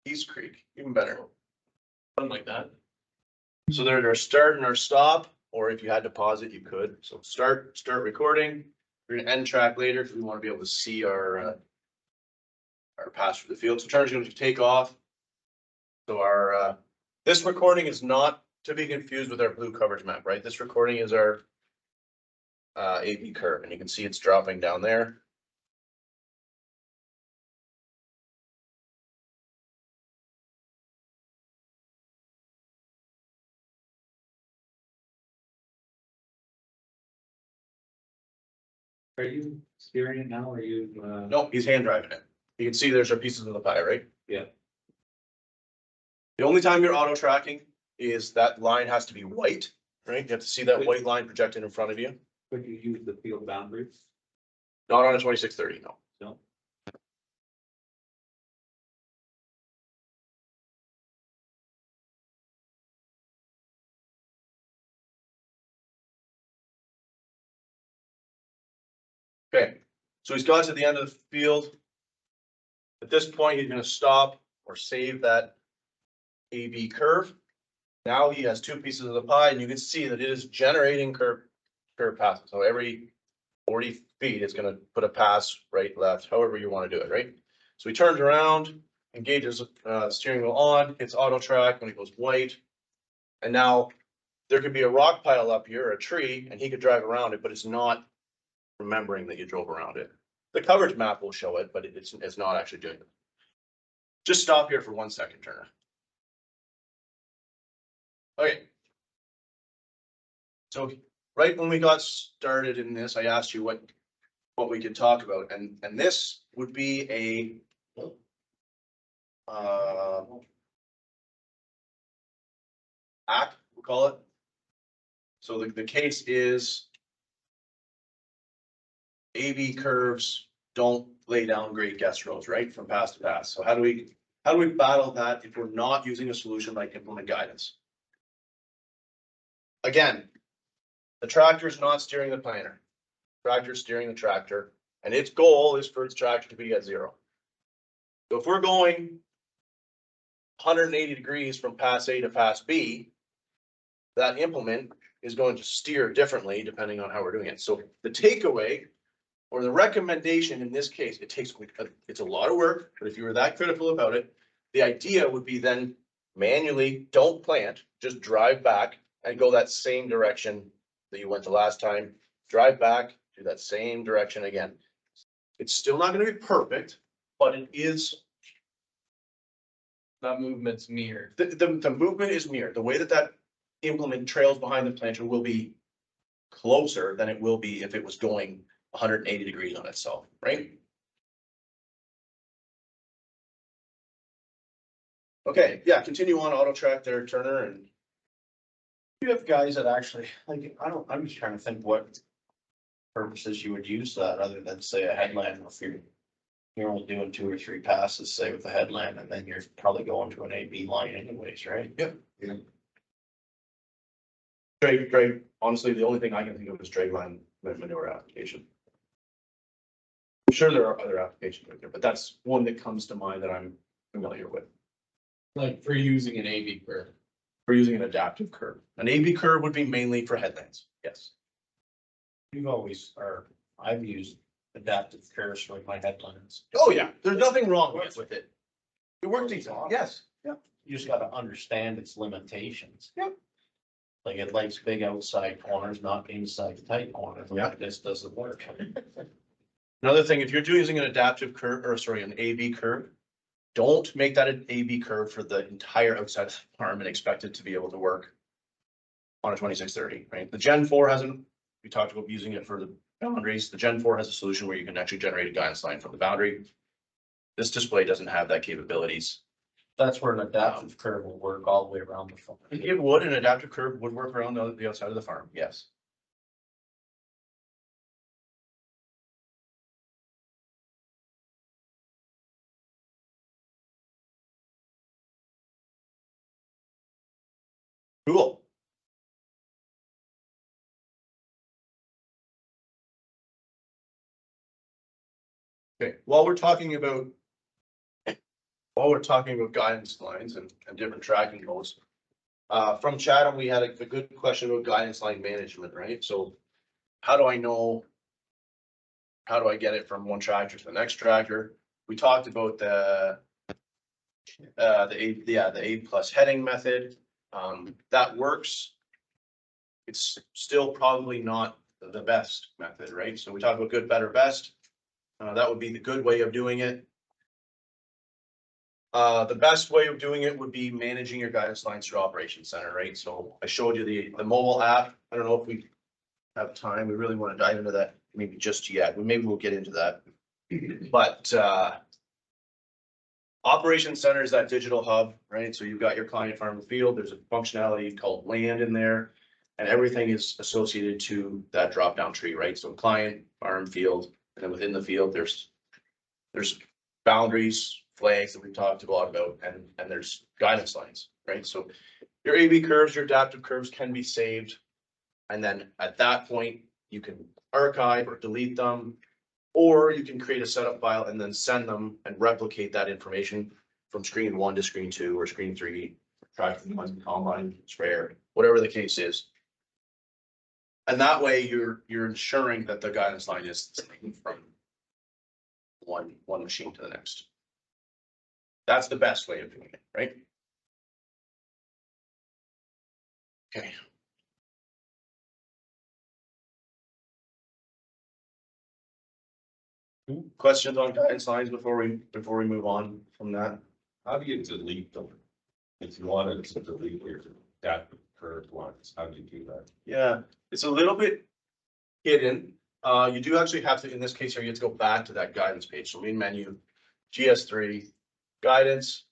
S1: East Creek, even better.
S9: Something like that.
S1: So there's our start and our stop, or if you had to pause it, you could. So start recording. We're gonna end track later because we want to be able to see our pass through the field. So Turner's going to take off. So our this recording is not to be confused with our blue coverage map, right? This recording is our A/B curve, and you can see it's dropping down there.
S5: Are you steering it now? Are you,
S1: No, he's hand driving it. You can see there's our pieces of the pie, right?
S5: Yeah.
S1: The only time you're auto tracking is that line has to be white, right? You have to see that white line projected in front of you.
S5: could you use the field boundaries?
S1: Not on a 2630, no.
S5: No.
S1: Okay, so he's got to the end of the field. At this point, he's gonna stop or save that A/B curve. Now he has two pieces of the pie, and you can see that it is generating curve passes. So every 40 feet, it's gonna put a pass right, left, however you want to do it, right? So he turns around, engages steering wheel on, hits auto track when it goes white. And now there could be a rock pile up here, or a tree, and he could drive around it, but it's not remembering that you drove around it. The coverage map will show it, but it's not actually doing it. Just stop here for 1 second, Turner. Okay. So right when we got started in this, I asked you what we could talk about, and this would be a act, we'll call it. So the case is A/B curves don't lay down great guess rows, right, from pass to pass. So how do we battle that if we're not using a solution like implement guidance? Again, the tractor is not steering the planter. Tractor is steering the tractor, and its goal is for its tractor to be at 0. So if we're going 180 degrees from pass A to pass B, that implement is going to steer differently depending on how we're doing it. So the takeaway or the recommendation in this case, it's a lot of work, but if you were that critical about it, the idea would be then manually don't plant, just drive back and go that same direction that you went the last time. Drive back, do that same direction again. It's still not going to be perfect, but it is.
S9: That movement's mirrored.
S1: The movement is mirrored. The way that implement trails behind the planter will be closer than it will be if it was going 180 degrees on itself, right? Okay, yeah, continue on auto track there, Turner, and
S2: You have guys that actually, like, I'm just trying to think what purposes you would use that other than say a headland if you're only doing 2 or 3 passes, say with a headland, and then you're probably going to an AB line anyways, right?
S1: Yep. Drag, honestly, the only thing I can think of is drag line manure application. I'm sure there are other applications out there, but that's one that comes to mind that I'm familiar with.
S6: Like for using an AV curve.
S1: For using an adaptive curve. An AB curve would be mainly for headlands, yes.
S2: I've used adaptive curves for my headlands.
S1: Oh, yeah, there's nothing wrong with it. It works easily, yes, yeah.
S2: You just gotta understand its limitations.
S1: Yep.
S2: Like it likes big outside corners, not inside tight corners.
S1: Yep.
S2: This doesn't work.
S1: Another thing, if you're using an adaptive curve, or sorry, an AB curve, don't make that an AB curve for the entire outside of the farm and expect it to be able to work on a 2630, right? The Gen 4 hasn't, we talked about using it for the boundaries. The Gen 4 has a solution where you can actually generate a guidance line from the boundary. This display doesn't have that capabilities.
S2: That's where an adaptive curve will work all the way around the farm.
S1: It would, an adaptive curve would work around the outside of the farm, yes. Cool. Okay, while we're talking about guidance lines and different tracking modes, from Chatham, we had a good question about guidance line management, right? So how do I know? How do I get it from one tractor to the next tractor? We talked about the A plus heading method. That works. It's still probably not the best method, right? So we talk about good, better, best. That would be the good way of doing it. The best way of doing it would be managing your guidance lines through Operations Center, right? So I showed you the mobile app. I don't know if we have time. We really want to dive into that maybe just yet. Maybe we'll get into that. But Operations Center is that digital hub, right? So you've got your client farm and field. There's a functionality called land in there, and everything is associated to that drop down tree, right? So client, farm, field, and then within the field, there's boundaries, flags that we've talked a lot about, and there's guidance lines, right? So your AB curves, your adaptive curves can be saved. And then at that point, you can archive or delete them, or you can create a setup file and then send them and replicate that information from screen 1 to screen 2 or screen 3, tractor, combine, sprayer, whatever the case is. And that way you're ensuring that the guidance line is the same from one machine to the next. That's the best way of doing it, right? Okay. Questions on guidance lines before we move on from that?
S5: How do you delete them? If you wanted to delete your adaptive curve ones, how do you do that?
S1: Yeah, it's a little bit hidden. You do actually have to, in this case here, you have to go back to that guidance page. So main menu, GS3, guidance.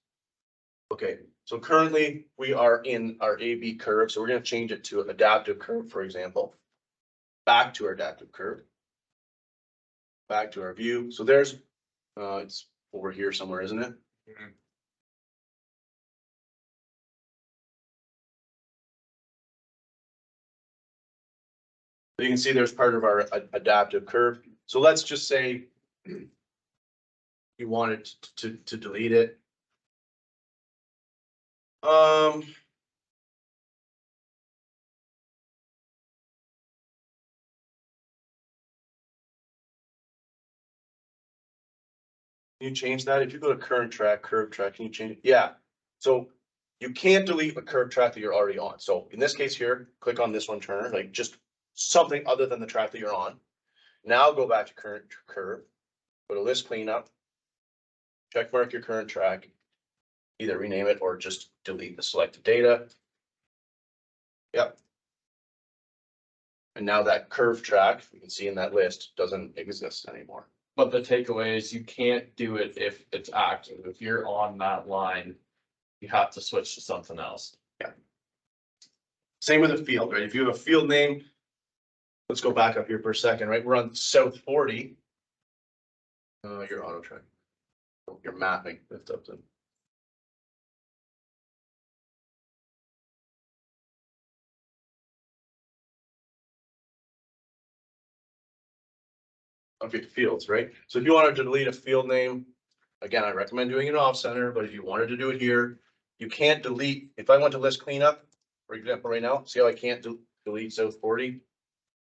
S1: Okay, so currently we are in our AB curve. So we're going to change it to an adaptive curve, for example. Back to our adaptive curve. Back to our view. So there's, it's over here somewhere, isn't it?
S9: Mhm.
S1: So you can see there's part of our adaptive curve. So let's just say you wanted to delete it. Can you change that? If you go to current track, curve track, can you change it? Yeah. So you can't delete a curve track that you're already on. So in this case here, click on this one, Turner, like just something other than the track that you're on. Now go back to current curve, go to list cleanup, check mark your current track, either rename it or just delete the selected data. Yep. And now that curve track, you can see in that list, doesn't exist anymore.
S9: But the takeaway is you can't do it if it's active. If you're on that line, you have to switch to something else.
S1: Same with the field, right? If you have a field name, let's go back up here for a second, right? We're on South 40. Your auto track. Your mapping, lift up to. Okay, fields, right? So if you wanted to delete a field name, again, I recommend doing it off center, but if you wanted to do it here, you can't delete, if I went to list cleanup, for example, right now, see how I can't delete South 40?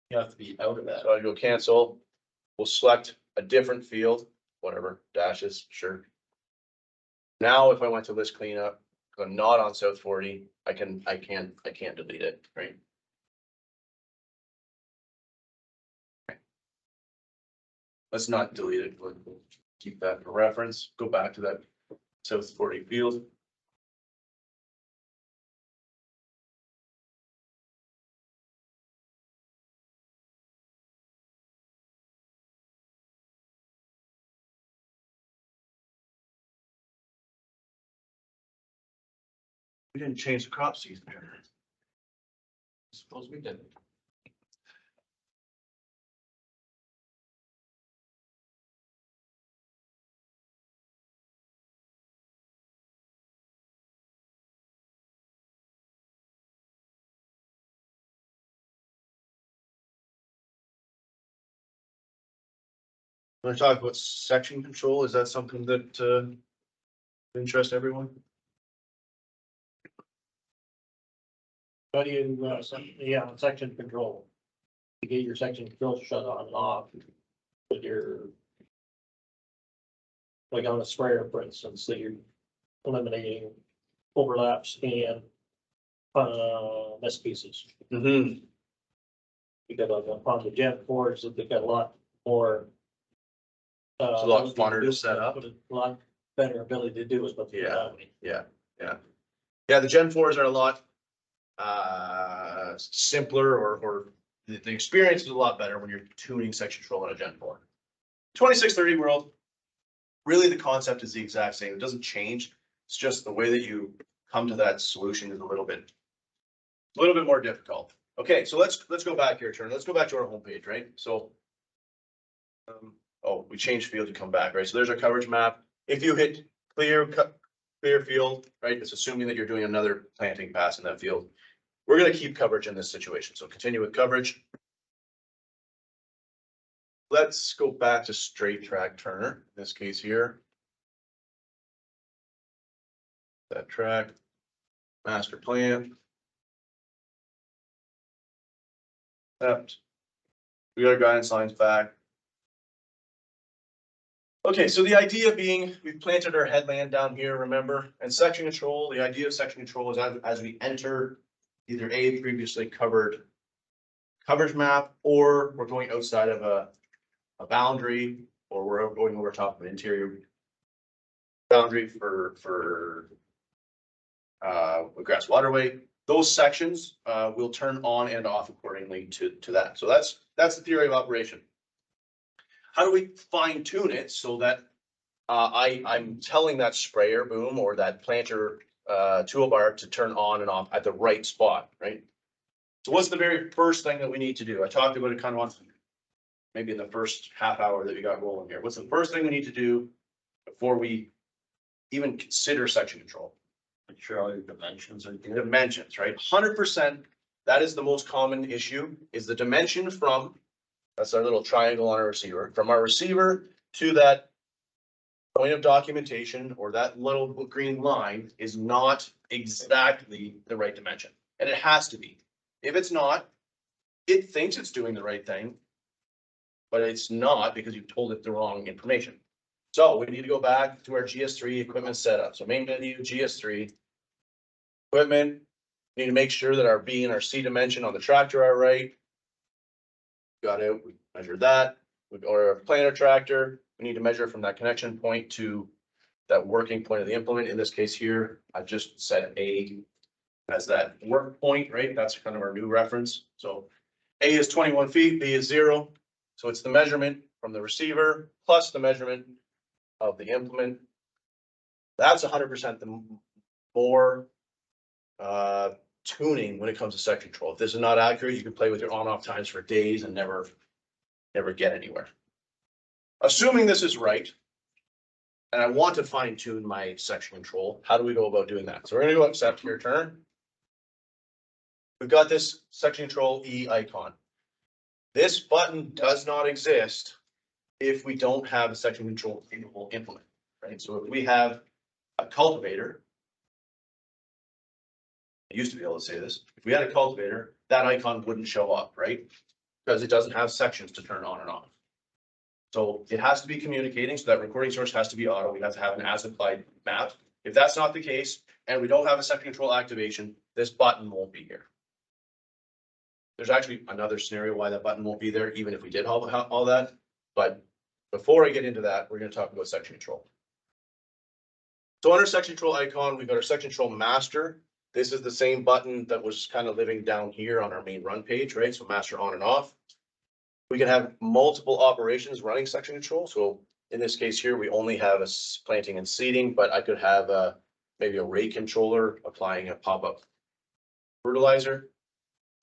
S2: You have to be out of that.
S1: So I go cancel, we'll select a different field, whatever, dashes, sure. Now, if I went to list cleanup, 'cause I'm not on South 40, I can't delete it, right? Let's not delete it, we'll keep that for reference, go back to that South 40 field. We didn't change the crop season here.
S9: Suppose we did.
S1: Want to talk about section control? Is that something that interests everyone?
S3: How do you, section control? You get your section control shut on and off. With your. Like on a sprayer, for instance, that you're eliminating overlaps and miss pieces.
S1: Mm-hmm.
S3: Because on the Gen 4s, that they've got a lot more.
S1: It's a lot
S3: ability
S1: funner to
S3: do-
S1: set up.
S3: A lot better ability to do is what.
S1: Yeah. Yeah, the Gen 4s are a lot simpler or the experience is a lot better when you're tuning section control on a Gen 4. 2630 world, really the concept is the exact same. It doesn't change. It's just the way that you come to that solution is a little bit more difficult. Okay, so let's go back here, Turner. Let's go back to our homepage, right? So oh, we changed field to come back, right? So there's our coverage map. If you hit clear field, right, it's assuming that you're doing another planting pass in that field. We're gonna keep coverage in this situation, so continue with coverage. Let's go back to straight track Turner, in this case here. That track, master plan. Accept. We got our guidance lines back. Okay, so the idea being, we've planted our headland down here, remember, and section control, the idea of section control is as we enter either a previously covered coverage map, or we're going outside of a boundary, or we're going over top of an interior boundary for a grass waterway, those sections will turn on and off accordingly to that. So that's the theory of operation. How do we fine tune it so that I'm telling that sprayer boom or that planter toolbar to turn on and off at the right spot, right? So what's the very first thing that we need to do? I talked about it kind of on maybe in the first half hour that we got rolling here. What's the first thing we need to do before we even consider section control?
S2: Make sure all your dimensions are good.
S1: Dimensions, right? 100%. That is the most common issue, is the dimension from, that's our little triangle on our receiver, from our receiver to that point of documentation, or that little green line is not exactly the right dimension. And it has to be. If it's not, it thinks it's doing the right thing, but it's not because you've told it the wrong information. So we need to go back to our GS3 equipment setup. So main menu, GS3. Equipment, need to make sure that our B and our C dimension on the tractor are right. Got it, we measured that. Or a planter tractor, we need to measure from that connection point to that working point of the implement. In this case here, I just set A. as that work point, right? That's kind of our new reference. So A is 21 feet, B is 0. So it's the measurement from the receiver plus the measurement of the implement. That's 100% the more tuning when it comes to section control. If this is not accurate, you can play with your on-off times for days and never get anywhere. Assuming this is right, and I want to fine tune my section control, how do we go about doing that? So we're gonna go accept your turn. We've got this section control E icon. This button does not exist if we don't have a section control capable implement, right? So if we have a cultivator, I used to be able to say this, if we had a cultivator, that icon wouldn't show up, right? Because it doesn't have sections to turn on and off. So it has to be communicating, so that recording source has to be auto. We have to have an as applied map. If that's not the case, and we don't have a section control activation, this button won't be here. There's actually another scenario why that button won't be there, even if we did all that. But before I get into that, we're going to talk about section control. So under section control icon, we've got our section control master. This is the same button that was kind of living down here on our main run page, right? So master on and off. We can have multiple operations running section control. So in this case here, we only have a planting and seeding, but I could have maybe a rate controller applying a pop-up fertilizer.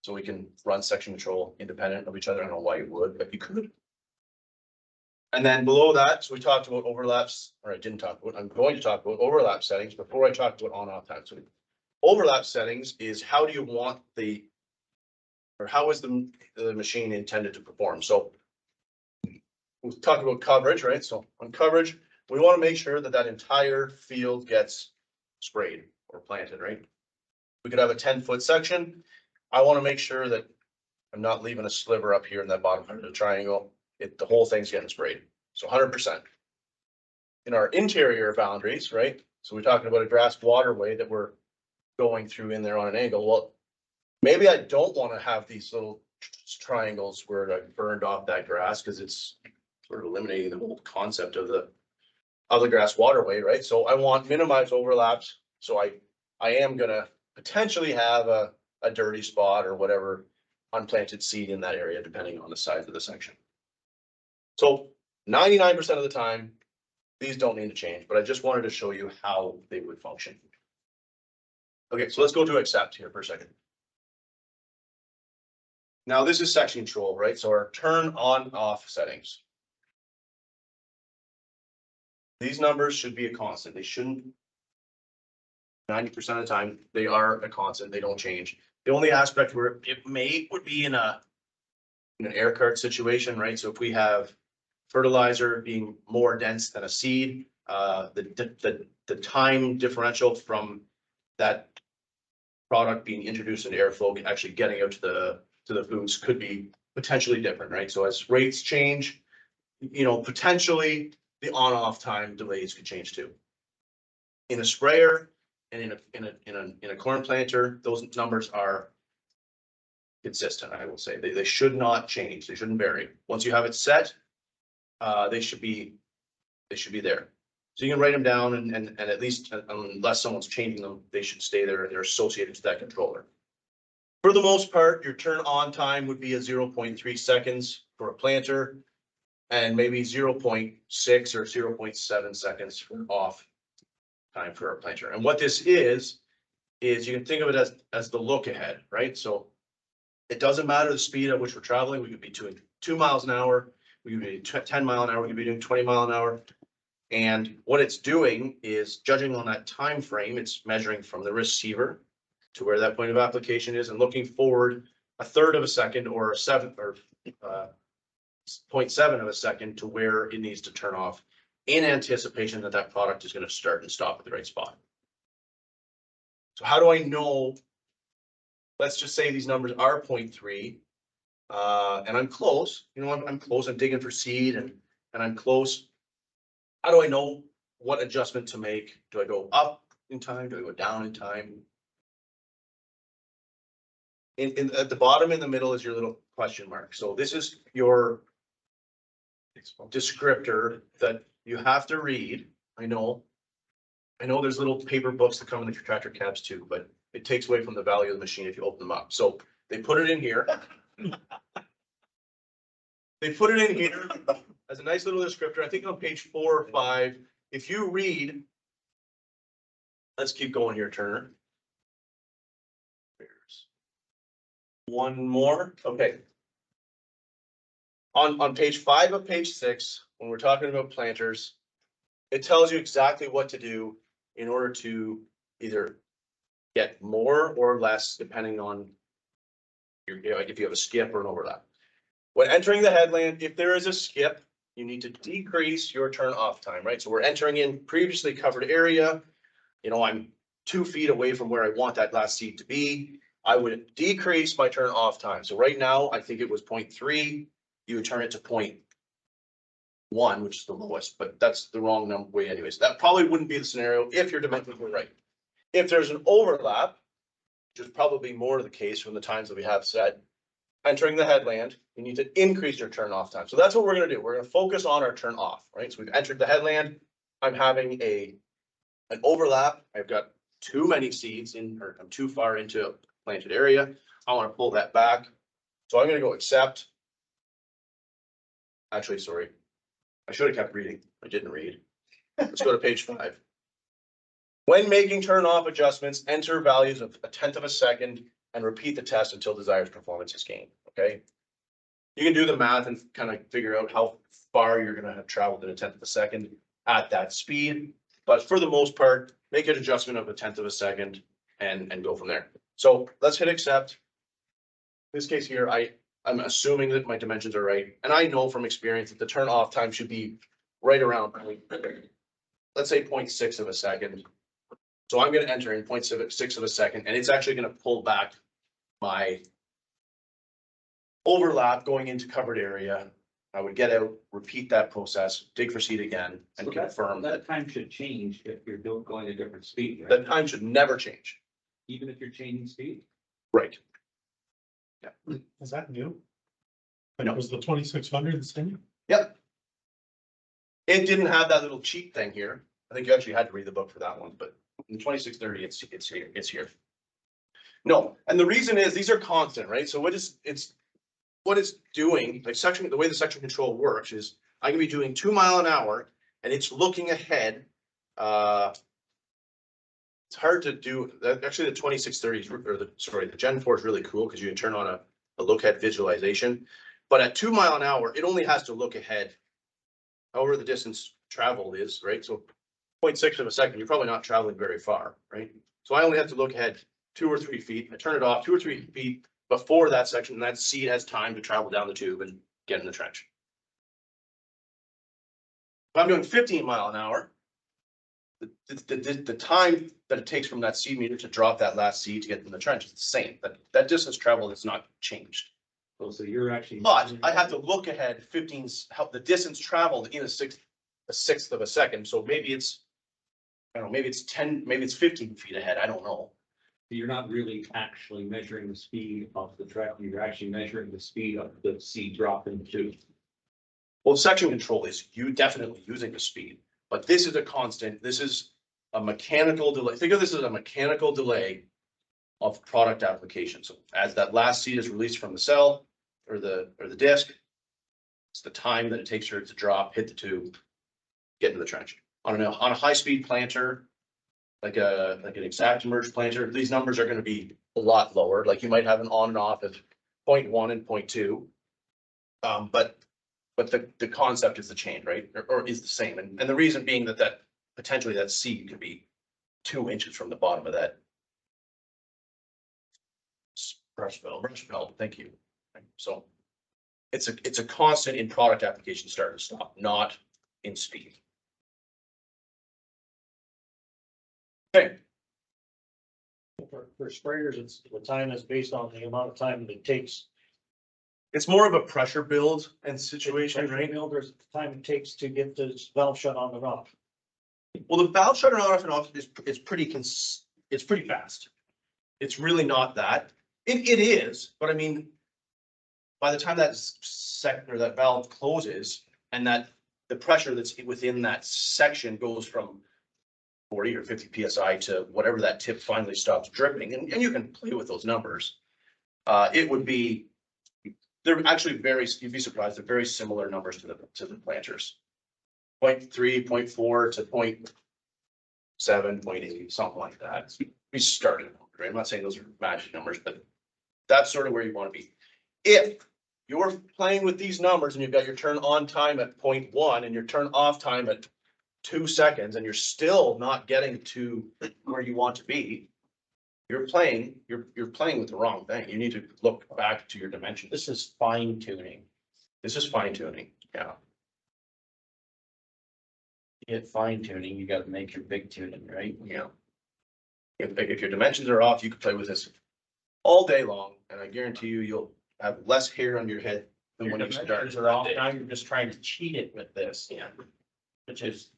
S1: So we can run section control independent of each other. I don't know why you would, but you could. And then below that, so we talked about overlaps, or I didn't talk about, I'm going to talk about overlap settings before I talk about on-off time. So overlap settings is how do you want or how is the machine intended to perform? So we talked about coverage, right? So on coverage, we want to make sure that that entire field gets sprayed or planted, right? We could have a 10-foot section. I want to make sure that I'm not leaving a sliver up here in that bottom part of the triangle. The whole thing's getting sprayed. So 100%. In our interior boundaries, right? So we're talking about a grass waterway that we're going through in there on an angle. Well, maybe I don't want to have these little triangles where I burned off that grass because it's sort of eliminating the whole concept of the grass waterway, right? So I want minimized overlaps. So I am gonna potentially have a dirty spot or whatever unplanted seed in that area, depending on the size of the section. So 99% of the time, these don't need to change, but I just wanted to show you how they would function. Okay, so let's go to accept here for a second. Now this is section control, right? So our turn on off settings. These numbers should be a constant. They shouldn't. 90% of the time, they are a constant. They don't change. The only aspect where it would be in an air cart situation, right? So if we have fertilizer being more dense than a seed, the time differential from that product being introduced into airflow actually getting out to the foods could be potentially different, right? So as rates change, potentially the on-off time delays could change too. In a sprayer and in a corn planter, those numbers are consistent, I will say. They should not change. They shouldn't vary. Once you have it set, they should be there. So you can write them down and at least unless someone's changing them, they should stay there and they're associated to that controller. For the most part, your turn on time would be a 0.3 seconds for a planter and maybe 0.6 or 0.7 seconds for off time for a planter. And what this is you can think of it as the look ahead, right? So it doesn't matter the speed at which we're traveling. We could be doing 2 miles an hour. We could be 10 mile an hour. We could be doing 20 mile an hour. And what it's doing is judging on that time frame, it's measuring from the receiver to where that point of application is and looking forward a third of a second or a 0.7 of a second to where it needs to turn off in anticipation that that product is going to start and stop at the right spot. So how do I know? Let's just say these numbers are 0.3 and I'm close. You know what? I'm close. I'm digging for seed and I'm close. How do I know what adjustment to make? Do I go up in time? Do I go down in time? At the bottom in the middle is your little question mark. So this is your descriptor that you have to read. I know there's little paper books that come in the tractor cabs too, but it takes away from the value of the machine if you open them up. So they put it in here. They put it in here as a nice little descriptor. I think on page 4 or 5, if you read, let's keep going here, Turner. There's one more. Okay. On page 5 of page 6, when we're talking about planters, it tells you exactly what to do in order to either get more or less, depending on if you have a skip or an overlap. When entering the headland, if there is a skip, you need to decrease your turn off time, right? So we're entering in previously covered area. You know, I'm 2 feet away from where I want that last seed to be. I would decrease my turn off time. So right now, I think it was 0.3. You would turn it to 0.1, which is the lowest, but that's the wrong number way anyways. That probably wouldn't be the scenario if you're dimensionally right. If there's an overlap, which is probably more the case from the times that we have said, entering the headland, you need to increase your turn off time. So that's what we're gonna do. We're gonna focus on our turn off, right? So we've entered the headland. I'm having an overlap. I've got too many seeds in, or I'm too far into a planted area. I wanna pull that back. So I'm gonna go accept. Actually, sorry. I should have kept reading. I didn't read. Let's go to page 5. When making turn off adjustments, enter values of 1/10 of a second and repeat the test until desired performance is gained, okay? You can do the math and kind of figure out how far you're gonna have traveled in 1/10 of a second at that speed. But for the most part, make an adjustment of 1/10 of a second and go from there. So let's hit accept. In this case here, I'm assuming that my dimensions are right. And I know from experience that the turn off time should be right around, let's say 0.6 of a second. So I'm gonna enter in 0.6 of a second, and it's actually gonna pull back my overlap going into covered area. I would get out, repeat that process, dig for seed again, and confirm
S5: That time should change if you're going a different speed, right?
S1: that time should never change.
S5: Even if you're changing speed?
S1: Right.
S7: Is that new?
S1: No.
S7: Like, was the 2600 the same?
S1: Yep. It didn't have that little cheat thing here. I think you actually had to read the book for that one, but in 2630, it's here. No, and the reason is these are constant, right? So what it's doing, like the way the section control works is I can be doing 2 miles an hour and it's looking ahead. It's hard to do that. Actually, the 2630 or the Gen 4 is really cool because you can turn on a look ahead visualization. But at 2 miles an hour, it only has to look ahead. However, the distance traveled is, right? So 0.6 of a second, you're probably not traveling very far, right? So I only have to look ahead 2 or 3 feet. I turn it off 2 or 3 feet before that section, and that seed has time to travel down the tube and get in the trench. If I'm doing 15 miles an hour, the time that it takes from that seed meter to drop that last seed to get in the trench is the same. That distance traveled has not changed.
S5: Oh, so you're actually.
S1: But I have to look ahead 15, how the distance traveled in a sixth of a second. So maybe it's, I don't know, maybe it's 10, maybe it's 15 feet ahead. I don't know.
S5: You're not really actually measuring the speed of the track, you're actually measuring the speed of the seed drop in the tube.
S1: Well, section control is definitely using the speed, but this is a constant. This is a mechanical delay. Think of this as a mechanical delay of product application. So as that last seed is released from the cell or the disc, it's the time that it takes for it to drop, hit the tube, get in the trench. On a high-speed planter, like an exact merge planter, these numbers are going to be a lot lower. Like you might have an on and off of 0.1 and 0.2. But the concept is the change, right? Or is the same. And the reason being that potentially that seed could be 2 inches from the bottom of that brush belt. Thank you. So it's a constant in product application start and stop, not in speed. Okay.
S3: For sprayers, it's the time is based on the amount of time that it takes.
S1: It's more of a pressure build and situation, right?
S3: There's the time it takes to get the valve shut on and off.
S1: Well, the valve shutting on and off is pretty fast. It's really not that. It is, but I mean, by the time that valve closes and that the pressure that's within that section goes from 40 or 50 PSI to whatever that tip finally stops dripping, and you can play with those numbers. It would be, they're actually you'd be surprised, they're very similar numbers to the planters. 0.3, 0.4 to 0.7, 0.8, something like that. We started, right? I'm not saying those are magic numbers, but that's sort of where you want to be. If you're playing with these numbers and you've got your turn on time at 0.1 and your turn off time at 2 seconds, and you're still not getting to where you want to be, you're playing with the wrong thing. You need to look back to your dimensions.
S2: This is fine tuning.
S1: This is fine tuning, yeah.
S2: To get fine tuning, you gotta make your big tuning, right?
S1: Yeah. If your dimensions are off, you can play with this all day long, and I guarantee you, you'll have less hair on your head than when you start.
S2: Are off, now you're just trying to cheat it with this,
S1: Yeah,
S2: which is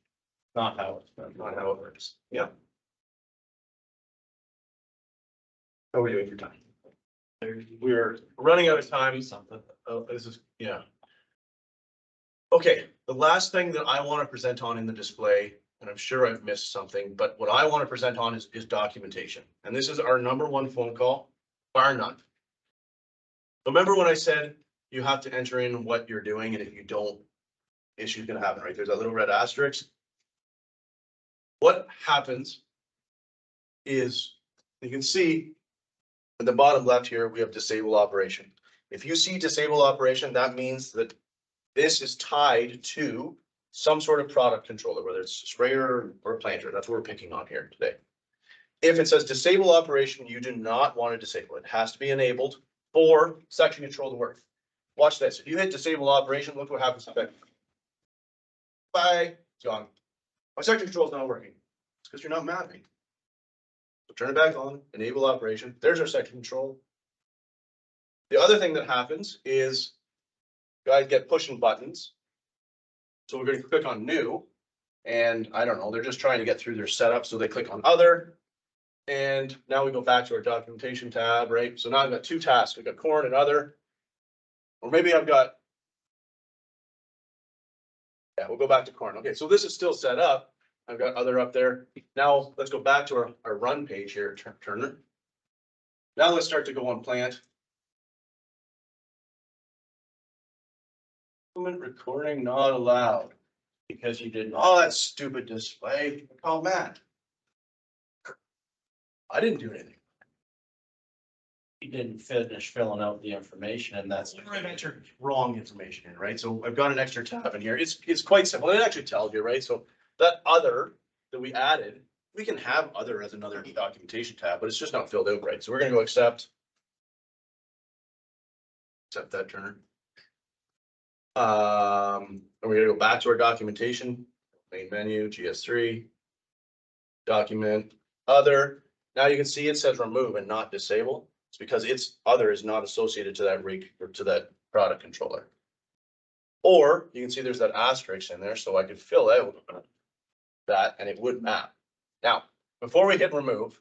S2: not how it's done.
S1: not how it works. Yeah. How are we doing for time? We're running out of time.
S9: Something.
S1: Oh, this is, yeah. Okay, the last thing that I want to present on in the display, and I'm sure I've missed something, but what I want to present on is documentation. And this is our number one phone call, bar none. Remember when I said you have to enter in what you're doing, and if you don't, issue's gonna happen, right? There's that little red asterisk. What happens is, you can see in the bottom left here, we have disable operation. If you see disable operation, that means that this is tied to some sort of product controller, whether it's a sprayer or a planter. That's what we're picking on here today. If it says disable operation, you do not want to disable it. It has to be enabled for section control to work. Watch this. If you hit disable operation, look what happens. Bye, it's gone. My section control is not working. It's because you're not mapping. So turn it back on, enable operation. There's our section control. The other thing that happens is guys get pushing buttons. So we're going to click on new, and I don't know, they're just trying to get through their setup. So they click on other. And now we go back to our documentation tab, right? So now I've got two tasks. We've got corn and other. Or maybe I've got, yeah, we'll go back to corn. Okay, so this is still set up. I've got other up there. Now let's go back to our run page here, Turner. Now let's start to go on plant. Recording not allowed.
S2: Because you didn't.
S1: Oh, that stupid display. Oh, Matt. I didn't do anything.
S2: You didn't finish filling out the information, and that's.
S1: I've entered wrong information in, right? So I've got an extra tab in here. It's quite simple. It actually tells you, right? So that other that we added, we can have other as another documentation tab, but it's just not filled out right. So we're gonna go accept that, Turner. And we're gonna go back to our documentation, main menu, GS3, document, other. Now you can see it says remove and not disable. It's because its other is not associated to that rig or to that product controller. Or you can see there's that asterisk in there, so I could fill out that and it would map. Now, before we hit remove,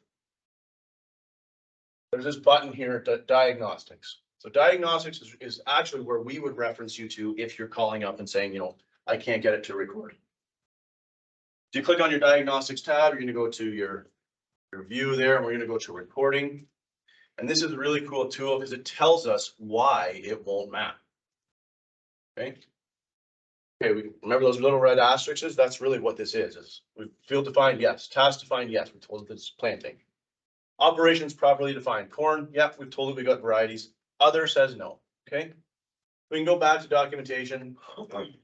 S1: there's this button here, diagnostics. So diagnostics is actually where we would reference you to if you're calling up and saying, you know, I can't get it to record. So you click on your diagnostics tab, you're gonna go to your view there, and we're gonna go to recording. And this is a really cool tool because it tells us why it won't map. Okay. Okay, we remember those little red asterisks? That's really what this is we field defined, yes. Task defined, yes. We told it it's planting. Operations properly defined. Corn, yeah, we've told it we got varieties. Other says no. Okay. We can go back to documentation.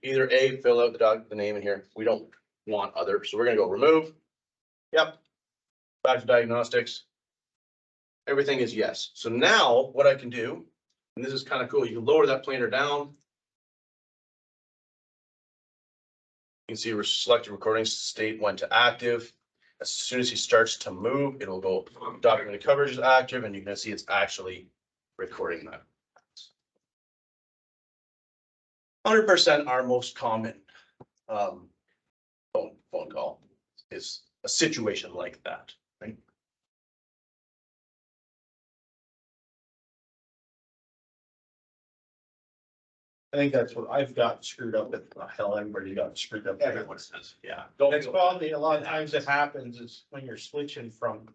S1: Either A, fill out the name in here. We don't want other, so we're gonna go remove. Yep. Back to diagnostics. Everything is yes. So now what I can do, and this is kind of cool, you can lower that planter down. You can see we're selecting recording state went to active. As soon as he starts to move, it'll go documented coverage is active, and you can see it's actually recording that. 100% our most common phone call is a situation like that, right?
S2: I think that's what I've got screwed up with. Hell, everybody got screwed up.
S1: Everyone says, yeah. Don't
S2: It's
S1: feel
S2: probably a lot of times it happens is when you're switching from.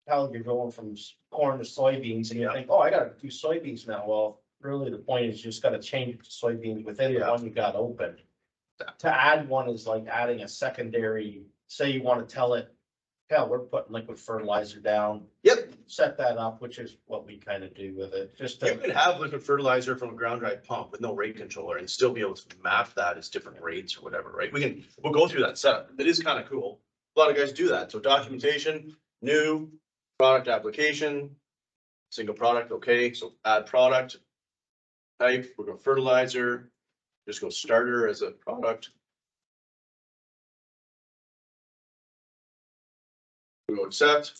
S2: How you're going from corn to soybeans and you think, oh, I gotta do soybeans now. Well, really the point is you just gotta change it to soybeans within the
S1: Yeah.
S2: one you got open. To add one is like adding a secondary, say you wanna tell it, hell, we're putting liquid fertilizer down.
S1: Yep.
S2: Set that up, which is what we kind of do with it, just
S1: You
S2: to,
S1: could have liquid fertilizer from a ground dry pump with no rate controller and still be able to map that as different rates or whatever, right? We'll go through that setup. It is kind of cool. A lot of guys do that. So documentation, new product application, single product, okay, so add product type, we're going fertilizer, just go starter as a product. We go accept,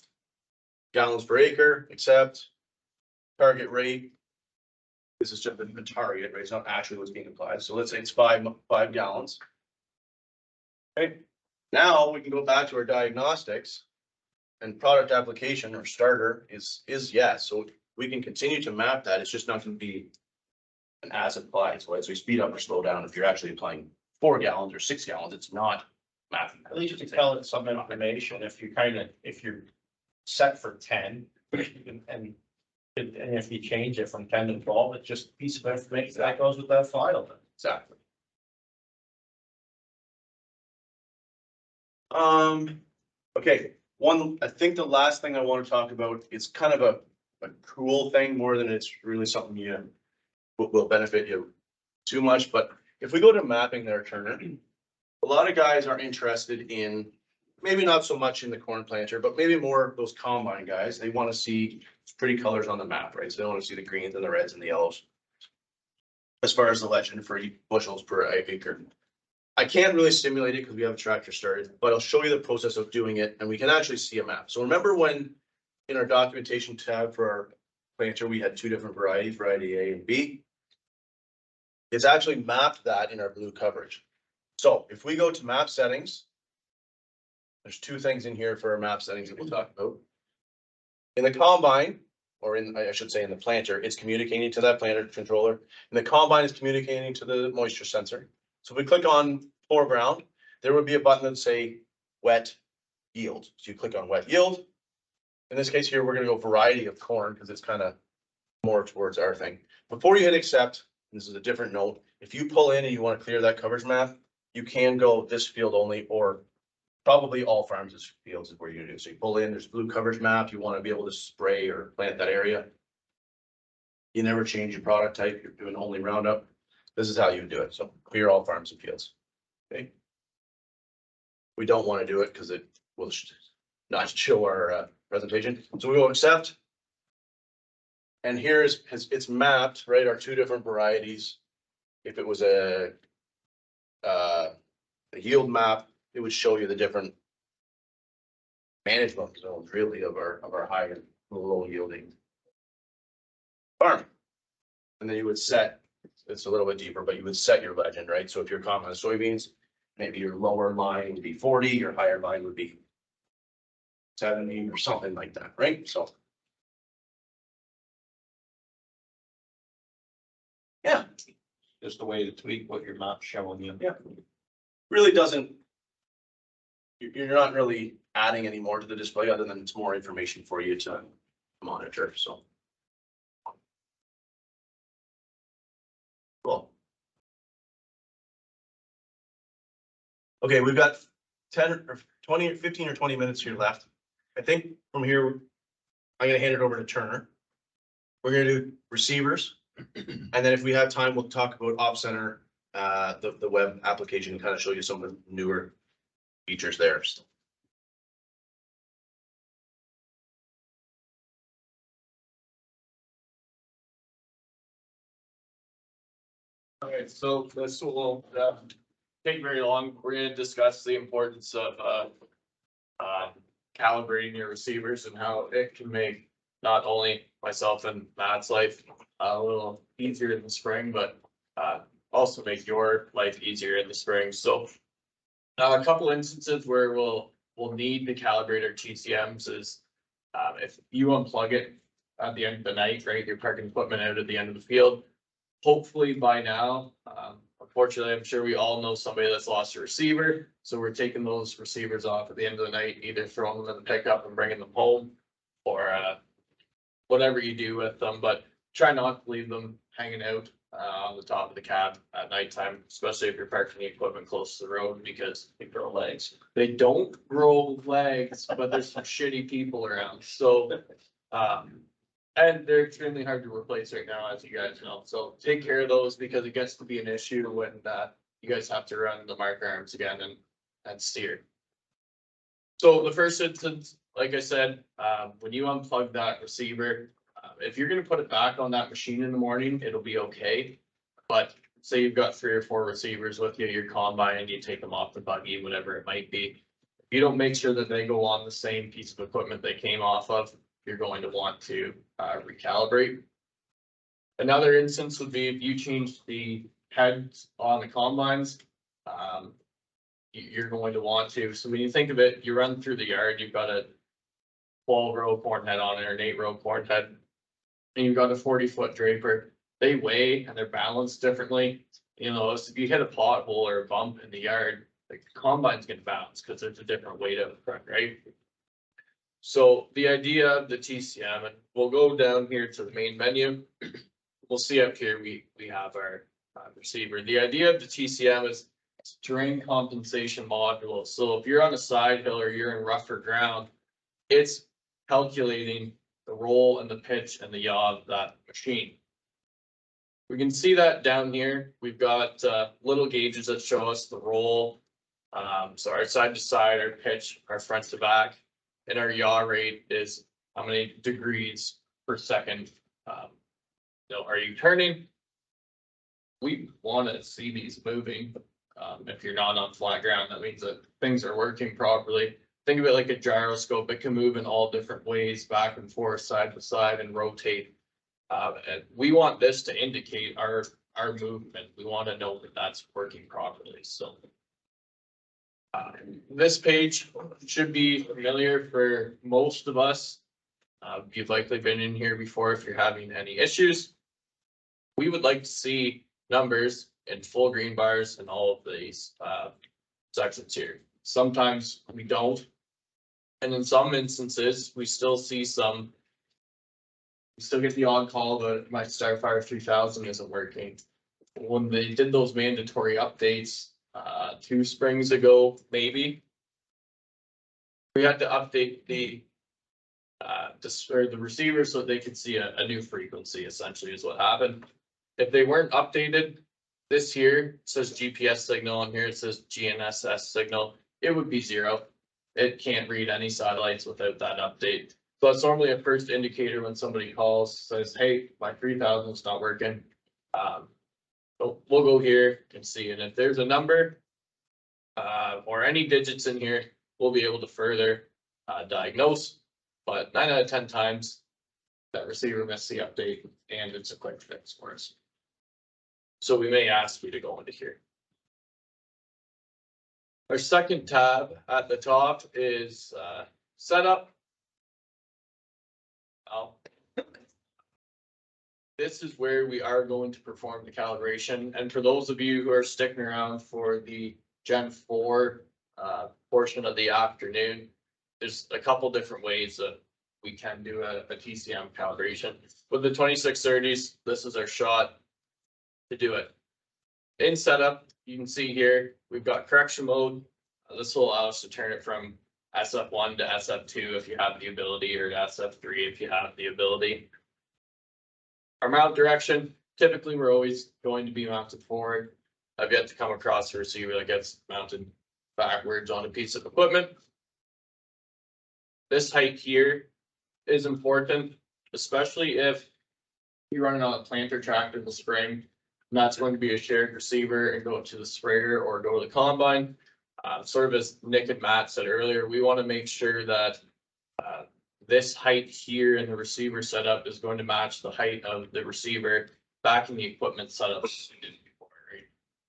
S1: gallons per acre, accept, target rate. This is just a target, right? It's not actually what's being applied. So let's say it's five gallons. Okay, now we can go back to our diagnostics. And product application or starter is yes, so we can continue to map that. It's just not gonna be an as applied, so as we speed up or slow down, if you're actually applying 4 gallons or 6 gallons, it's not mapping.
S2: at least to tell it some information if you kind of, if you're set for 10. And if you change it from 10 to 12, it's just a piece of information that goes with that file.
S1: Exactly. Okay, I think the last thing I want to talk about is kind of a cool thing more than it's really something you will benefit you too much, but if we go to mapping there, Turner, a lot of guys are interested in, maybe not so much in the corn planter, but maybe more those combine guys. They want to see pretty colors on the map, right? So they want to see the greens and the reds and the yellows. As far as the legend for bushels per acre. I can't really simulate it because we have a tractor started, but I'll show you the process of doing it and we can actually see a map. So remember when in our documentation tab for our planter, we had 2 different varieties, variety A and B. It's actually mapped that in our blue coverage. So if we go to map settings, there's 2 things in here for our map settings that we'll talk about. In the combine, or I should say in the planter, it's communicating to that planter controller. And the combine is communicating to the moisture sensor. So if we click on foreground, there would be a button that say wet yield. So you click on wet yield. In this case here, we're gonna go variety of corn because it's kind of more towards our thing. Before you hit accept, this is a different note. If you pull in and you want to clear that coverage map, you can go this field only, or probably all farms' fields is where you do. So you pull in, there's blue coverage map. You want to be able to spray or plant that area. You never change your product type. You're doing only Roundup. This is how you do it. So clear all farms and fields. Okay. We don't want to do it because it will not show our presentation. So we will accept. And here it's mapped, right? Our 2 different varieties. If it was a yield map, it would show you the different management zones really of our high and low yielding farm. And then you would set, it's a little bit deeper, but you would set your legend, right? So if you're combine soybeans, maybe your lower line would be 40, your higher line would be 70 or something like that, right? So. Yeah,
S2: Just a way to tweak what your map's showing you.
S1: yeah. Really doesn't. You're not really adding any more to the display other than it's more information for you to monitor, so. Cool. Okay, we've got 10 or 20 or 15 or 20 minutes here left. I think from here, I'm gonna hand it over to Turner. We're gonna do receivers. And then if we have time, we'll talk about Op Center, the web application, and kind of show you some of the newer features there.
S9: Okay, so this will take very long. We're gonna discuss the importance of calibrating your receivers and how it can make not only myself and Matt's life a little easier in the spring, but also make your life easier in the spring. So a couple instances where we'll need to calibrate our TCMs is if you unplug it at the end of the night, right? You're parking equipment out at the end of the field. hopefully by now, unfortunately, I'm sure we all know somebody that's lost a receiver. So we're taking those receivers off at the end of the night, either throwing them in the pickup and bringing them home, or whatever you do with them, but try not to leave them hanging out on the top of the cab at nighttime, especially if you're parking the equipment close to the road, because they grow legs. They don't grow legs, but there's some shitty people around, so, and they're extremely hard to replace right now, as you guys know, so take care of those, because it gets to be an issue when, you guys have to run the mark arms again and steer. So the first instance, like I said, when you unplug that receiver, if you're gonna put it back on that machine in the morning, it'll be okay. But say you've got 3 or 4 receivers with you, your combine, and you take them off the buggy, whatever it might be. If you don't make sure that they go on the same piece of equipment they came off of, you're going to want to recalibrate. Another instance would be if you change the heads on the combines, you're going to want to. So when you think of it, you run through the yard, you've got a 12-row corn head on it, or an 8-row corn head, and you've got a 40-foot draper. They weigh and they're balanced differently. You know, so if you hit a pothole or a bump in the yard, like, the combine's gonna bounce because there's a different weight up front, right? So the idea of the TCM, and we'll go down here to the main menu. We'll see up here, we have our receiver. The idea of the TCM is terrain compensation module. So if you're on a side hill or you're in rougher ground, it's calculating the roll and the pitch and the yaw of that machine. We can see that down here. We've got little gauges that show us the roll. So our side to side, our pitch, our front to back, and our yaw rate is how many degrees per second. You know, are you turning? We want to see these moving. If you're not on flat ground, that means that things are working properly. Think of it like a gyroscope. It can move in all different ways, back and forth, side to side, and rotate. And we want this to indicate our movement. We want to know that that's working properly. So this page should be familiar for most of us. You've likely been in here before if you're having any issues. We would like to see numbers in full green bars in all of these sections here. Sometimes we don't. And in some instances, we still see some, we still get the odd call that my Starfire 3000 isn't working. When they did those mandatory updates 2 springs ago, maybe, we had to update the receiver so they could see a new frequency, essentially is what happened. If they weren't updated, this here says GPS signal, and here it says GNSS signal, it would be 0. It can't read any satellites without that update. So that's normally a first indicator when somebody calls, says, hey, my 3000 is not working. So we'll go here and see, and if there's a number or any digits in here, we'll be able to further diagnose. But 9 out of 10 times, that receiver missed the update, and it's a quick fix for us. So we may ask you to go into here. Our second tab at the top is setup. This is where we are going to perform the calibration. And for those of you who are sticking around for the Gen 4 portion of the afternoon, there's a couple different ways that we can do a TCM calibration. With the 2630s, this is our shot to do it. In setup, you can see here, we've got correction mode. This will allow us to turn it from SF1 to SF2 if you have the ability, or to SF3 if you have the ability. Our mount direction, typically we're always going to be mounted forward. I've yet to come across a receiver that gets mounted backwards on a piece of equipment. This height here is important, especially if you're running on a planter tractor in the spring, and that's going to be a shared receiver and go to the sprayer or go to the combine. Sort of as Nick and Matt said earlier, we want to make sure that this height here in the receiver setup is going to match the height of the receiver back in the equipment setup we did before, right?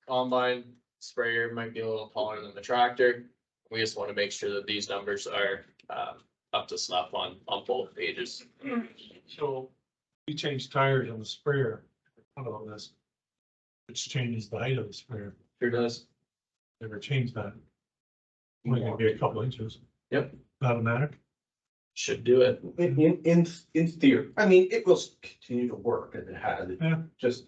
S9: Combine, sprayer might be a little taller than the tractor. We just want to make sure that these numbers are up to snuff on both pages.
S7: So we changed tires on the sprayer on all this. which changes the height of the sprayer.
S9: Sure does.
S7: Never change that. Only gonna be a couple inches.
S9: Yep.
S7: Automatic.
S9: Should do it.
S2: In theory, I mean, it will continue to work as it has. It
S7: Yeah.
S2: just,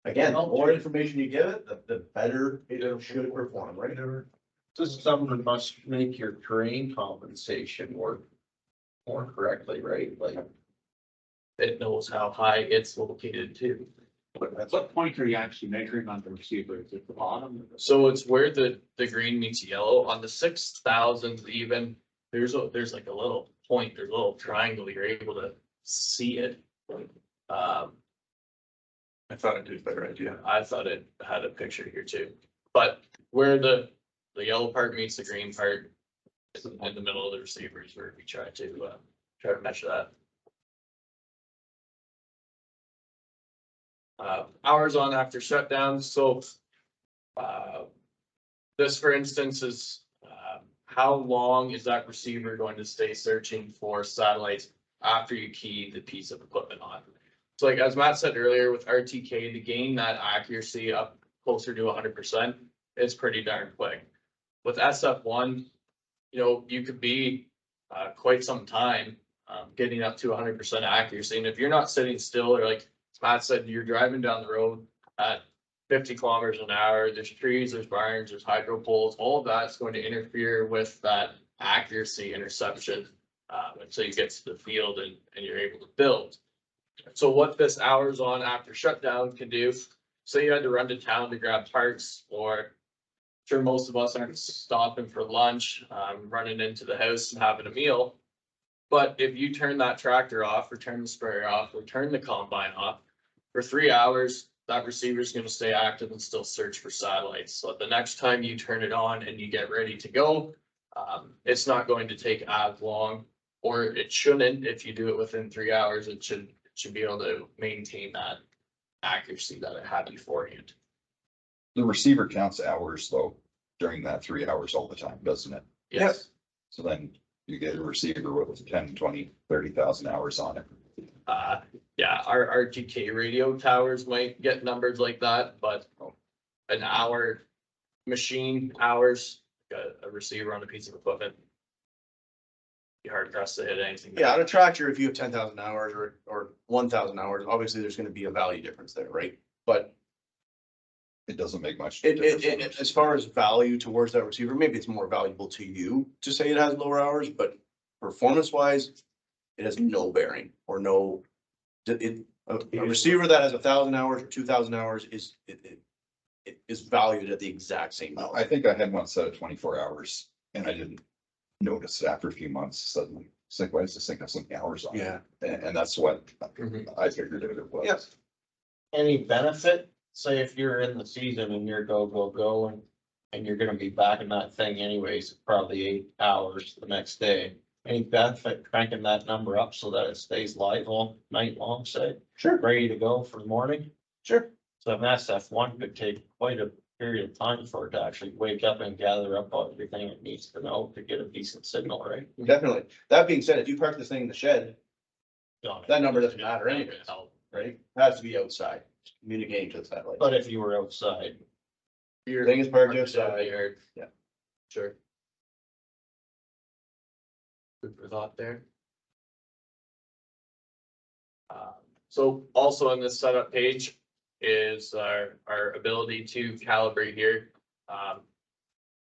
S2: again, the more information you give it, the better it should perform, right?
S7: Whatever.
S2: Just someone must make your terrain compensation work more correctly, right? Like,
S9: It knows how high it's located too.
S5: At what point are you actually measuring on the receiver? Is it the bottom?
S9: So it's where the green meets yellow on the 6,000s even, there's like a little point, there's a little triangle, you're able to see it. Um,
S1: I thought I'd do a better idea.
S9: I thought it had a picture here too, but where the yellow part meets the green part is in the middle of the receivers where we try to measure that. Hours on after shutdown, so this, for instance, is how long is that receiver going to stay searching for satellites after you key the piece of equipment on? So like, as Matt said earlier, with RTK, to gain that accuracy up closer to 100%, it's pretty darn quick. With SF1, you know, you could be quite some time getting up to 100% accuracy. And if you're not sitting still, or like Matt said, you're driving down the road at 50 kilometers an hour, there's trees, there's barns, there's hydro poles, all of that's going to interfere with that accuracy interception until you get to the field and you're able to build. So what this hours on after shutdown can do, say you had to run to town to grab parts, or sure most of us aren't stopping for lunch, running into the house and having a meal. But if you turn that tractor off, or turn the sprayer off, or turn the combine off, for 3 hours, that receiver is going to stay active and still search for satellites. So the next time you turn it on and you get ready to go, it's not going to take as long, or it shouldn't. If you do it within 3 hours, it should be able to maintain that accuracy that it had beforehand.
S10: The receiver counts hours though, during that 3 hours all the time, doesn't it?
S9: Yes.
S10: So then you get a receiver with 10, 20, 30,000 hours on it.
S9: Yeah, our RTK radio towers might get numbers like that, but an hour machine hours, a receiver on a piece of equipment. Be hard pressed to hit anything.
S1: Yeah, on a tractor, if you have 10,000 hours or 1,000 hours, obviously there's gonna be a value difference there, right? But
S10: It doesn't make much.
S1: it,
S10: difference.
S1: as far as value towards that receiver, maybe it's more valuable to you to say it has lower hours, but performance wise, it has no bearing or no. A receiver that has 1,000 hours or 2,000 hours is valued at the exact same
S10: I
S1: amount.
S10: think I had one set of 24 hours and I didn't notice it after a few months. Suddenly, it's like, why does this thing have so many hours on it?
S1: Yeah.
S10: And that's what
S9: Mhm.
S10: I figured it was.
S1: Yes.
S2: any benefit, say if you're in the season and you're go and you're gonna be back in that thing anyways, probably 8 hours the next day. Any benefit cranking that number up so that it stays live all night long, say?
S1: Sure.
S2: Ready to go for the morning?
S1: Sure.
S2: So an SF1 could take quite a period of time for it to actually wake up and gather up everything it needs to know to get a decent signal, right?
S1: Definitely. That being said, if you park this thing in the shed, that number doesn't matter anyways, right? It has to be outside, communicating to the satellite.
S2: But if you were outside,
S1: Thing is parked outside. Yeah.
S9: Sure. Good for thought there. So also on this setup page is our ability to calibrate here.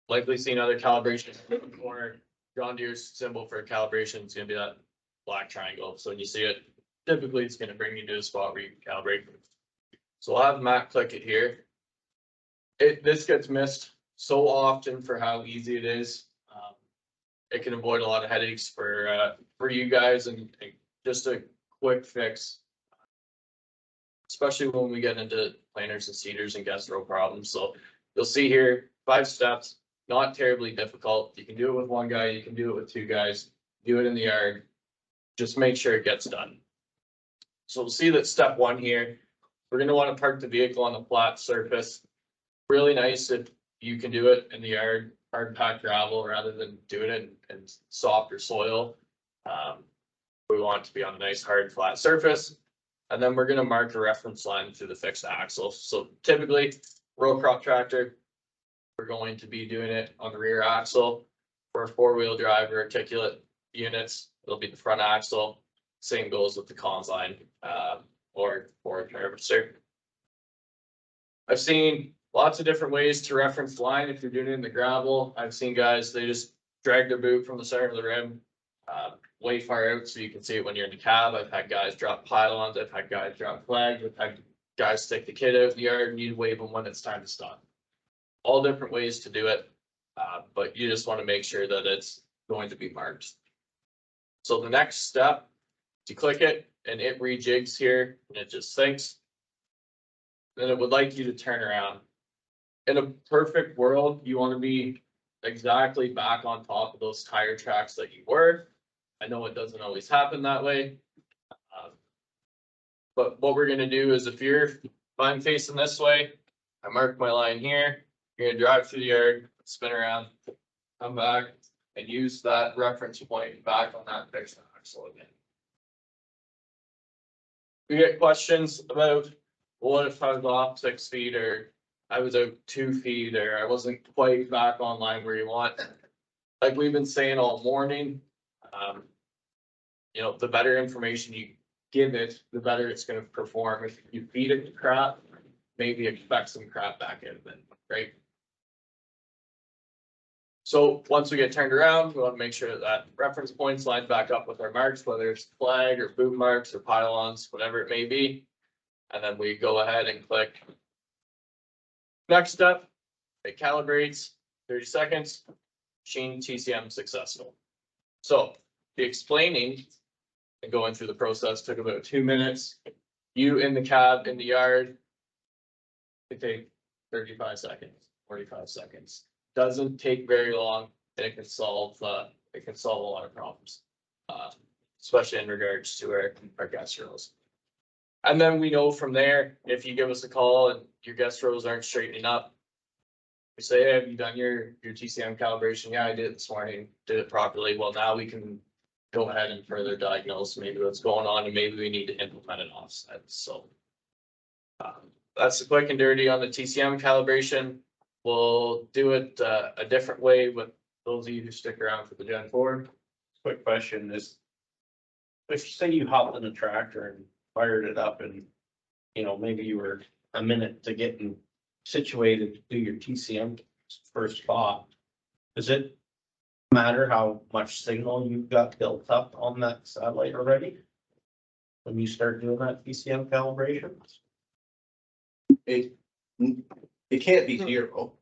S9: Likely seen other calibrations before. John Deere's symbol for calibration is gonna be that black triangle. So when you see it, typically it's gonna bring you to a spot where you can calibrate. So I'll have Matt click it here. This gets missed so often for how easy it is. It can avoid a lot of headaches for you guys and just a quick fix. Especially when we get into planers and seeders and guest row problems. So you'll see here, 5 steps, not terribly difficult. You can do it with one guy, you can do it with 2 guys, do it in the yard. Just make sure it gets done. So we'll see that step 1 here, we're gonna wanna park the vehicle on a flat surface. Really nice if you can do it in the yard, hard packed gravel rather than doing it in softer soil. We want it to be on a nice hard flat surface. And then we're gonna mark the reference line through the fixed axle. So typically, row crop tractor, we're going to be doing it on the rear axle. For 4-wheel drive or articulate units, it'll be the front axle. Same goes with the combine, or a harvester. I've seen lots of different ways to reference line if you're doing it in the gravel. I've seen guys, they just drag their boot from the center of the rim, way far out so you can see it when you're in the cab. I've had guys drop pylons, I've had guys drop flags, I've had guys stick the kid out in the yard and you wave them when it's time to stop. All different ways to do it, but you just want to make sure that it's going to be marked. So the next step, you click it and it rejigs here and it just thinks. Then it would like you to turn around. In a perfect world, you want to be exactly back on top of those tire tracks that you were. I know it doesn't always happen that way. But what we're gonna do is if I'm facing this way, I mark my line here, you're gonna drive through the yard, spin around, come back and use that reference point back on that fixed axle again. We get questions about, what if I was off 6 feet or I was out 2 feet or I wasn't quite back online where you want? Like we've been saying all morning, you know, the better information you give it, the better it's gonna perform. If you feed it crap, maybe expect some crap back out of it, right? So once we get turned around, we want to make sure that reference points line back up with our marks, whether it's flag or boot marks or pylons, whatever it may be. And then we go ahead and click. Next step, it calibrates, 30 seconds, machine TCM successful. So the explaining and going through the process took about 2 minutes. You in the cab, in the yard, it take 35 seconds, 45 seconds. Doesn't take very long and it can solve a lot of problems. Especially in regards to our guest rows. And then we know from there, if you give us a call and your guest rows aren't straightening up, we say, hey, have you done your TCM calibration? Yeah, I did this morning, did it properly. Well, now we can go ahead and further diagnose maybe what's going on and maybe we need to implement an offset. So that's the quick and dirty on the TCM calibration. We'll do it a different way with those of you who stick around for the Gen 4.
S2: Quick question is, if you say you hopped in a tractor and fired it up and, you know, maybe you were a minute to getting situated to do your TCM first spot, does it matter how much signal you've got built up on that satellite already? When you start doing that TCM calibration?
S1: It can't be 0,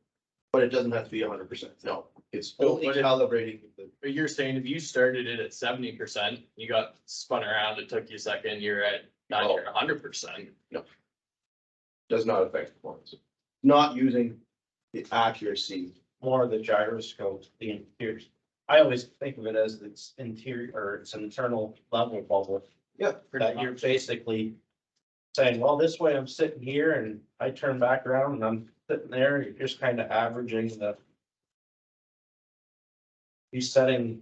S1: but it doesn't have to be 100%. No, it's only
S9: But it-
S1: calibrating the.
S9: But you're saying if you started it at 70%, you got spun around, it took you a second, you're at 90 or 100%.
S1: Does not affect performance. Not using the accuracy.
S2: More of the gyroscope, the interior. I always think of it as it's interior, or it's an internal level bubble.
S1: Yeah.
S2: That you're basically saying, well, this way I'm sitting here and I turn back around and I'm sitting there, you're just kind of averaging you're setting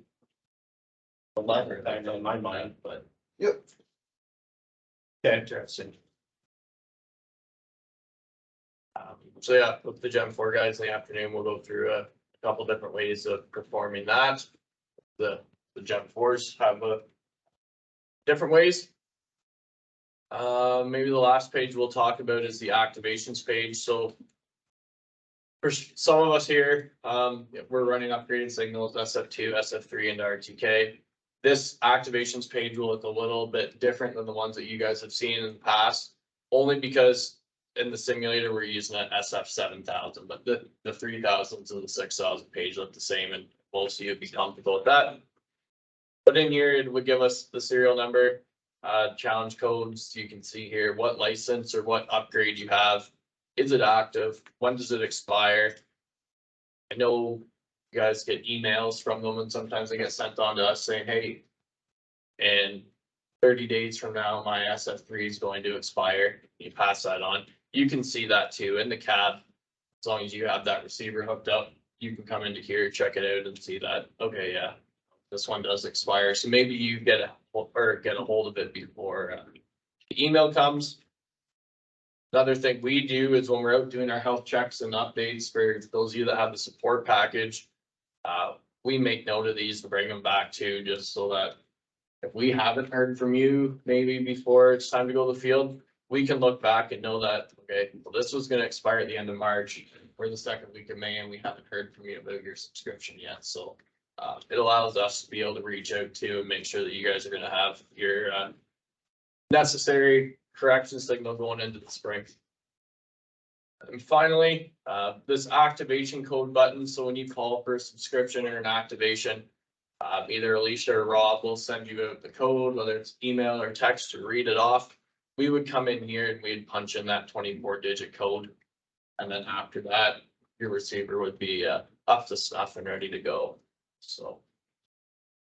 S2: the level kind of in my mind, but.
S1: Yep.
S2: Okay, interesting.
S9: So yeah, with the Gen 4 guys in the afternoon, we'll go through a couple different ways of performing that. The Gen 4s have different ways. Maybe the last page we'll talk about is the activations page. So for some of us here, we're running upgraded signals, SF2, SF3, and RTK. This activations page will look a little bit different than the ones that you guys have seen in the past, only because in the simulator we're using an SF7000, but the 3000s and the 6000 page look the same, and most of you would be comfortable with that. But in here, it would give us the serial number, challenge codes. You can see here what license or what upgrade you have. Is it active? When does it expire? I know you guys get emails from them and sometimes they get sent on to us saying, hey, in 30 days from now, my SF3 is going to expire. You pass that on. You can see that too in the cab. As long as you have that receiver hooked up, you can come into here, check it out and see that, okay, yeah, this one does expire. So maybe you get a hold of it The email comes. Another thing we do is when we're out doing our health checks and updates for those of you that have the support package. We make note of these and bring them back too, just so that if we haven't heard from you, maybe before it's time to go to the field, we can look back and know that, okay, well, this was gonna expire at the end of March. We're the second week of May and we haven't heard from you about your subscription yet, so. It allows us to be able to reach out to and make sure that you guys are gonna have your necessary correction signal going into the spring. And finally, this activation code button, so when you call for a subscription or an activation, either Alicia or Rob will send you out the code, whether it's email or text, to read it off. We would come in here and we'd punch in that 24-digit code. And then after that, your receiver would be up to snuff and ready to go. So